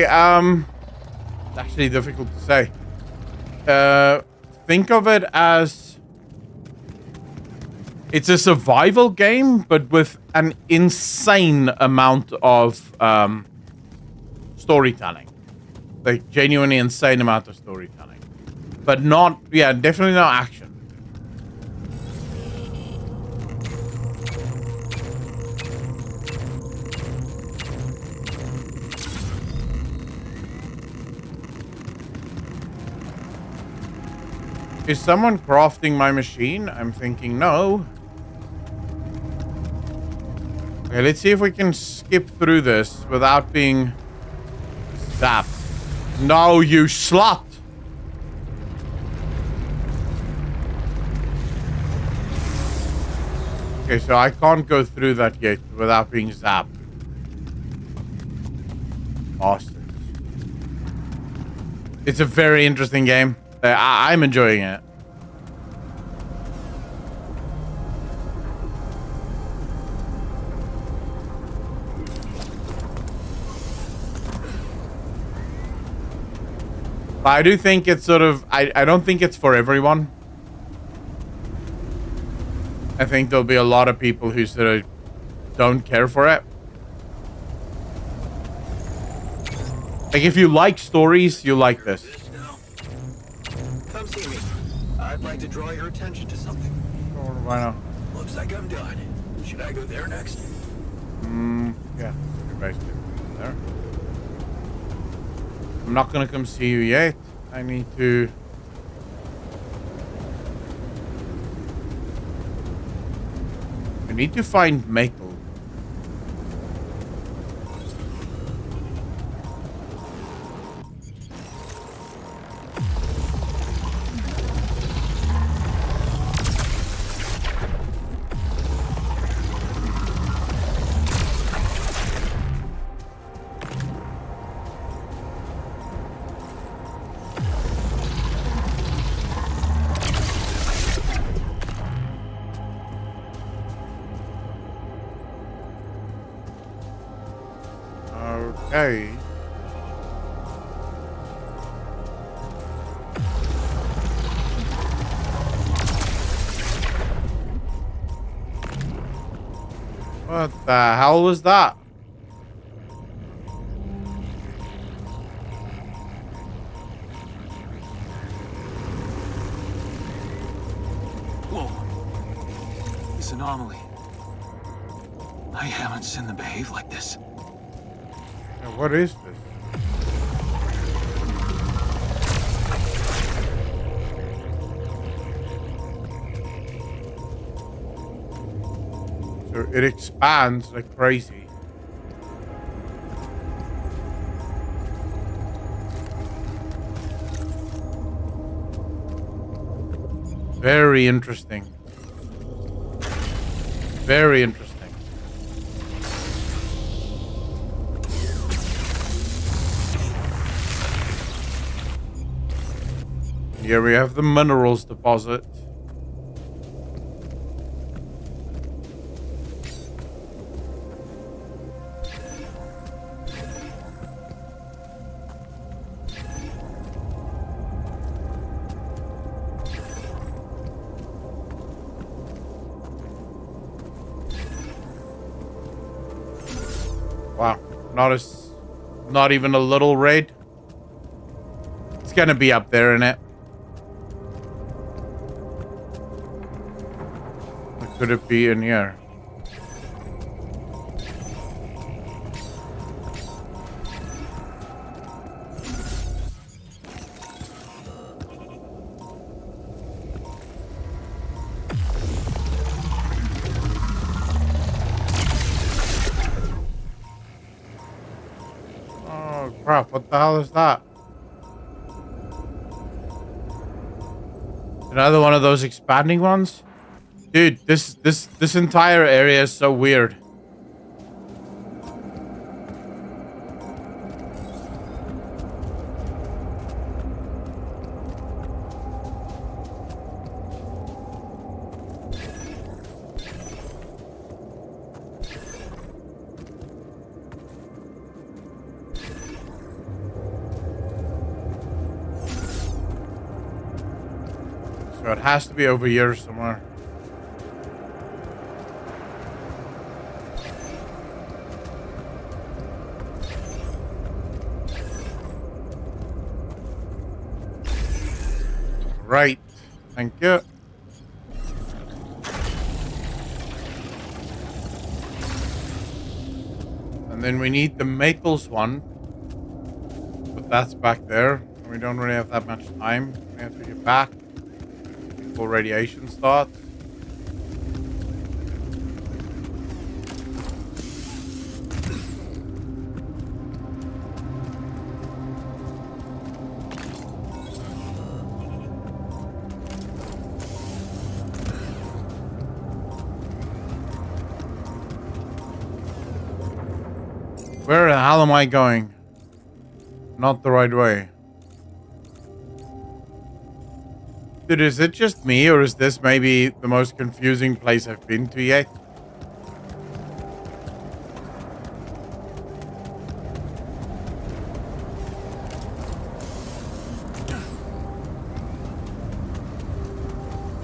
It's actually difficult to say. Think of it as it's a survival game, but with an insane amount of storytelling. Like, genuinely insane amount of storytelling. But not, yeah, definitely not action. Is someone crafting my machine? I'm thinking no. Okay, let's see if we can skip through this without being zapped. No, you slut! Okay, so I can't go through that yet without being zapped. Bastards. It's a very interesting game. I'm enjoying it. But I do think it's sort of... I don't think it's for everyone. I think there'll be a lot of people who sort of don't care for it. Like, if you like stories, you like this. Come see me. I'd like to draw your attention to something. Sure, why not? Looks like I'm done. Should I go there next? Yeah. Everybody's there. I'm not gonna come see you yet. I need to... I need to find metal. Okay. What the hell was that? Whoa. This anomaly. I haven't seen them behave like this. What is this? So it expands like crazy. Very interesting. Very interesting. Here we have the minerals deposit. Wow, not even a little raid. It's gonna be up there, innit? Could it be in here? Oh crap, what the hell is that? Another one of those expanding ones? Dude, this entire area is so weird. So it has to be over here somewhere. Right. Thank you. And then we need the metals one. But that's back there. And we don't really have that much time. We have to get back before radiation starts. Where the hell am I going? Not the right way. Dude, is it just me, or is this maybe the most confusing place I've been to yet?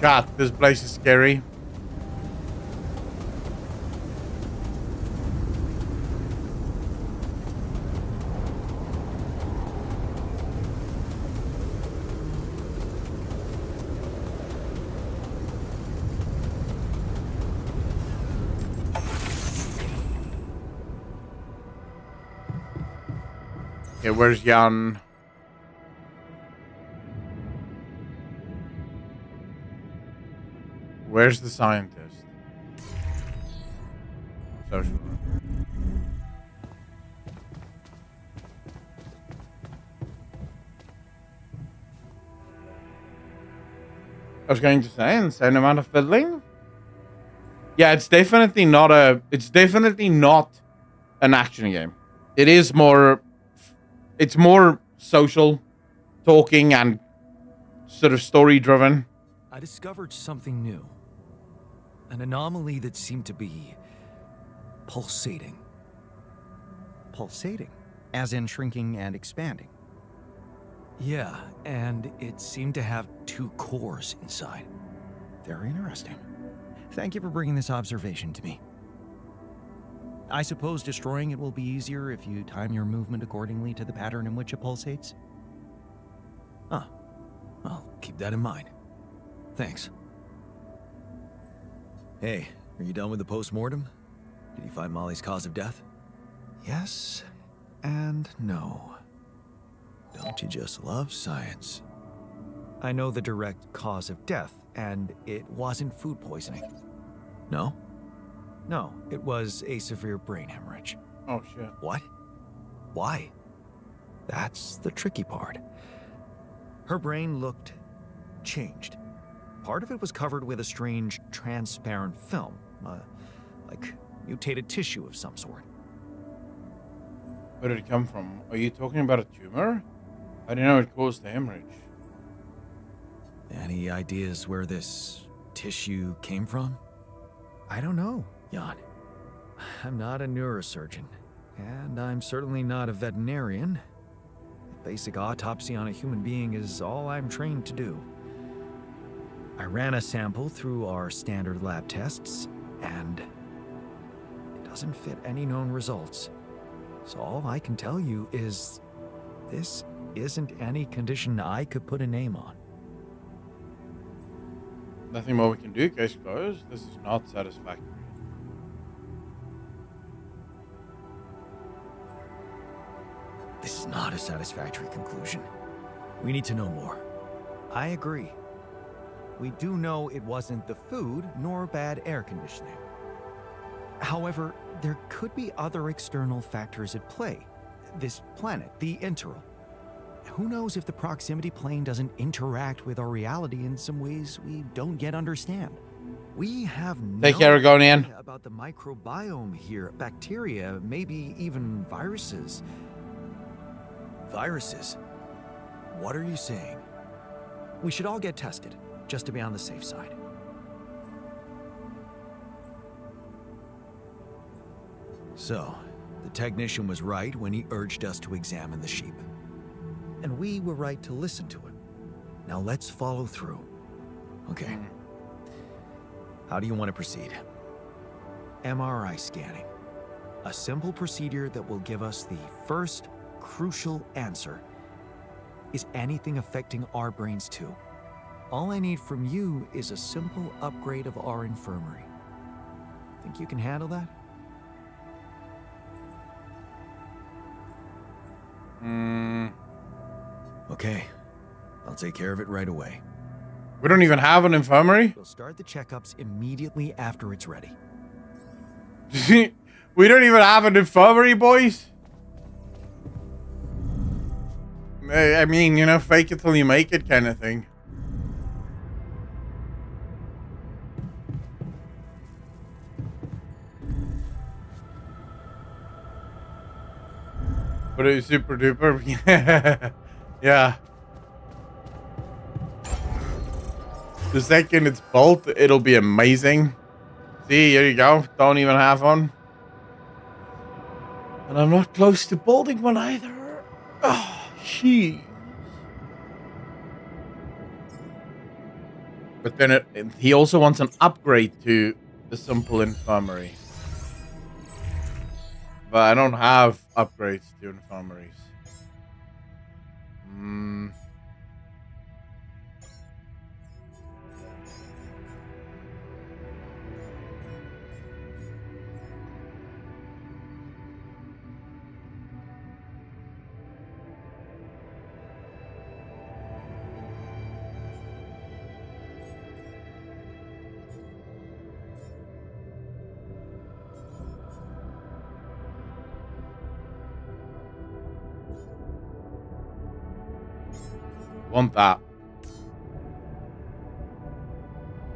God, this place is scary. Okay, where's Jan? Where's the scientist? Social worker. I was going to say, insane amount of fiddling. Yeah, it's definitely not an action game. It is more. It's more social, talking, and sort of story-driven. I discovered something new. An anomaly that seemed to be pulsating. Pulsating, as in shrinking and expanding. Yeah, and it seemed to have 2 cores inside. Very interesting. Thank you for bringing this observation to me. I suppose destroying it will be easier if you time your movement accordingly to the pattern in which it pulsates? Ah, I'll keep that in mind. Thanks. Hey, are you done with the post-mortem? Did you find Molly's cause of death? Yes and no. Don't you just love science? I know the direct cause of death, and it wasn't food poisoning. No? No, it was a severe brain hemorrhage. Oh, shit. What? Why? That's the tricky part. Her brain looked changed. Part of it was covered with a strange, transparent film, like mutated tissue of some sort. Where did it come from? Are you talking about a tumor? I didn't know it caused the hemorrhage. Any ideas where this tissue came from? I don't know. Jan, I'm not a neurosurgeon, and I'm certainly not a veterinarian. A basic autopsy on a human being is all I'm trained to do. I ran a sample through our standard lab tests, and it doesn't fit any known results. So all I can tell you is this isn't any condition I could put a name on. Nothing more we can do, case closed. This is not satisfactory. This is not a satisfactory conclusion. We need to know more. I agree. We do know it wasn't the food nor bad air conditioning. However, there could be other external factors at play. This planet, the Interal. Who knows if the proximity plane doesn't interact with our reality in some ways we don't yet understand? We have no idea about the microbiome here, bacteria, maybe even viruses. Viruses? What are you saying? We should all get tested, just to be on the safe side. So, the technician was right when he urged us to examine the sheep. And we were right to listen to it. Now let's follow through. Okay. How do you want to proceed? MRI scanning. A simple procedure that will give us the first crucial answer. Is anything affecting our brains too? All I need from you is a simple upgrade of our infirmary. Think you can handle that? Okay. I'll take care of it right away. We don't even have an infirmary? We'll start the checkups immediately after it's ready. We don't even have an infirmary, boys? I mean, you know, fake it till you make it kind of thing. But it was super duper. Yeah. The second it's built, it'll be amazing. See, here you go. Don't even have one. And I'm not close to building one either. Oh, gee. But then he also wants an upgrade to the simple infirmary. But I don't have upgrades to infirmaries. Want that.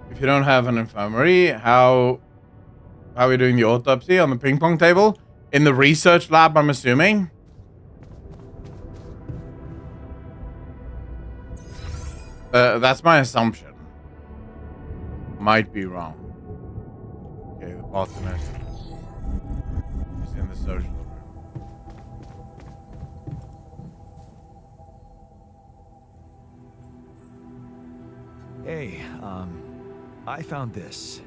If you don't have an infirmary, how are we doing the autopsy? On the ping pong table? In the research lab, I'm assuming? That's my assumption. Might be wrong. Okay, the botanist is in the social room. Hey, I found this.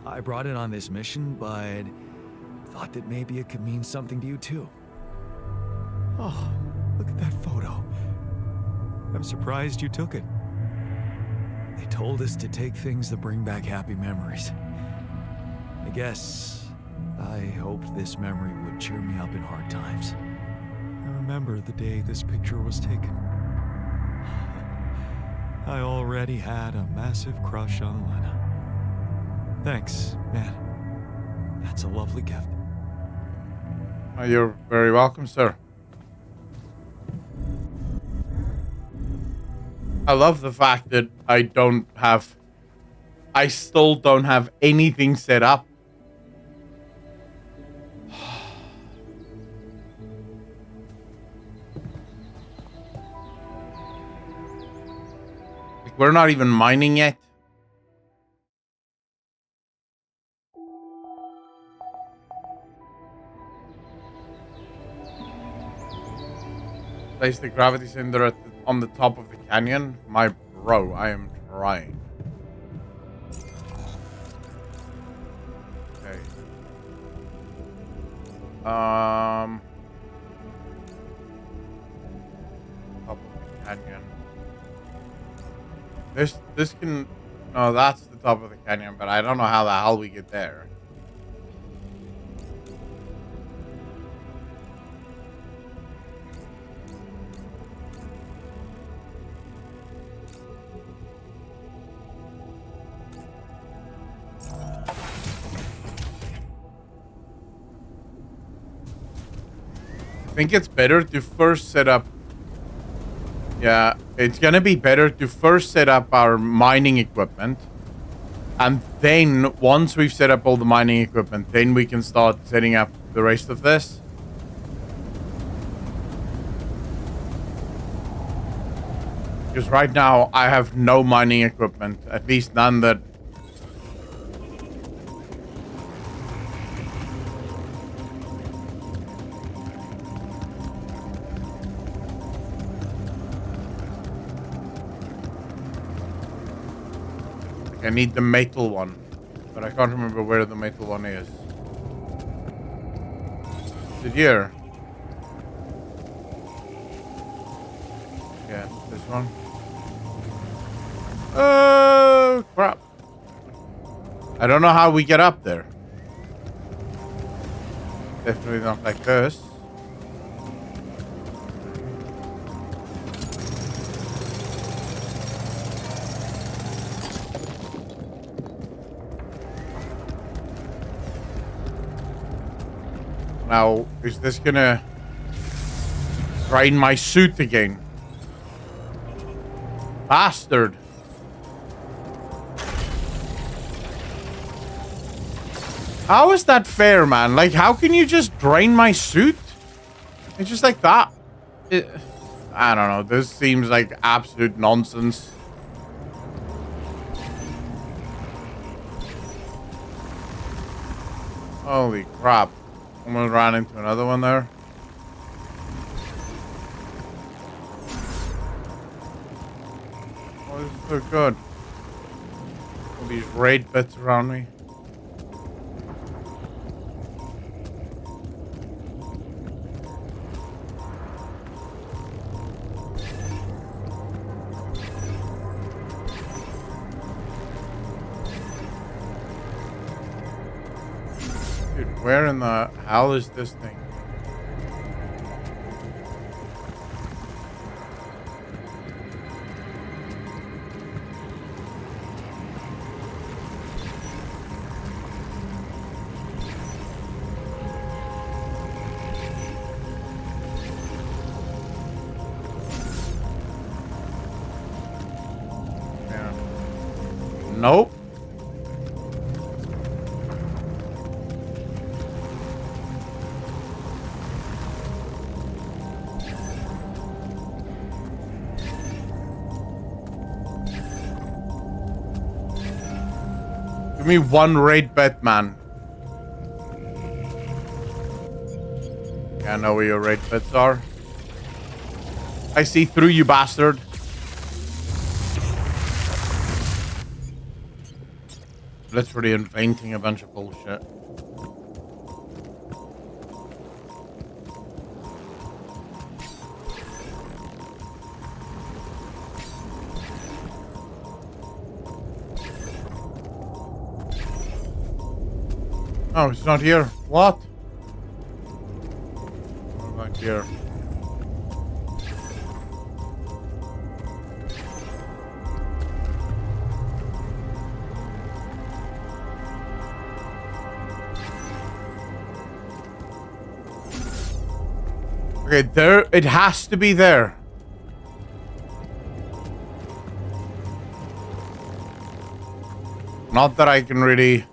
I brought it on this mission, but thought that maybe it could mean something to you too. Oh, look at that photo. I'm surprised you took it. They told us to take things that bring back happy memories. I guess I hoped this memory would cheer me up in hard times. I remember the day this picture was taken. I already had a massive crush on Lena. Thanks, man. That's a lovely gift. You're very welcome, sir. I love the fact that I still don't have anything set up. We're not even mining yet. Place the gravity center on the top of the canyon. My bro, I am trying. Okay. Top of the canyon. This can... No, that's the top of the canyon, but I don't know how the hell we get there. I think it's better to first set up... Yeah, it's gonna be better to first set up our mining equipment. And then, once we've set up all the mining equipment, then we can start setting up the rest of this. Because right now, I have no mining equipment. At least none that... I need the metal one. But I can't remember where the metal one is. Is it here? Yeah, this one. Oh, crap. I don't know how we get up there. Definitely not like this. Now, is this gonna drain my suit again? Bastard. How is that fair, man? Like, how can you just drain my suit? It's just like that. I don't know. This seems like absolute nonsense. Holy crap. Almost ran into another one there. Oh, this is so good. All these raid bits around me. Dude, where in the hell is this thing? Yeah. Nope. Give me one raid bet, man. Yeah, I know where your raid bets are. I see through you, bastard. Literally inventing a bunch of bullshit. Oh, it's not here. What? What about here? Okay, there. It has to be there. Not that I can really...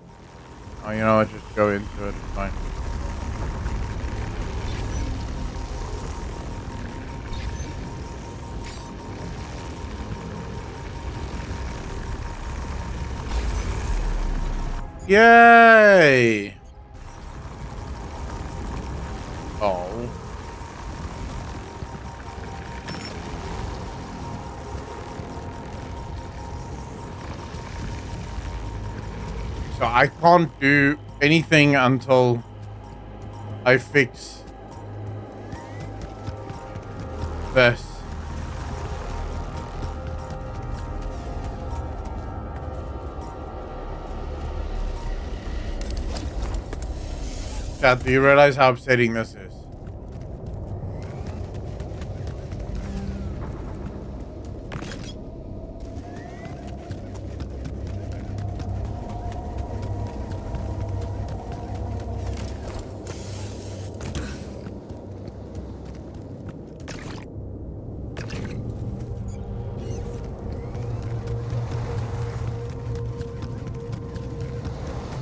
Oh, you know what? Just go into it. It's fine. Yay! Oh. So I can't do anything until I fix this. Chat, do you realize how upsetting this is?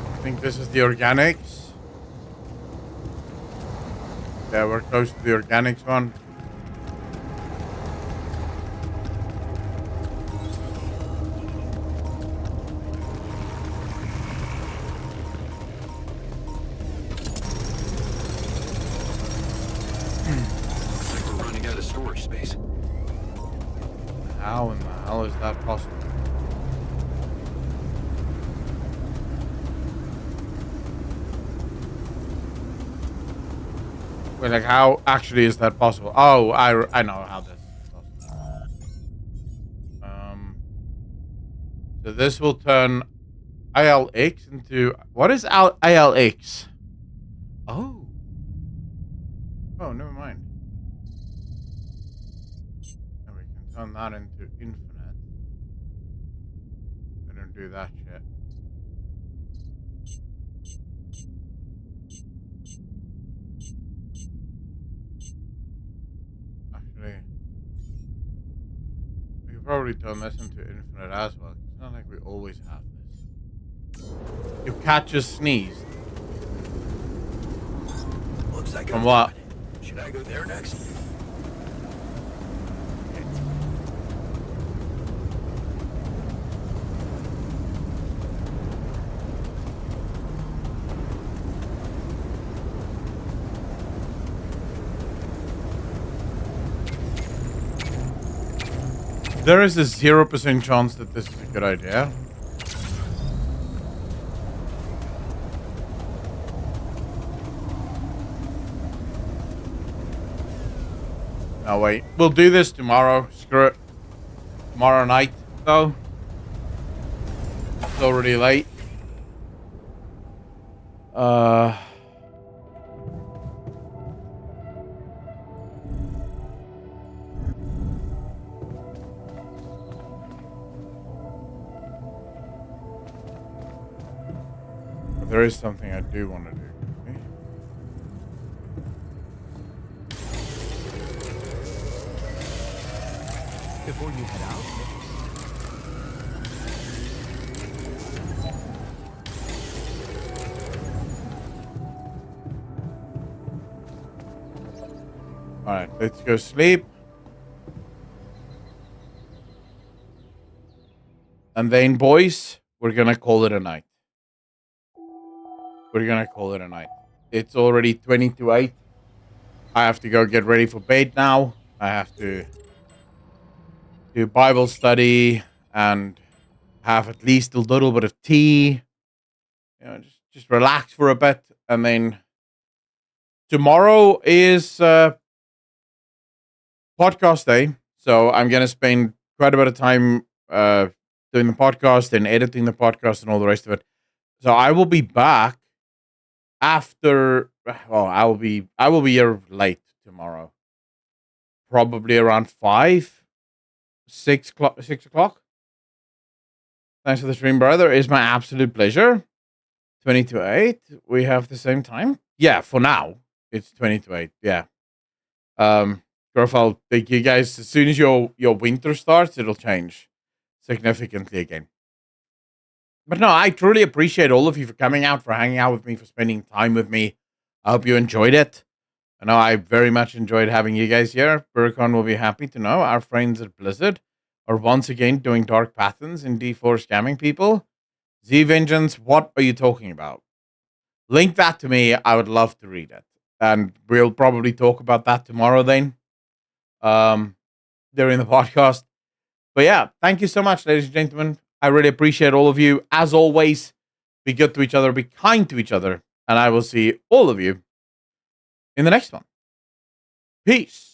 I think this is the organics. Yeah, we're close to the organics one. Looks like we're running out of storage space. How in the hell is that possible? like, how actually is that possible? Oh, I know how this is possible. So this will turn ILX into... What is ILX? Oh. Oh, never mind. And we can turn that into infinite. I don't do that shit. Actually, we could probably turn this into infinite as well. It's not like we always have this. You catch a sneeze. Looks like From what? Should I go there next? There is a 0% chance that this is a good idea. No, wait. We'll do this tomorrow. Screw it. Tomorrow night, though. It's already late. But there is something I do want to do. Before you head out. Alright, let's go sleep. And then, boys, we're gonna call it a night. We're gonna call it a night. It's already 20 to 8. I have to go get ready for bed now. I have to do Bible study and have at least a little bit of tea. You know, just relax for a bit. And then tomorrow is podcast day. So I'm going to spend quite a bit of time doing the podcast and editing the podcast and all the rest of it. So I will be back after, well, I will be here late tomorrow. Probably around 6 o'clock. Thanks for the stream, brother. It's my absolute pleasure. 20 to 8. We have the same time. Yeah, for now. It's 20 to 8. Yeah. Growth, I'll take you guys, as soon as your winter starts, it'll change significantly again. But no, I truly appreciate all of you for coming out, for hanging out with me, for spending time with me. I hope you enjoyed it. I know I very much enjoyed having you guys here. Burcon will be happy to know our friends at Blizzard are once again doing dark patterns in D4 scamming people. Z-Vengeance, what are you talking about? Link that to me. I would love to read it. And we'll probably talk about that tomorrow then. During the podcast. But yeah, thank you so much, ladies and gentlemen. I really appreciate all of you. As always, be good to each other, be kind to each other, and I will see all of you in the next one. Peace.